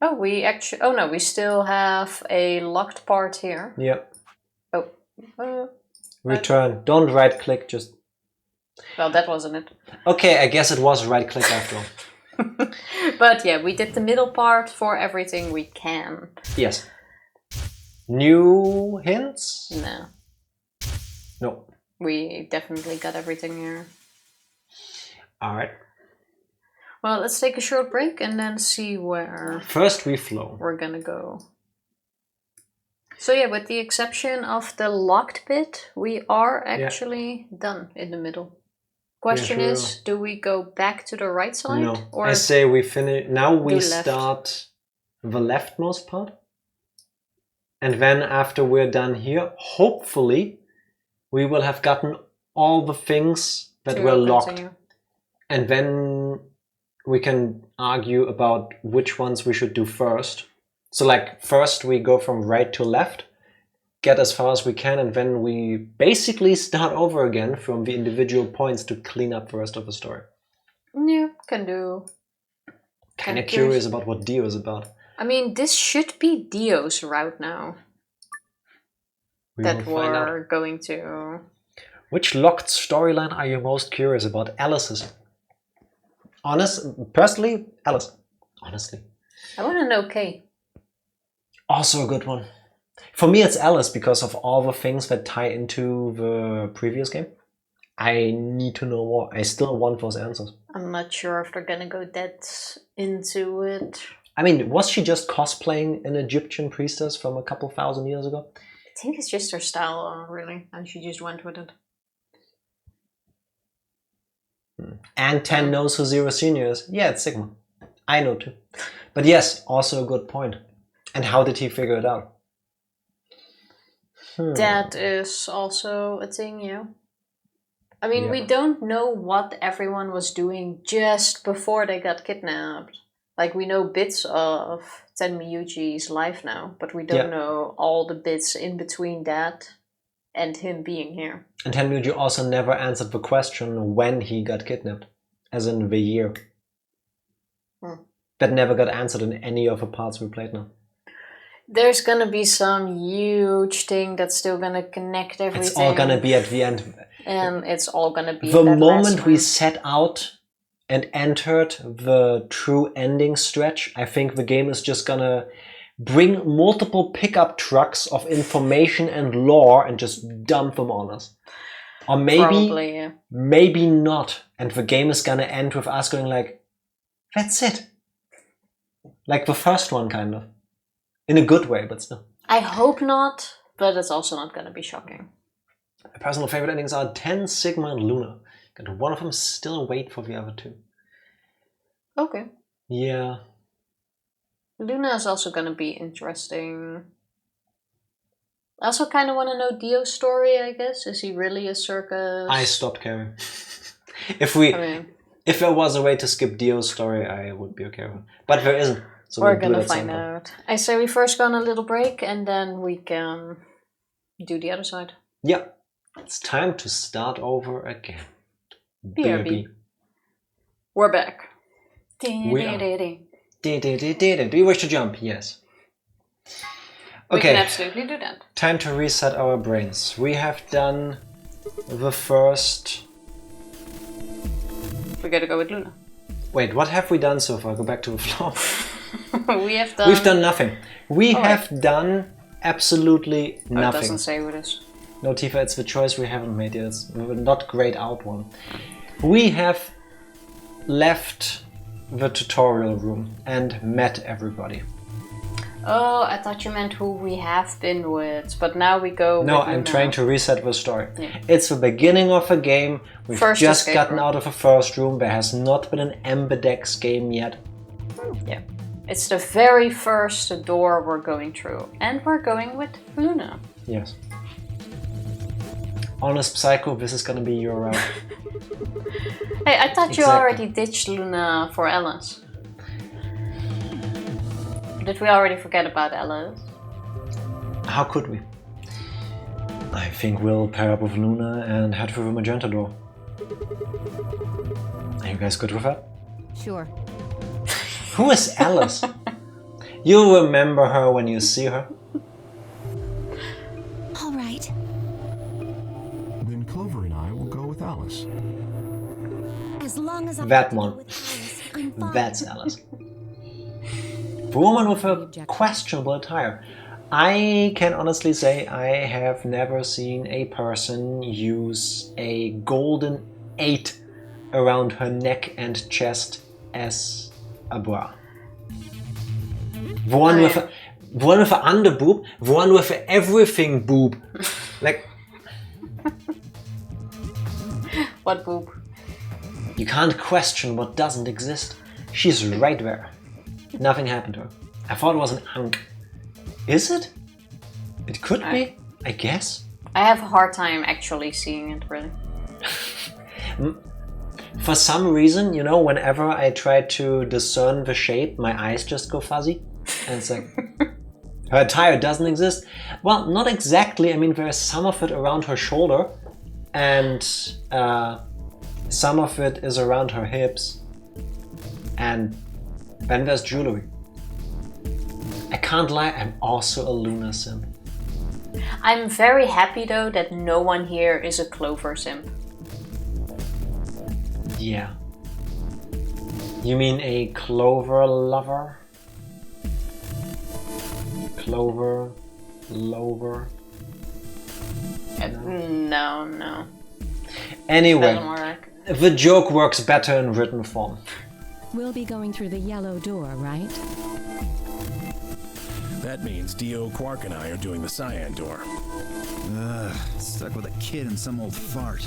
Oh, we still have a locked part here. Yep. Oh, Return. Don't right click, just... well, that wasn't it. Okay, I guess it was right click after all. But yeah, we did the middle part for everything we can. Yes. New hints? No, No. we definitely got everything here. Alright. Well, let's take a short break and then see where First we flow. we're gonna go. So yeah, with the exception of the locked bit, we are actually done in the middle. Question Yeah, is, do we go back to the right side? No. Or I say we finish... Now we do left. start the leftmost part. And then after we're done here, hopefully we will have gotten all the things that to were locked. continue? And then we can argue about which ones we should do first. So like first we go from right to left, get as far as we can, and then we basically start over again from the individual points to clean up the rest of the story. Yeah, can do. Kind of curious about what Dio is about. I mean, this should be Dio's route now. We that will find out. we're going to... Which locked storyline are you most curious about? Alice's. Personally, Alice. Honestly. I want to know Kay. Also a good one. For me, it's Alice because of all the things that tie into the previous game. I need to know more. I still want those answers. I'm not sure if they're gonna go that into it. I mean, was she just cosplaying an Egyptian priestess from a couple thousand years ago? I think it's just her style, really, and she just went with it. And 10 knows who Zero Senior is. Yeah, it's Sigma. I know too. But yes, also a good point. And how did he figure it out? That is also a thing, yeah. I mean, Yeah. we don't know what everyone was doing just before they got kidnapped. Like, we know bits of Tenmyuji's life now, but we don't know all the bits in between that and him being here. And Tenmyuji also never answered the question when he got kidnapped, as in the year. That never got answered in any of the parts we played now. There's gonna be some huge thing that's still gonna connect everything. It's all gonna be at the end. And it's all gonna be The that moment last we one. set out and entered the true ending stretch, I think the game is just gonna bring multiple pickup trucks of information and lore and just dump them on us. Or Probably, yeah. maybe not. And the game is gonna end with us going like, that's it. Like the first one, kind of. In a good way, but still. I hope not, but it's also not gonna be shocking. My personal favorite endings are 10, Sigma, and Luna. And one of them still wait for the other two. Okay. Yeah. Luna is also gonna be interesting. I also kind of want to know Dio's story, I guess. Is he really a circus? I stopped caring. If there was a way to skip Dio's story, I would be okay with it. But there isn't. So we're we'll do it gonna at some find point. out. I say we first go on a little break and then we can do the other side. Yeah. It's time to start over again. BRB. We're back. We are. Do you wish to jump? Yes. We Okay. can absolutely do that. Time to reset our brains. We have done the first... We gotta go with Luna. Wait, what have we done so far? Go back to the floor. We've done nothing. We have done absolutely It nothing. doesn't say who it is. No, Tifa, it's the choice we haven't made yet. It's not grayed out one. We have left the tutorial room and met everybody. Oh, I thought you meant who we have been with, but now we go No, with I'm Luna. trying to reset the story. Yeah. It's the beginning of a game. We've First just escape gotten room. out of the first room. There has not been an Ambidex game yet. Yeah. It's the very first door we're going through. And we're going with Luna. Yes. Honest Psycho, this is gonna be your route. Hey, I thought you Exactly. already ditched Luna for Alice. Did we already forget about Alice? How could we? I think we'll pair up with Luna and head through the magenta door. Are you guys good with that? Sure. Who is Alice? You'll remember her when you see her. All right. Then Clover and I will go with Alice. As long as I That get to one. go with Alice, I'm fine. That's Alice. The woman with a questionable attire. I can honestly say I have never seen a person use a golden 8 around her neck and chest as a bra. The one with a underboob, the one with a everything boob. Like, What boob? you can't question what doesn't exist. She's right there. Nothing happened to her. I thought it was an unk. Is it? It could be, I guess. I have a hard time actually seeing it, really. For some reason, you know, whenever I try to discern the shape, my eyes just go fuzzy. And it's like, her attire doesn't exist. Well, not exactly. I mean, there's some of it around her shoulder, and some of it is around her hips. And then there's jewelry. I can't lie, I'm also a Luna simp. I'm very happy though that no one here is a Clover simp. Yeah. You mean a Clover lover? Clover, lover. No. Anyway, Doesn't work. the joke works better in written form. We'll be going through the yellow door, right? That means Dio, Quark, and I are doing the cyan door. Ugh, stuck with a kid and some old fart.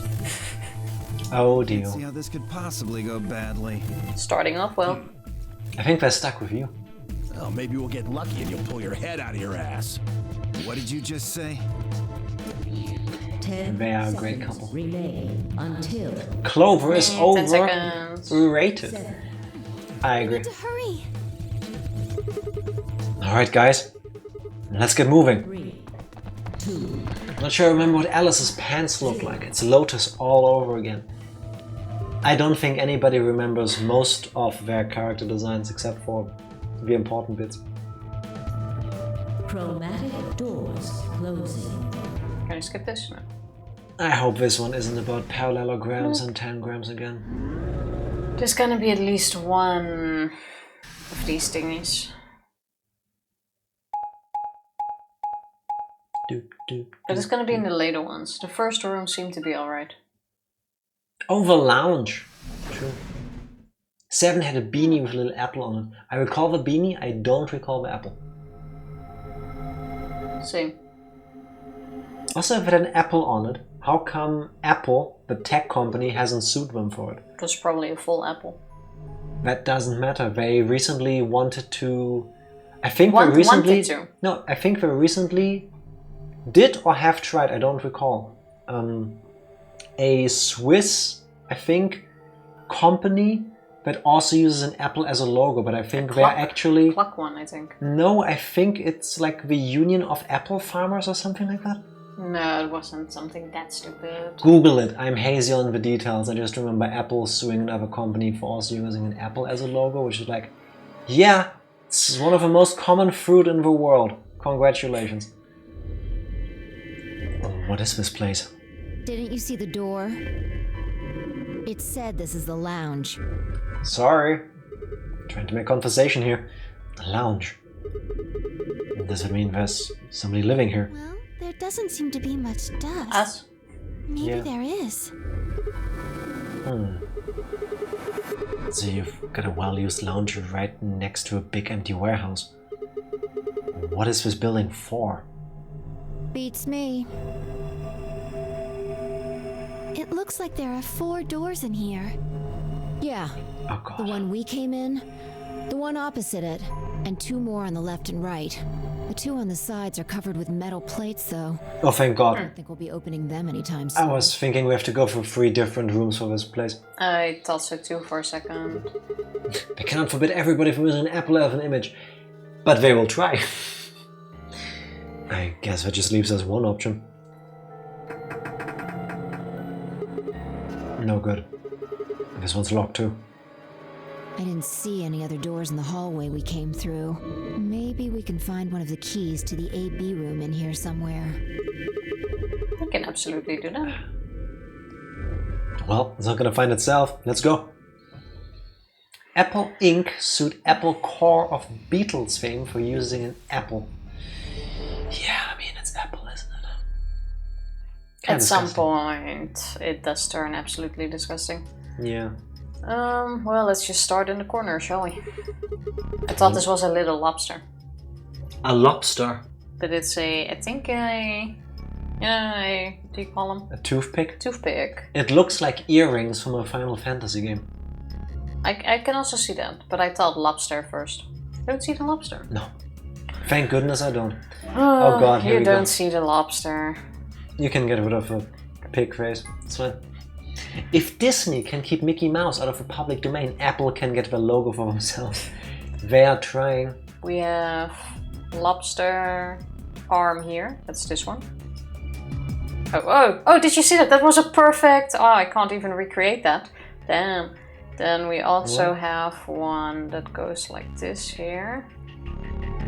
Oh See dear. how this could possibly go badly. Starting off well. I think they're stuck with you. Well, maybe we'll get lucky and you'll pull your head out of your ass. What did you just say? 10 They are a great seconds couple. remain until Clover is 10 seconds. overrated. I agree. To hurry. Alright guys, let's get moving. 3, 2, Not sure I remember what Alice's pants look like. It's Lotus all over again. I don't think anybody remembers most of their character designs except for the important bits. chromatic doors closing. Can I skip this? No. I hope this one isn't about parallelograms and tangrams again. There's gonna be at least one of these thingies. But it's gonna be in the later ones. The first room seemed to be alright. Oh, the lounge. True. 7 had a beanie with a little apple on it. I recall the beanie, I don't recall the apple. Same. Also, if it had an apple on it, how come Apple, the tech company, hasn't sued them for it? It was probably a full apple. That doesn't matter. They recently wanted to... I think Wanted they recently... to. No, I think they recently did or have tried, I don't recall. A Swiss, I think, company that also uses an apple as a logo, but I think they're actually... Clock one, I think. No, I think it's like the Union of Apple Farmers or something like that. No, it wasn't something that stupid. Google it. I'm hazy on the details. I just remember Apple suing another company for also using an apple as a logo, which is like, yeah, it's one of the most common fruit in the world. Congratulations. Oh, what is this place? Didn't you see the door? It said this is the lounge. Sorry. Trying to make conversation here. A lounge. Does it mean there's somebody living here? Well, there doesn't seem to be much dust. Us? Maybe there is. So you've got a well-used lounge right next to a big empty warehouse. What is this building for? Beats me. It looks like there are 4 doors in here. Yeah. Oh god. The one we came in, the one opposite it, and 2 more on the left and right. The 2 on the sides are covered with metal plates, though. Oh, thank god. I don't think we'll be opening them anytime soon. I was thinking we have to go through 3 different rooms for this place. I thought so too for a second. They cannot forbid everybody from using an Apple as an image. But they will try. I guess that just leaves us one option. No good. This one's locked too. I didn't see any other doors in the hallway we came through. Maybe we can find one of the keys to the AB room in here somewhere. We can absolutely do that. Well, it's not gonna find itself. Let's go. Apple Inc. sued Apple core of Beatles fame for using an apple. Yeah, I mean, it's Apple, isn't it? At some point, it does turn absolutely disgusting. Yeah. Well, let's just start in the corner, shall we? I thought this was a little lobster. A lobster? But it's a, I think a, what do you call them? A toothpick? Toothpick. It looks like earrings from a Final Fantasy game. I can also see that, but I thought lobster first. Don't see the lobster. No. Thank goodness I don't. Oh god, here you we don't go. see the lobster. You can get rid of a pig face. It's fine. If Disney can keep Mickey Mouse out of the public domain, Apple can get the logo for themselves. They are trying. We have lobster arm here. That's this one. Oh, did you see that? That was a perfect... Oh, I can't even recreate that. Damn. Then we also have one that goes like this here.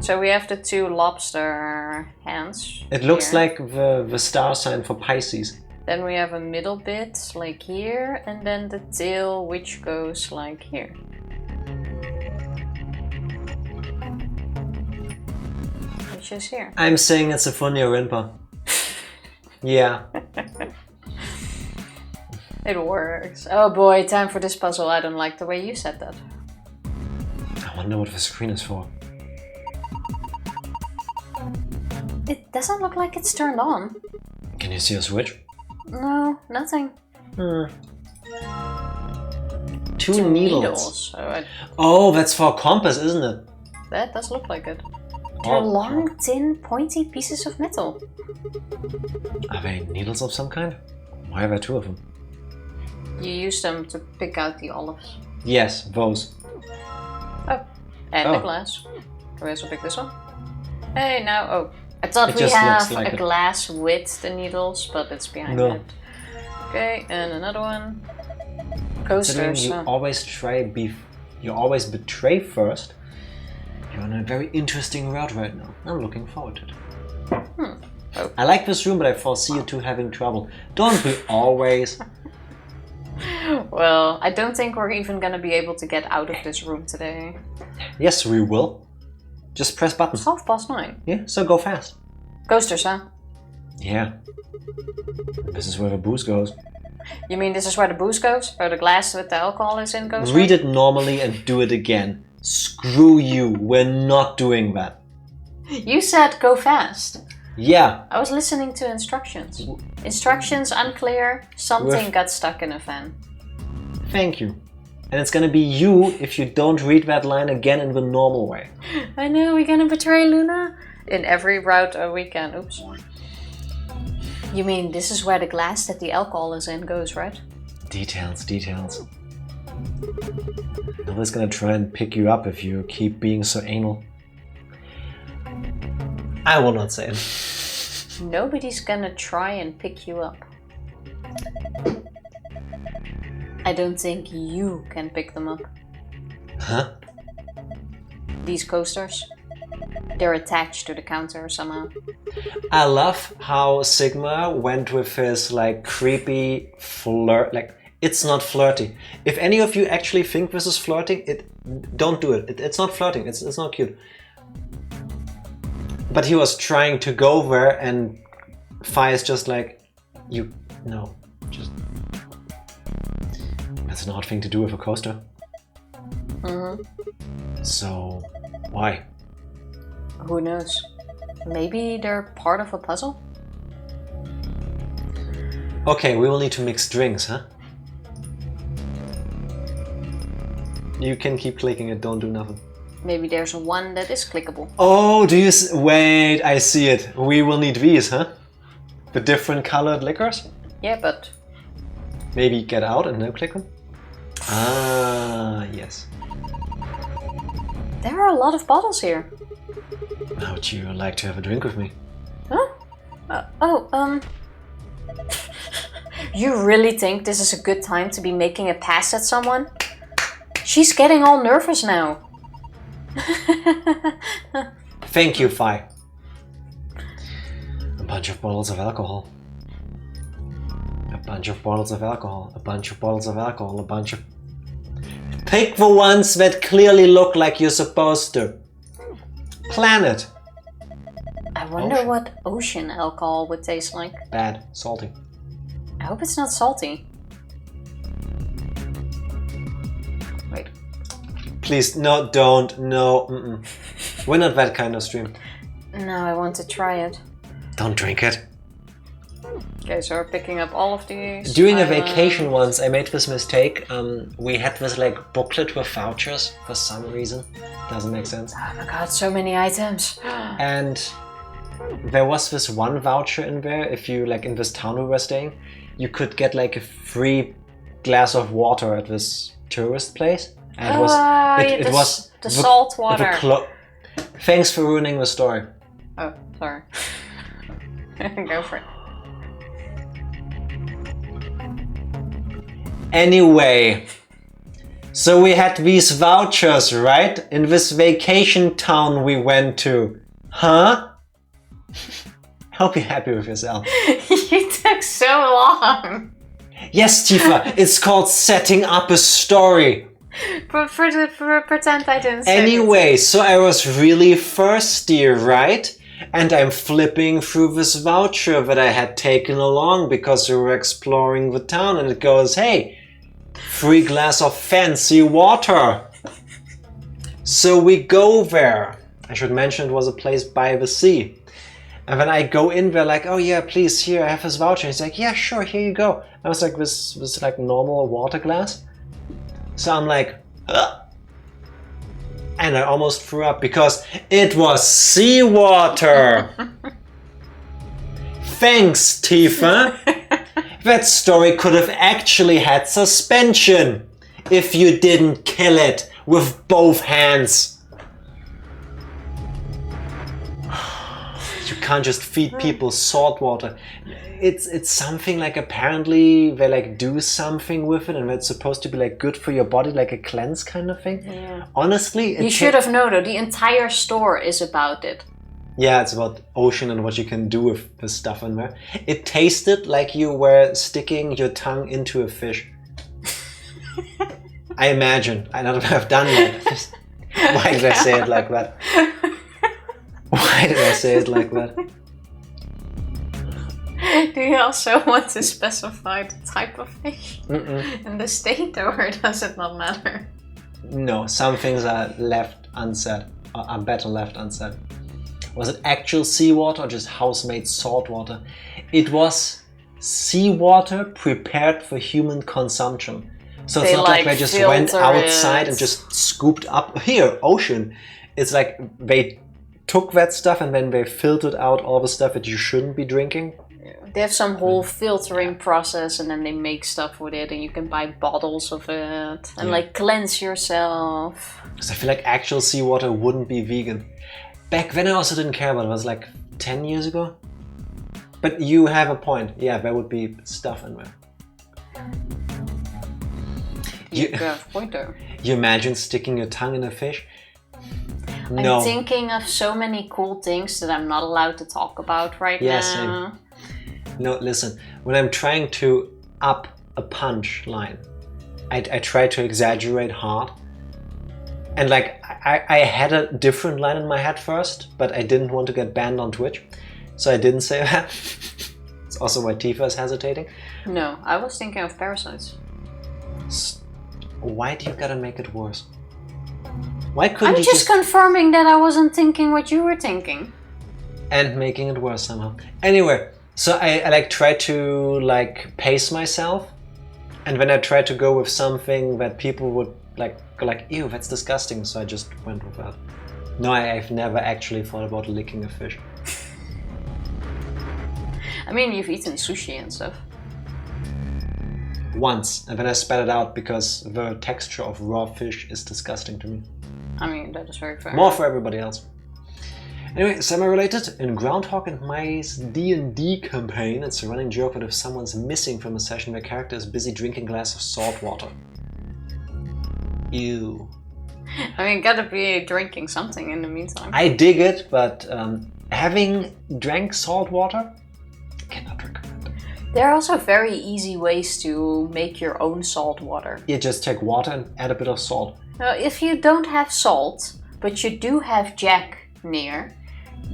So we have the 2 lobster hands. It looks here. like the star sign for Pisces. Then we have a middle bit like here, and then the tail which goes like here. Which is here. I'm saying it's a funny Rinpa. Yeah. It works. Oh boy, time for this puzzle. I don't like the way you said that. I wonder what the screen is for. It doesn't look like it's turned on. Can you see a switch? No, nothing. 2 needles. Oh, that's for a compass, isn't it? that does look like it. They're long, thin, pointy pieces of metal. Are they needles of some kind? Why are there 2 of them? You use them to pick out the olives. Yes, those. Oh, and the glass. Can we also pick this one? Hey, now, oh. I thought we have like a glass with the needles, but it's behind it. Okay, and another one. Coasters. You always you always betray first. You're on a very interesting route right now. I'm looking forward to it. Oh. I like this room, but I foresee you 2 having trouble. Don't we always? Well, I don't think we're even gonna be able to get out of this room today. Yes, we will. Just press buttons. It's 9:30. Yeah, so go fast. Coasters, huh? Yeah. This is where the booze goes. You mean this is where the booze goes? Or the glass with the alcohol is in goes? Read it normally and do it again. Screw you, we're not doing that. You said go fast. Yeah. I was listening to instructions. Instructions unclear, something got stuck in a fan. Thank you. And it's gonna be you if you don't read that line again in the normal way. I know, we're gonna betray Luna? In every route we can. Oops. You mean this is where the glass that the alcohol is in goes, right? Details. Nobody's gonna try and pick you up if you keep being so anal. I will not say it. Nobody's gonna try and pick you up. I don't think you can pick them up. Huh? These coasters. They're attached to the counter somehow. I love how Sigma went with his like creepy flirt. Like, it's not flirty. If any of you actually think this is flirting, don't do it. It's not flirting. It's not cute. But he was trying to go there, and Fi is just like, just. That's an odd thing to do with a coaster. So, why? Who knows? Maybe they're part of a puzzle? Okay, we will need to mix drinks, huh? You can keep clicking it, don't do nothing. Maybe there's one that is clickable. Oh, wait, I see it. We will need these, huh? The different colored liquors? Yeah, but... Maybe get out and no click them? Ah, yes. There are a lot of bottles here. How would you like to have a drink with me? Huh? You really think this is a good time to be making a pass at someone? She's getting all nervous now. Thank you, Fi. A bunch of bottles of alcohol. A bunch of bottles of alcohol. A bunch of bottles of alcohol. A bunch of... Pick the ones that clearly look like you're supposed to. Planet. I wonder what ocean alcohol would taste like. Bad. Salty. I hope it's not salty. Wait. Please, no, don't, no, We're not that kind of stream. No, I want to try it. Don't drink it. Okay, so we're picking up all of these. During a vacation once, I made this mistake. We had this like booklet with vouchers for some reason. Doesn't make sense. Oh my god, so many items. And there was this one voucher in there. If you, like in this town we were staying, you could get like a free glass of water at this tourist place. And it was the salt water. Thanks for ruining the story. Oh, sorry. Go for it. Anyway, so we had these vouchers, right? In this vacation town we went to. Huh? Hope you're happy with yourself. You took so long. Yes, Tifa, it's called setting up a story. Pretend I didn't say Anyway, so I was really thirsty, right? And I'm flipping through this voucher that I had taken along because we were exploring the town, and it goes, hey, free glass of fancy water. So we go there. I should mention it was a place by the sea. And then I go in there like, oh yeah, please, here, I have this voucher. He's like, yeah, sure, here you go. I was like, this like normal water glass. So I'm like, ugh. And I almost threw up because it was seawater. Thanks, Tifa. That story could have actually had suspension if you didn't kill it with both hands. You can't just feed people salt water. It's something like, apparently they like do something with it, and it's supposed to be like good for your body, like a cleanse kind of thing. Yeah. Honestly, you should have known though. The entire store is about it. Yeah, it's about ocean and what you can do with the stuff in there. It tasted like you were sticking your tongue into a fish. I imagine. I don't have done that. Why did I say it like that? Why did I say it like that? Do you also want to specify the type of fish in the state, or does it not matter? No, some things are left unsaid, are better left unsaid. Was it actual seawater or just house-made salt water? It was seawater prepared for human consumption. So it's not like they just went outside and just scooped up, here, ocean. It's like they took that stuff and then they filtered out all the stuff that you shouldn't be drinking. They have some whole filtering process, and then they make stuff with it, and you can buy bottles of it and like cleanse yourself. Because I feel like actual seawater wouldn't be vegan. Back then I also didn't care about it. It was like 10 years ago. But you have a point. Yeah, there would be stuff in there. You have a point there. You imagine sticking your tongue in a fish? No. I'm thinking of so many cool things that I'm not allowed to talk about right now. Same. No, listen. When I'm trying to up a punch line, I try to exaggerate hard. And like, I had a different line in my head first, but I didn't want to get banned on Twitch. So I didn't say that. It's also why Tifa is hesitating. No, I was thinking of parasites. Why do you gotta make it worse? Why couldn't I'm you just confirming that I wasn't thinking what you were thinking. And making it worse somehow. Anyway, so I like try to like pace myself, and when I try to go with something that people would like ew, that's disgusting, so I just went with that. No, I've never actually thought about licking a fish. I mean, you've eaten sushi and stuff. Once, and then I spat it out because the texture of raw fish is disgusting to me. I mean, that is very fair. More for everybody else. Anyway, semi-related, in Groundhog and Mice D&D campaign, it's a running joke that if someone's missing from a session, their character is busy drinking a glass of salt water. Ew. I mean, gotta be drinking something in the meantime. I dig it, but having drank salt water, cannot recommend it. There are also very easy ways to make your own salt water. You just take water and add a bit of salt. Now, if you don't have salt, but you do have Jack near,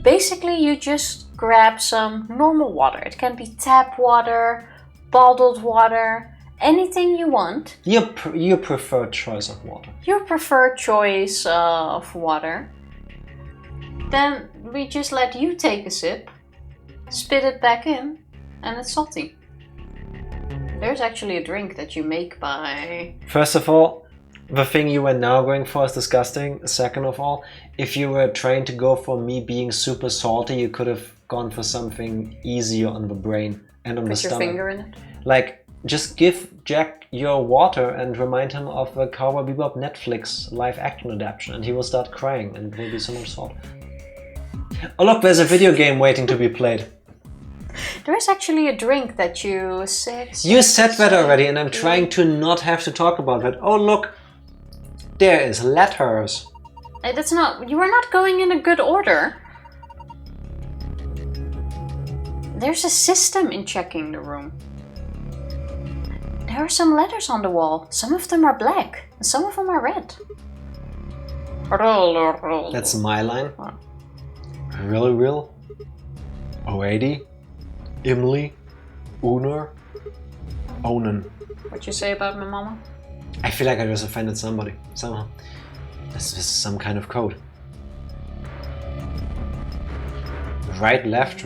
basically you just grab some normal water. It can be tap water, bottled water, anything you want. Your preferred choice of water. Your preferred choice of water. Then we just let you take a sip, spit it back in, and it's salty. There's actually a drink that you make by... First of all, the thing you were now going for is disgusting. Second of all, if you were trying to go for me being super salty, you could have gone for something easier on the brain and on the stomach. Put your finger in it? Like, just give Jack your water and remind him of the Cowboy Bebop Netflix live action adaptation, and he will start crying and there will be so much salt. Oh look, there's a video game waiting to be played. There is actually a drink that you said... You said that already, and I'm trying to not have to talk about that. Oh look, there is letters. That's not... You are not going in a good order. There's a system in checking the room. There are some letters on the wall. Some of them are black, and some of them are red. That's my line. Real. 080. Imli. Uner. Onan. What you say about my mama? I feel like I just offended somebody, somehow. This is some kind of code. Right, left.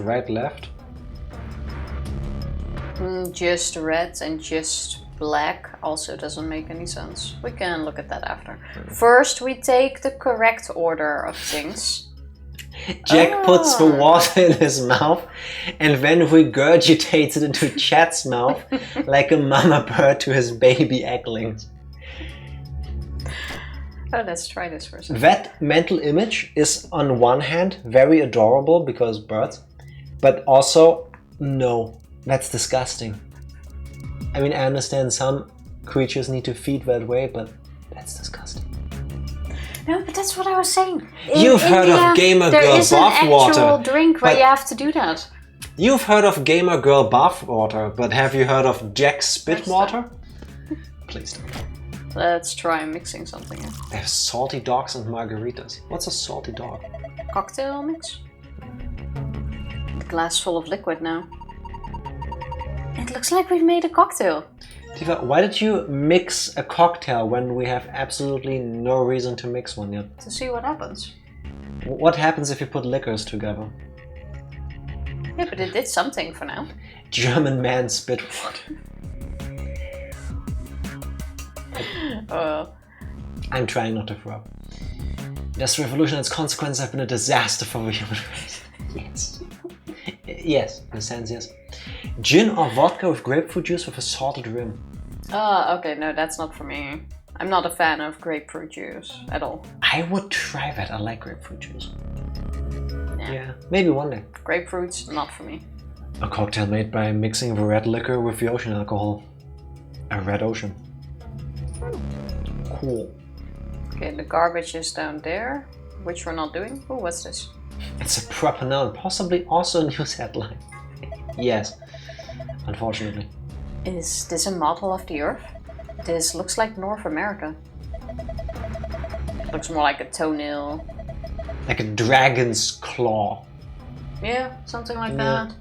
Just red and just black also doesn't make any sense. We can look at that after. First, we take the correct order of things. Jack puts the water in his mouth and then regurgitates it into Chad's mouth like a mama bird to his baby egglings. Oh, let's try this for a second. That mental image is on one hand very adorable because birds, but also, no, that's disgusting. I mean, I understand some creatures need to feed that way, but that's disgusting. No, but that's what I was saying. You've heard of Gamer Girl bath water. There is an actual drink where you have to do that. You've heard of Gamer Girl bath water, but have you heard of Jack spit water? Please don't. Let's try mixing something in. There's salty dogs and margaritas. What's a salty dog? Cocktail mix? A glass full of liquid now. It looks like we've made a cocktail. Tifa, why did you mix a cocktail when we have absolutely no reason to mix one yet? To see what happens. What happens if you put liquors together? Yeah, but it did something for now. German man spit water. I'm trying not to throw up. This revolution and its consequences have been a disaster for the human race. Yes. Yes, in a sense, yes. Gin or vodka with grapefruit juice with a salted rim. Okay, no, that's not for me. I'm not a fan of grapefruit juice at all. I would try that. I like grapefruit juice. Yeah, maybe one day. Grapefruit's not for me. A cocktail made by mixing the red liquor with the ocean alcohol. A red ocean. Cool. Okay, the garbage is down there. which we're not doing. Oh, what's this? It's a proper noun, possibly also a news headline. Yes, unfortunately. Is this a model of the Earth? This looks like North America. Looks more like a toenail. Like a dragon's claw. Yeah, something like that.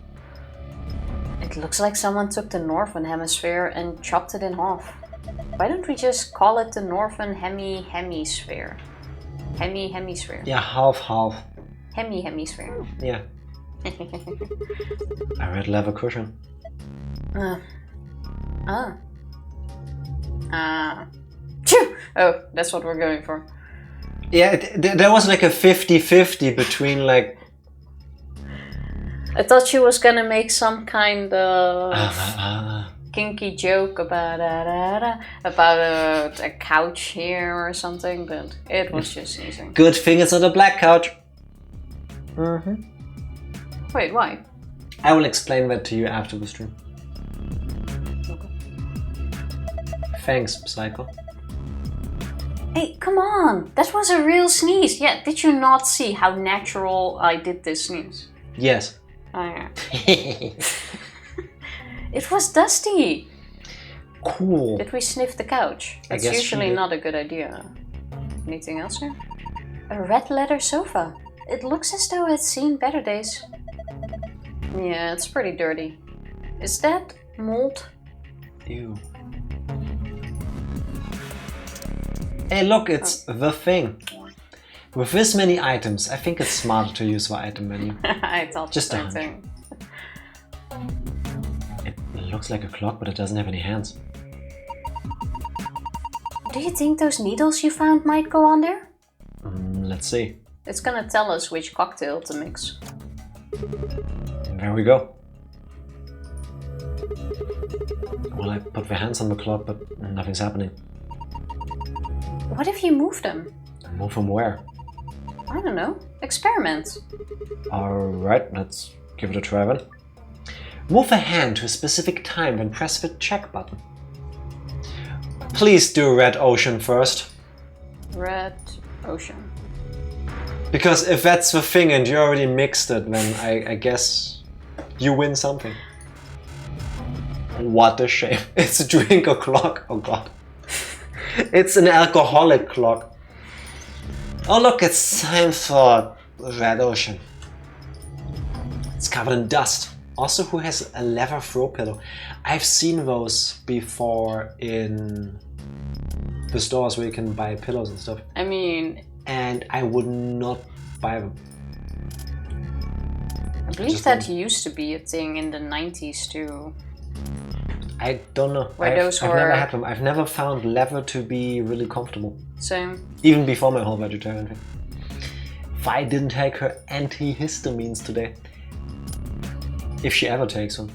It looks like someone took the Northern Hemisphere and chopped it in half. Why don't we just call it the Northern Hemisphere? Hemisphere. Yeah, half. Hemisphere. Yeah. A red leather cushion. Phew! Oh, that's what we're going for. Yeah, there was like a 50-50 between like... I thought she was gonna make some kind of kinky joke about a couch here or something, but it was just sneezing. Good thing it's not a black couch. Wait, why? I will explain that to you after the stream. Okay. Thanks, Psycho. Hey, come on! That was a real sneeze! Yeah, did you not see how natural I did this sneeze? Yes. Oh, yeah. It was dusty! Cool. Did we sniff the couch? That's usually not a good idea. Anything else here? A red leather sofa. It looks as though it's seen better days. Yeah, it's pretty dirty. Is that mold? Ew. Hey look, it's the thing. With this many items, I think it's smarter to use the item menu. I thought just the a same hunch. thing. It looks like a clock, but it doesn't have any hands. Do you think those needles you found might go on there? Let's see. It's gonna tell us which cocktail to mix. There we go. Well, I put the hands on the clock, but nothing's happening. What if you move them? Move from where? I don't know. Experiment. Alright, let's give it a try then. Move a hand to a specific time and press the check button. Please do Red Ocean first. Red Ocean. Because if that's the thing and you already mixed it, then I guess you win something. What a shame. It's a drink o'clock. Oh god. It's an alcoholic clock. Oh look, it's time for Red Ocean. It's covered in dust. Also, who has a leather throw pillow? I've seen those before in the stores where you can buy pillows and stuff. I mean... And I would not buy them. I believe that used to be a thing in the 90s too. I don't know. I've never had them. I've never found leather to be really comfortable. Same. Even before my whole vegetarian thing. Vi didn't take her antihistamines today. If she ever takes them.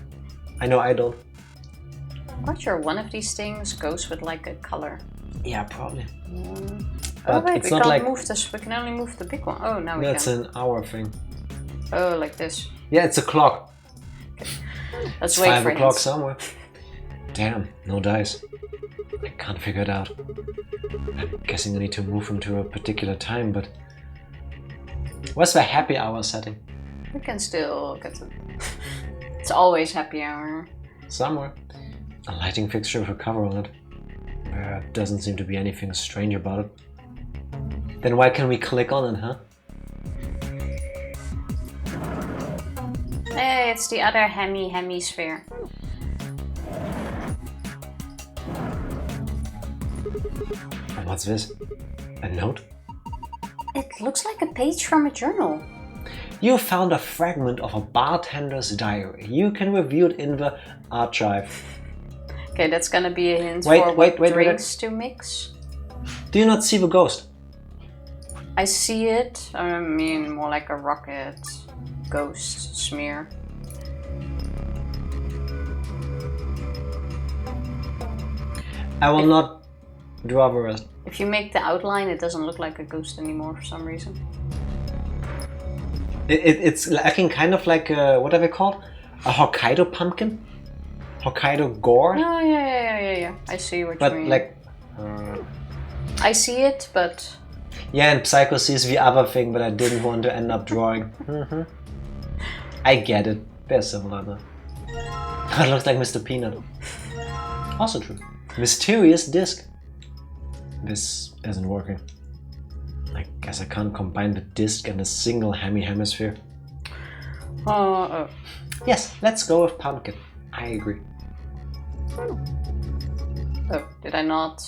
I know I don't. I'm quite sure one of these things goes with like a color. Yeah, probably. Oh But wait, it's we not can't like... move this. We can only move the big one. Oh, now we That's can. an hour thing. Oh, like this. Yeah, it's a clock. Let's It's wait 5 for o'clock hints. somewhere. Damn, no dice. I can't figure it out. I'm guessing I need to move them to a particular time, but... What's the happy hour setting? We can still get to... It's always happy hour. Somewhere. A lighting fixture with a cover on it. There doesn't seem to be anything strange about it. Then why can we click on it, huh? Hey, it's the other hemisphere. And what's this? A note? It looks like a page from a journal. You found a fragment of a bartender's diary. You can review it in the archive. Okay, that's gonna be a hint for what drinks to mix. Do you not see the ghost? I see it. I mean, more like a rocket ghost smear. I will not draw the rest. If you make the outline, it doesn't look like a ghost anymore for some reason. It's looking kind of like a, what are they called? A Hokkaido pumpkin? Hokkaido gore? Oh, yeah. I see what you mean. But like... I see it, but Yeah, and Psycho sees the other thing, but I didn't want to end up drawing. I get it. They're similar though. It looks like Mr. Peanut. Also true. Mysterious disc. This isn't working. I guess I can't combine the disc and a single hemisphere. Oh. Yes, let's go with pumpkin. I agree. Oh, did I not?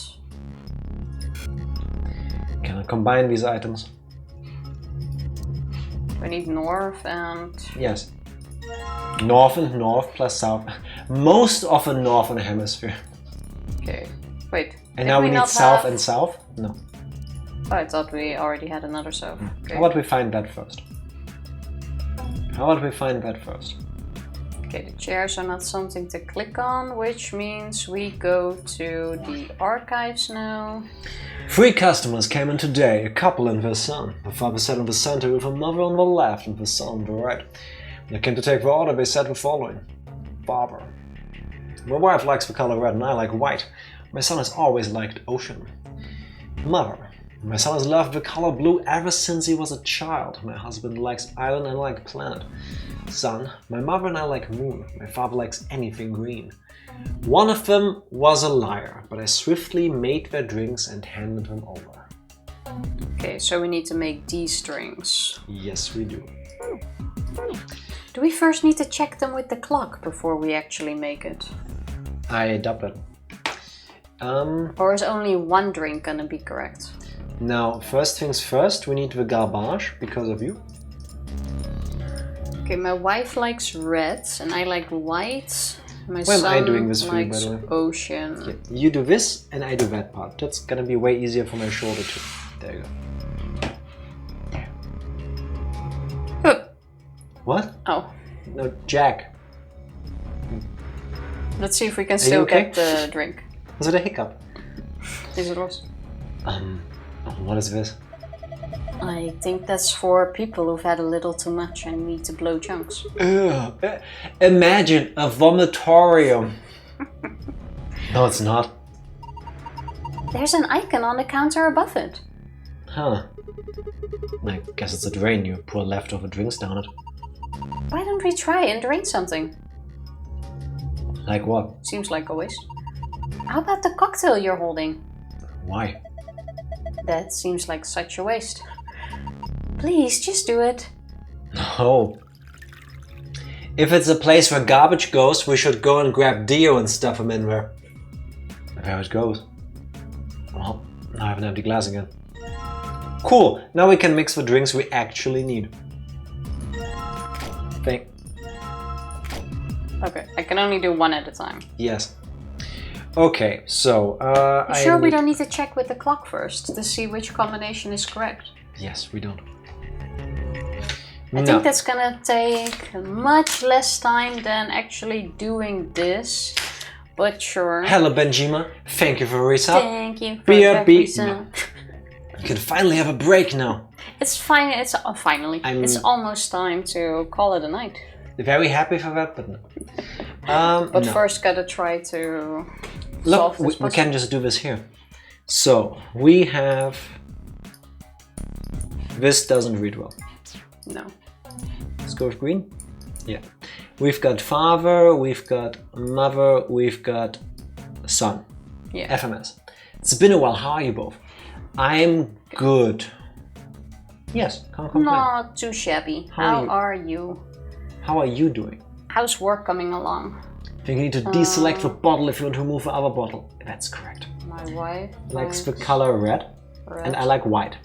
Can I combine these items? Do I need north and... Yes. North and north plus south. Most of a northern hemisphere. Okay. Wait. And now we need south and south? No. Oh, I thought we already had another south. Okay. How about we find that first? Okay, the chairs are not something to click on, which means we go to the archives now. 3 customers came in today, a couple and their son. The father sat in the center with a mother on the left and the son on the right. When they came to take the order, they said the following. Father. My wife likes the color red and I like white. My son has always liked ocean. Mother. My son has loved the color blue ever since he was a child. My husband likes island and I like planet. Son, my mother and I like moon. My father likes anything green. One of them was a liar, but I swiftly made their drinks and handed them over. Okay, so we need to make these strings. Yes, we do. Do we first need to check them with the clock before we actually make it? I doubt it. Or is only one drink gonna be correct? Now, first things first, we need the garbage because of you. Okay, my wife likes red and I like white. My Why am son I doing this for you, likes by the way? ocean. Yeah, you do this and I do that part. That's gonna be way easier for my shoulder too. There you go. What? Oh. No, Jack. Let's see if we can still okay? get the drink. Was it a hiccup? Yes, it was. What is this? I think that's for people who've had a little too much and need to blow chunks. Ugh. Imagine a vomitorium. No, it's not. There's an icon on the counter above it. Huh. I guess it's a drain. You pour leftover drinks down it. Why don't we try and drain something? Like what? Seems like a waste. How about the cocktail you're holding? Why? That seems like such a waste. Please, just do it. No. If it's a place where garbage goes, we should go and grab Dio and stuff him in there. There it goes. Well, now I have an empty glass again. Cool, now we can mix the drinks we actually need. Okay, I can only do one at a time. Yes. Okay, so You sure we don't need to check with the clock first to see which combination is correct? Yes, we don't. I think that's gonna take much less time than actually doing this, but sure. Hello, Benjima. Thank you for the resub. Thank you for Beer, the beer. resub. You can finally have a break now. It's fine. It's finally. It's almost time to call it a night. Very happy for that, but no. But no. first, gotta try to Look, solve this we can just do this here. So we have. This doesn't read well. No. Let's go with green. Yeah. We've got father, we've got mother, we've got son. Yeah. FMS. It's been a while. How are you both? I'm good. Yes, can't complain. Not too shabby. How are you? How are you doing? How's work coming along? I think you need to deselect the bottle if you want to remove the other bottle. That's correct. My wife Likes the color red, and I like white.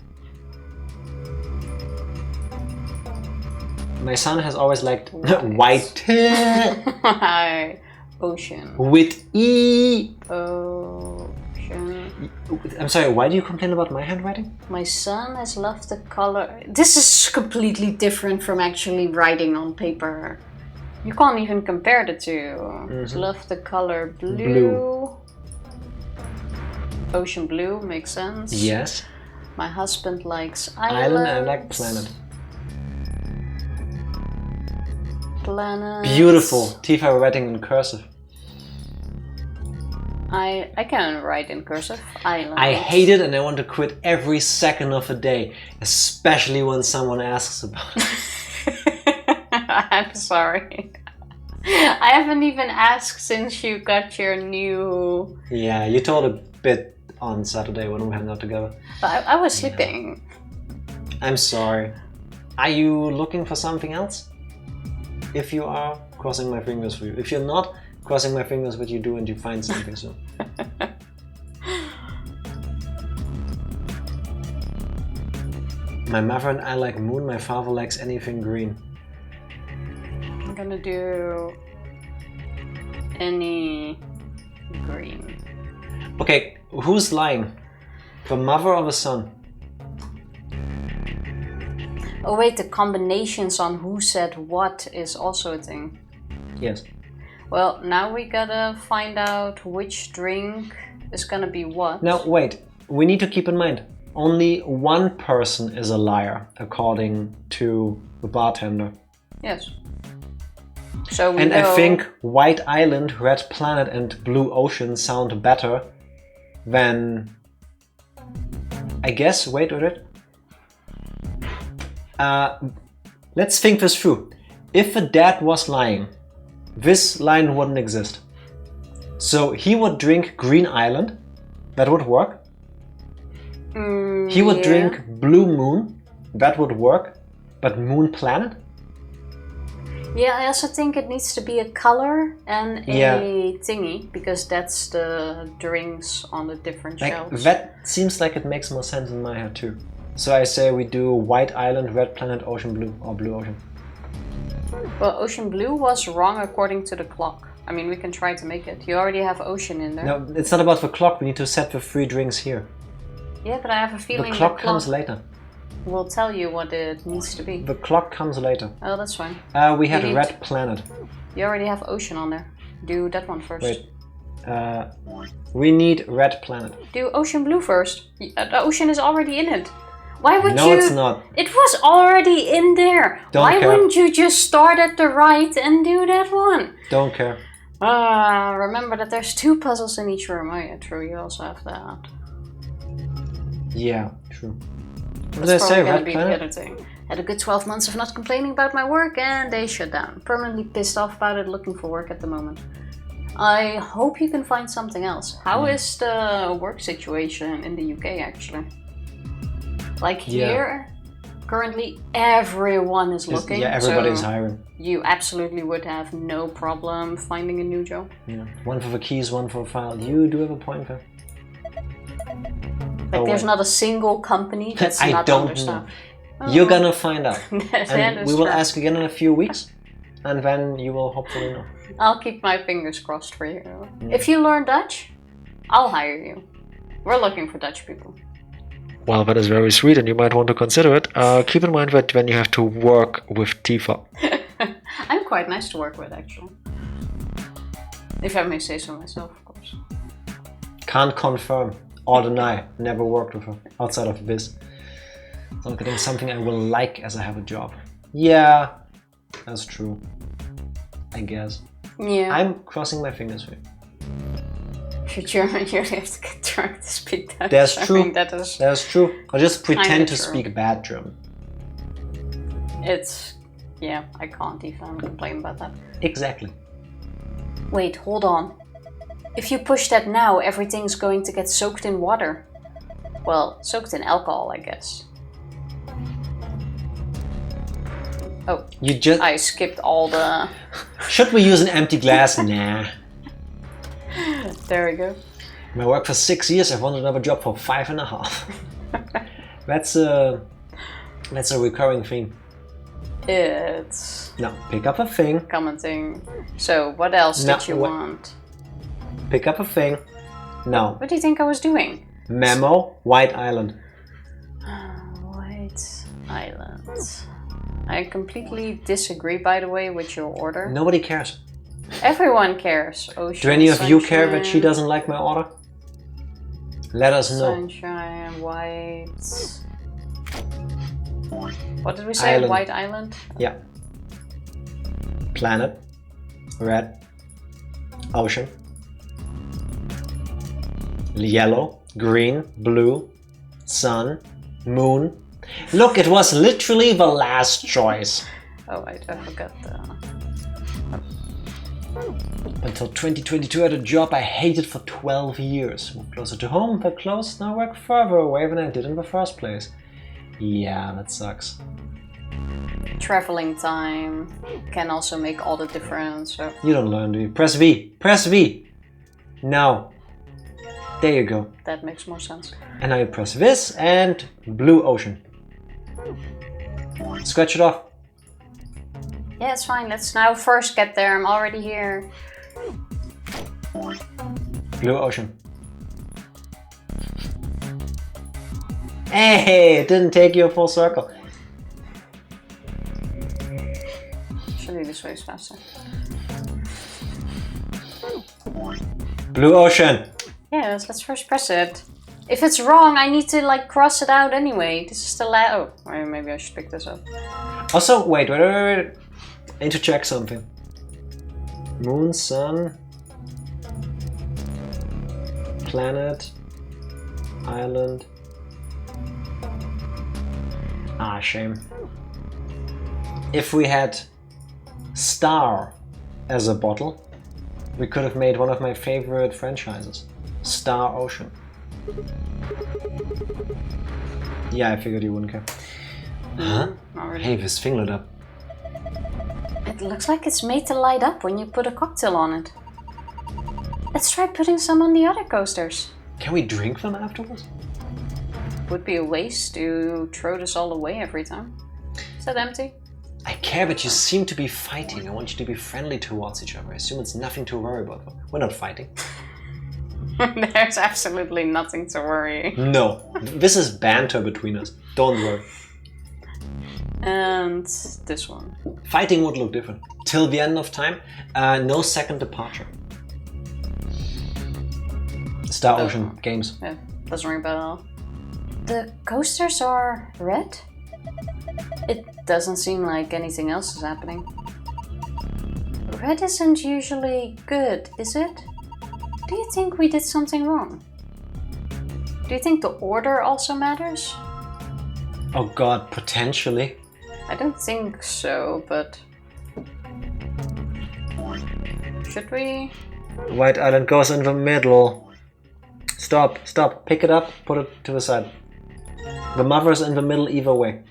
My son has always liked white. Hi. Ocean. With E. Ocean. I'm sorry, why do you complain about my handwriting? My son has loved the color. This is completely different from actually writing on paper. You can't even compare the two. He's loved the color blue. Ocean blue makes sense. Yes. My husband likes island. Island, I like planet. Planet. Beautiful. Tifa writing in cursive. I can write in cursive. Island. I hate it and I want to quit every second of the day, especially when someone asks about it. I'm sorry. I haven't even asked since you got your new... Yeah, you told a bit on Saturday when we hung out together. I was sleeping. I'm sorry. Are you looking for something else? If you are, crossing my fingers for you. If you're not, crossing my fingers what you do and you find something soon. My mother and I like moon, my father likes anything green. I'm gonna do any green. Okay, who's lying? The mother or the son? Oh wait, the combinations on who said what is also a thing. Yes. Well, now we gotta find out which drink is gonna be what. Now wait, we need to keep in mind, only one person is a liar, according to the bartender. Yes. So we And know... I think White Island, Red Planet and Blue Ocean sound better than... I guess, wait. Let's think this through. If the dad was lying, this line wouldn't exist. So he would drink Green Island, that would work. He would drink Blue Moon, that would work. But Moon Planet? Yeah, I also think it needs to be a color and a thingy, because that's the drinks on the different shelves. That seems like it makes more sense in my head too. So I say we do White Island, Red Planet, Ocean Blue, or Blue Ocean. Well, Ocean Blue was wrong according to the clock. I mean, we can try to make it. You already have Ocean in there. No, it's not about the clock, we need to set the 3 drinks here. Yeah, but I have a feeling The clock comes later. Will tell you what it needs to be. The clock comes later. Oh, that's fine. We had Red Planet. You already have Ocean on there. Do that one first. Wait. We need Red Planet. Do Ocean Blue first. The Ocean is already in it. Why would you... No, it's not. It was already in there. Don't care. Wouldn't you just start at the right and do that one? Don't care. Remember that there's 2 puzzles in each room. Oh yeah, true, you also have that. Yeah, true. What did I That's say, probably Red gonna be the Planet? other thing. Had a good 12 months of not complaining about my work and they shut down. Permanently pissed off about it, looking for work at the moment. I hope you can find something else. How is the work situation in the UK actually? Like here, currently everyone is looking. Yeah, everybody's so hiring. You absolutely would have no problem finding a new job. Yeah. One for the keys, one for the file. You do have a point there. Like there's not a single company that's I not don't understaffed. know. You're gonna find out. That And is we will true. ask again in a few weeks. And then you will hopefully know. I'll keep my fingers crossed for you. If you learn Dutch, I'll hire you. We're looking for Dutch people. Well, that is very sweet and you might want to consider it. Keep in mind that when you have to work with Tifa. I'm quite nice to work with, actually. If I may say so myself, of course. Can't confirm or deny. Never worked with her outside of this. So getting something I will like as I have a job. Yeah, that's true. I guess. Yeah. I'm crossing my fingers for you. If you're German, you have to get drunk to speak Dutch. That's true. I mean, that is That's true. I'll just pretend to true. speak bad German. It's... Yeah, I can't even complain about that. Exactly. Wait, hold on. If you push that now, everything's going to get soaked in water. Well, soaked in alcohol, I guess. Oh, You just... I skipped all the... Should we use an empty glass? Nah. There we go. I worked for 6 years. I've wanted another job for 5.5. That's a recurring theme. It's... No, pick up a thing. commenting. So, what else No, did you what- want? Pick up a thing. No. What do you think I was doing? Memo, White Island. White Island. I completely disagree, by the way, with your order. Nobody cares. Everyone cares. Ocean, Do any of you care that she sunshine, doesn't like my order? Let us know. Sunshine, white... What did we say? Island. White Island? Yeah. Planet. Red. Ocean. Yellow, green, blue, sun, moon. Look, it was literally the last choice. Oh wait, I forgot the... Until 2022 at a job I hated for 12 years. Moved closer to home, but closed, now work further away than I did in the first place. Yeah, that sucks. Traveling time can also make all the difference. So. You don't learn, do you? Press V! Press V! Now. There you go. That makes more sense. And now you press this and blue ocean. Scratch it off. Yeah, it's fine. Let's now first get there. I'm already here. Blue ocean. Hey, it didn't take you a full circle. Actually, this way is faster. Blue ocean. Yes, let's first press it. If it's wrong, I need to like cross it out anyway. This is the oh, maybe I should pick this up. Also, wait. I need to check something. Moon, sun, planet, island. Ah, shame. If we had star as a bottle, we could have made one of my favorite franchises. Star Ocean. Yeah, I figured you wouldn't care. Huh? Already. Hey, this thing lit up. It looks like it's made to light up when you put a cocktail on it. Let's try putting some on the other coasters. Can we drink them afterwards? Would be a waste to throw this all away every time. Is that empty? I care, but you seem to be fighting. I want you to be friendly towards each other. I assume it's nothing to worry about. We're not fighting. There's absolutely nothing to worry. No, this is banter between us. Don't worry. And this one. Fighting would look different. Till the end of time, no second departure. Star Ocean games. Yeah, doesn't ring a bell. The coasters are red? It doesn't seem like anything else is happening. Red isn't usually good, is it? Do you think we did something wrong? Do you think the order also matters? Oh god, potentially. I don't think so, but... Should we? White Island goes in the middle. Stop, stop, pick it up, put it to the side. The mother's in the middle either way.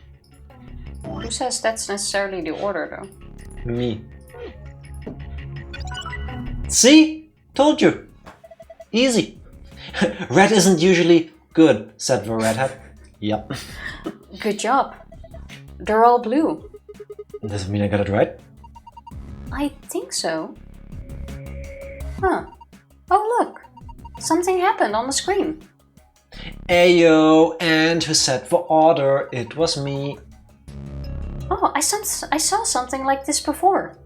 Who says that's necessarily the order though? Me. See? Told you. Easy. Red isn't usually good, said the Red Hat. Yep. Good job. They're all blue. Does it mean I got it right? I think so. Huh. Oh look! Something happened on the screen. Ayo, and who set the order? It was me. Oh, I saw something like this before.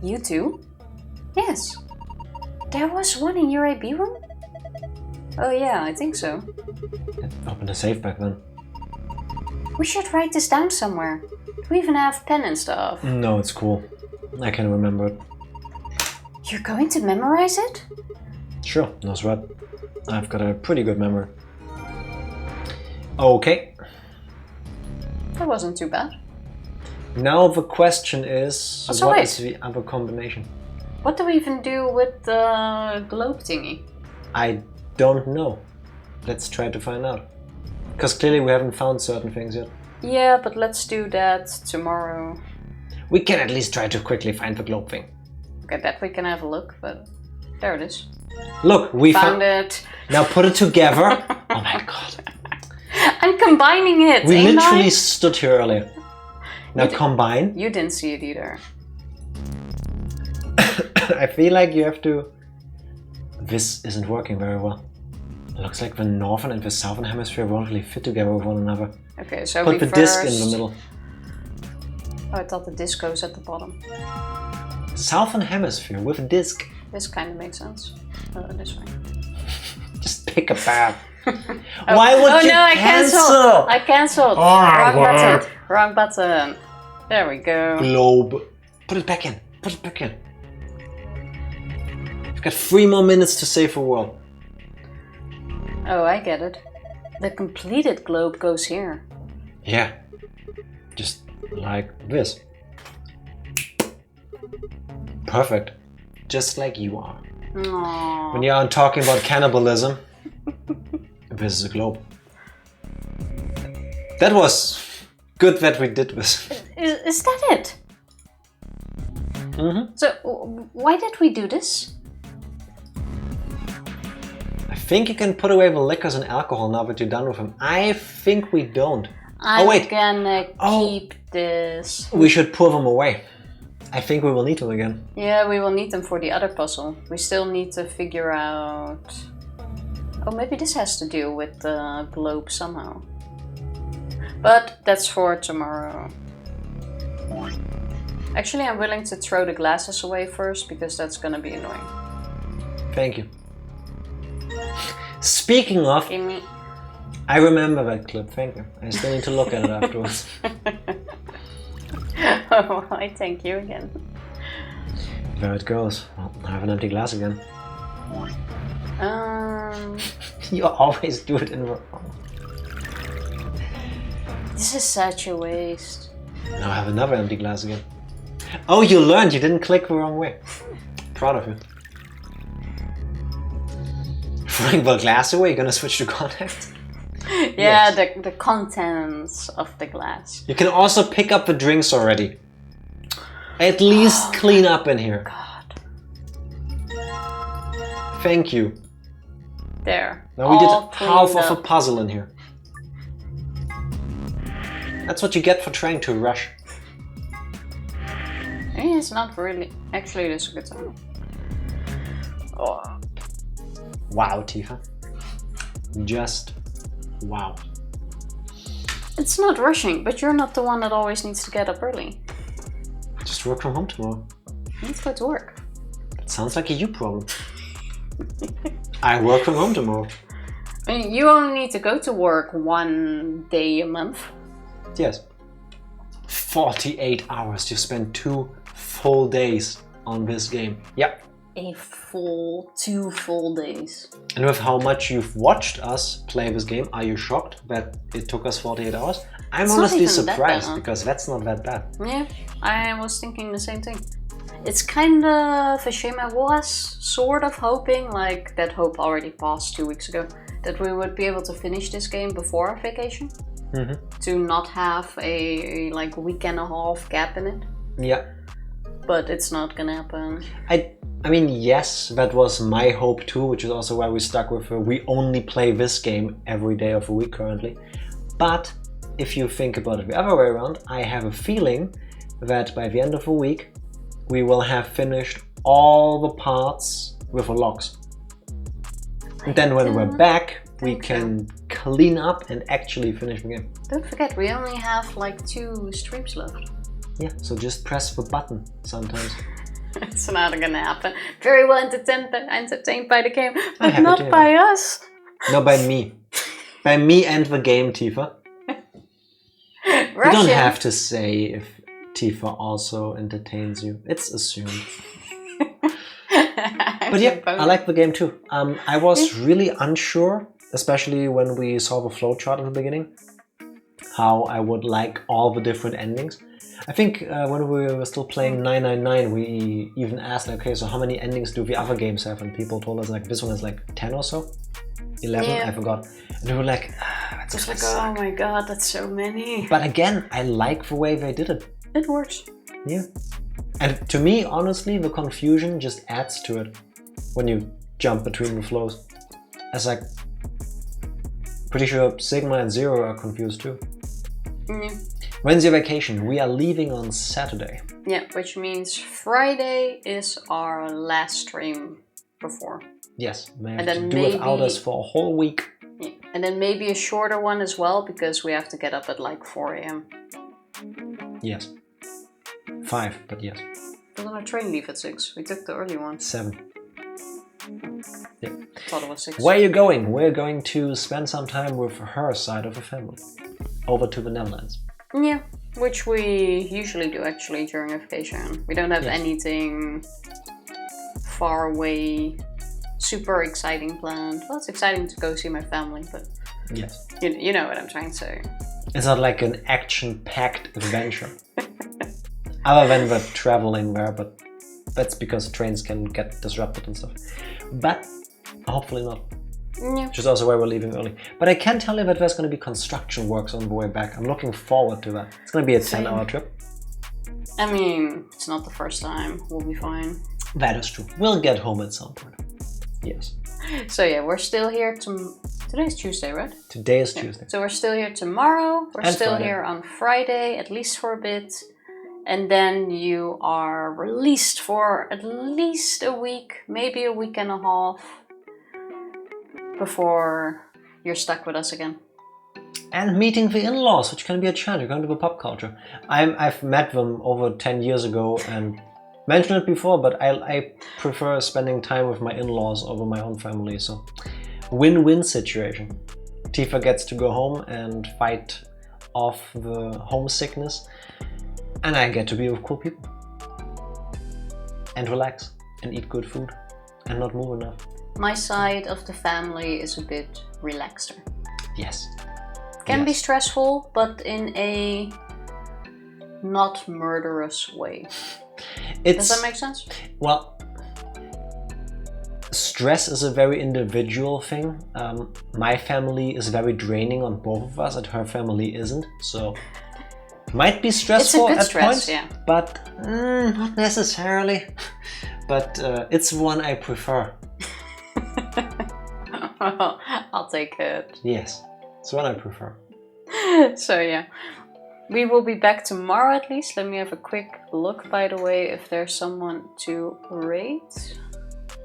You too? Yes. There was one in your AB room? Oh yeah, I think so. Open the safe back then. We should write this down somewhere. Do we even have pen and stuff? No, it's cool. I can remember it. You're going to memorize it? Sure, no sweat. I've got a pretty good memory. Okay. That wasn't too bad. Now the question is, Oh, so what wait. is the other combination? What do we even do with the globe thingy? I don't know. Let's try to find out. Because clearly we haven't found certain things yet. Yeah, but let's do that tomorrow. We can at least try to quickly find the globe thing. Okay, that we can have a look, but there it is. Look, we Found it. Now put it together. Oh my god. I'm combining it. We ain't literally I? stood here earlier. Now combine. You didn't see it either. I feel like you have to... This isn't working very well. It looks like the northern and the southern hemisphere won't really fit together with one another. Okay, so Put we the first... disc in the middle. Oh, I thought the disc goes at the bottom. Southern hemisphere with a disc. This kind of makes sense. This way. Just pick a path. Why would you no, I cancel? canceled! I canceled! Oh, Wrong word. button! Wrong button! There we go. Globe. Put it back in. Put it back in. We've got 3 more minutes to save the world. Oh, I get it. The completed globe goes here. Yeah. Just like this. Perfect. Just like you are. Aww. When you are talking about cannibalism, this is a globe. That was good that we did this. Is that it? Mm-hmm. So, why did we do this? I think you can put away the liquors and alcohol now that you're done with them. I think we don't. I'm wait. gonna keep this. We should pour them away. I think we will need them again. Yeah, we will need them for the other puzzle. We still need to figure out... Oh, maybe this has to do with the globe somehow. But that's for tomorrow. Actually, I'm willing to throw the glasses away first, because that's gonna be annoying. Thank you. Speaking of... Gimme. I remember that clip, thank you. I still need to look at it afterwards. Oh, I thank you again. There it goes. Well, I have an empty glass again. You always do it in the... This is such a waste. Now I have another empty glass again. Oh, you learned! You didn't click the wrong way. Proud of you. Throwing the glass away? You're gonna switch to contact? Yeah, Yes. the contents of the glass. You can also pick up the drinks already. At least clean up in here. God. Thank you. There. Now we All did half cleaned of a up. puzzle in here. That's what you get for trying to rush. It's not really... Actually, it is a good time. Oh. Wow, Tifa. Just wow. It's not rushing, but you're not the one that always needs to get up early. Just work from home tomorrow. Let's go to work. It sounds like a you problem. I work from home tomorrow. I mean, you only need to go to work 1 day a month. Yes. 48 hours to spend 2 full days on this game. Yep. Two full days. And with how much you've watched us play this game, are you shocked that it took us 48 hours? I'm It's not honestly even that surprised bad. because that's not that bad. Yeah, I was thinking the same thing. It's kind of a shame. I was sort of hoping, like that hope already passed 2 weeks ago, that we would be able to finish this game before our vacation. Mm-hmm. To not have a like week and a half gap in it. Yeah. But it's not gonna happen. I mean, yes, that was my hope too, which is also why we stuck with we only play this game every day of the week currently. But if you think about it the other way around, I have a feeling that by the end of the week, we will have finished all the parts with the logs. And then when we're back, we can clean up and actually finish the game. Don't forget, we only have like 2 streams left. Yeah, so just press the button sometimes. It's not gonna happen. Very well entertained by the game, but happy to not hear by us. No, by me. By me and the game, Tifa. You Russian. don't have to say if Tifa also entertains you. It's assumed. But yeah, I like the game too. I was really unsure, especially when we saw the flowchart at the beginning, how I would like all the different endings. I think when we were still playing 999, we even asked, okay, so how many endings do the other games have? And people told us like this one has like 10 or so, 11, Yeah. I forgot. And we were like, that's It's gonna like, suck. oh my god, that's so many. But again, I like the way they did it. It works. Yeah. And to me, honestly, the confusion just adds to it when you jump between the flows. It's like, pretty sure Sigma and Zero are confused too. Yeah. When's your vacation? We are leaving on Saturday. Yeah, which means Friday is our last stream before. Yes, we have And to then do without maybe- us for a whole week. Yeah. And then maybe a shorter one as well, because we have to get up at like 4 a.m. Yes. 5, but yes. Doesn't our train leave at 6? We took the early one. 7. Yeah. Thought it was 6. Where are you going? We're going to spend some time with her side of the family. Over to the Netherlands. Yeah, which we usually do actually during a vacation. We don't have Yes. anything far away super exciting planned. Well, it's exciting to go see my family, but Yes. you know what I'm trying to say. It's not like an action-packed adventure. Other than the traveling there, but that's because trains can get disrupted and stuff. But hopefully not. Yeah. Which is also why we're leaving early. But I can tell you that there's going to be construction works on the way back. I'm looking forward to that. It's going to be a 10-hour trip. I mean, it's not the first time. We'll be fine. That is true. We'll get home at some point. Yes. So yeah, we're still here today's Tuesday, right? Today is Tuesday. So we're still here tomorrow. We're And still Friday. here on Friday, at least for a bit. And then you are released for at least a week, maybe a week and a half, before you're stuck with us again. And meeting the in-laws, which can be a challenge. You're going to the pop culture. I've met them over 10 years ago and mentioned it before, but I prefer spending time with my in-laws over my own family. So win-win situation. Tifa gets to go home and fight off the homesickness, and I get to be with cool people. And relax and eat good food and not move enough. My side of the family is a bit relaxer. Yes. Can be stressful, but in a not murderous way. Does that make sense? Well, stress is a very individual thing. My family is very draining on both of us, and her family isn't. So, might be stressful at points, yeah. but not necessarily. But it's one I prefer. I'll take it. Yes, it's one I prefer. So yeah, we will be back tomorrow at least. Let me have a quick look, by the way, if there's someone to rate.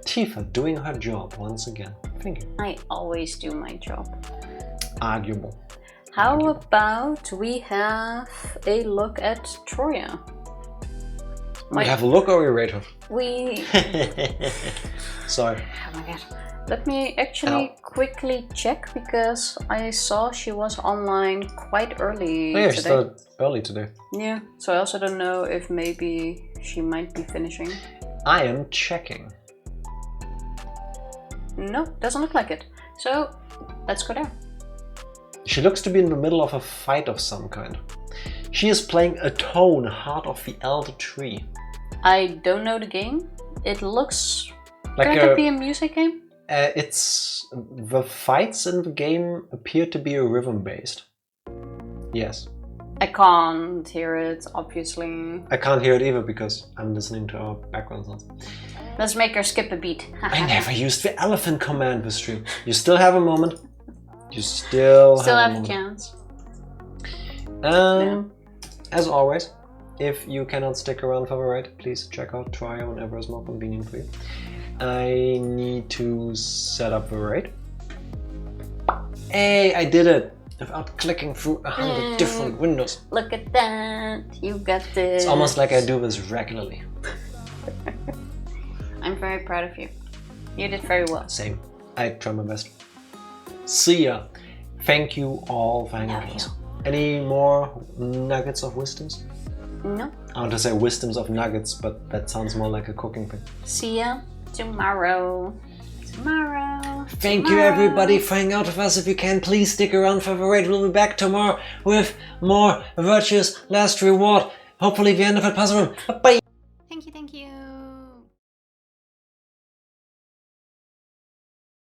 Tifa doing her job once again. Thank you. I always do my job. Arguable. How about we have a look at Troya? We have a look or we rate her? We... Sorry. Oh my god. Let me actually quickly check, because I saw she was online quite early Oh yeah, she today. started early today. Yeah, so I also don't know if maybe she might be finishing. I am checking. No, doesn't look like it. So, let's go there. She looks to be in the middle of a fight of some kind. She is playing a tone, Heart of the Elder Tree. I don't know the game. It looks... Like Could it be a music game? The fights in the game appear to be rhythm based. Yes. I can't hear it, obviously. I can't hear it either because I'm listening to our background sounds. Let's make her skip a beat. I never used the elephant command this stream. You still have a moment. You still have a a chance. As always, if you cannot stick around for the ride, please check out Troya whenever it's more convenient for you. I need to set up the raid. Hey, I did it! Without clicking through 100 different windows. Look at that! You got this! It's almost like I do this regularly. I'm very proud of you. You did very well. Same. I try my best. See ya! Thank you all for hanging with us. Any more nuggets of wisdoms? No. I want to say wisdoms of nuggets, but that sounds more like a cooking thing. See ya tomorrow. Thank you everybody for hanging out with us. If you can, please stick around for the raid. We'll be back tomorrow with more Virtuous Last Reward. Hopefully the end of it puzzle room. Bye! Thank you.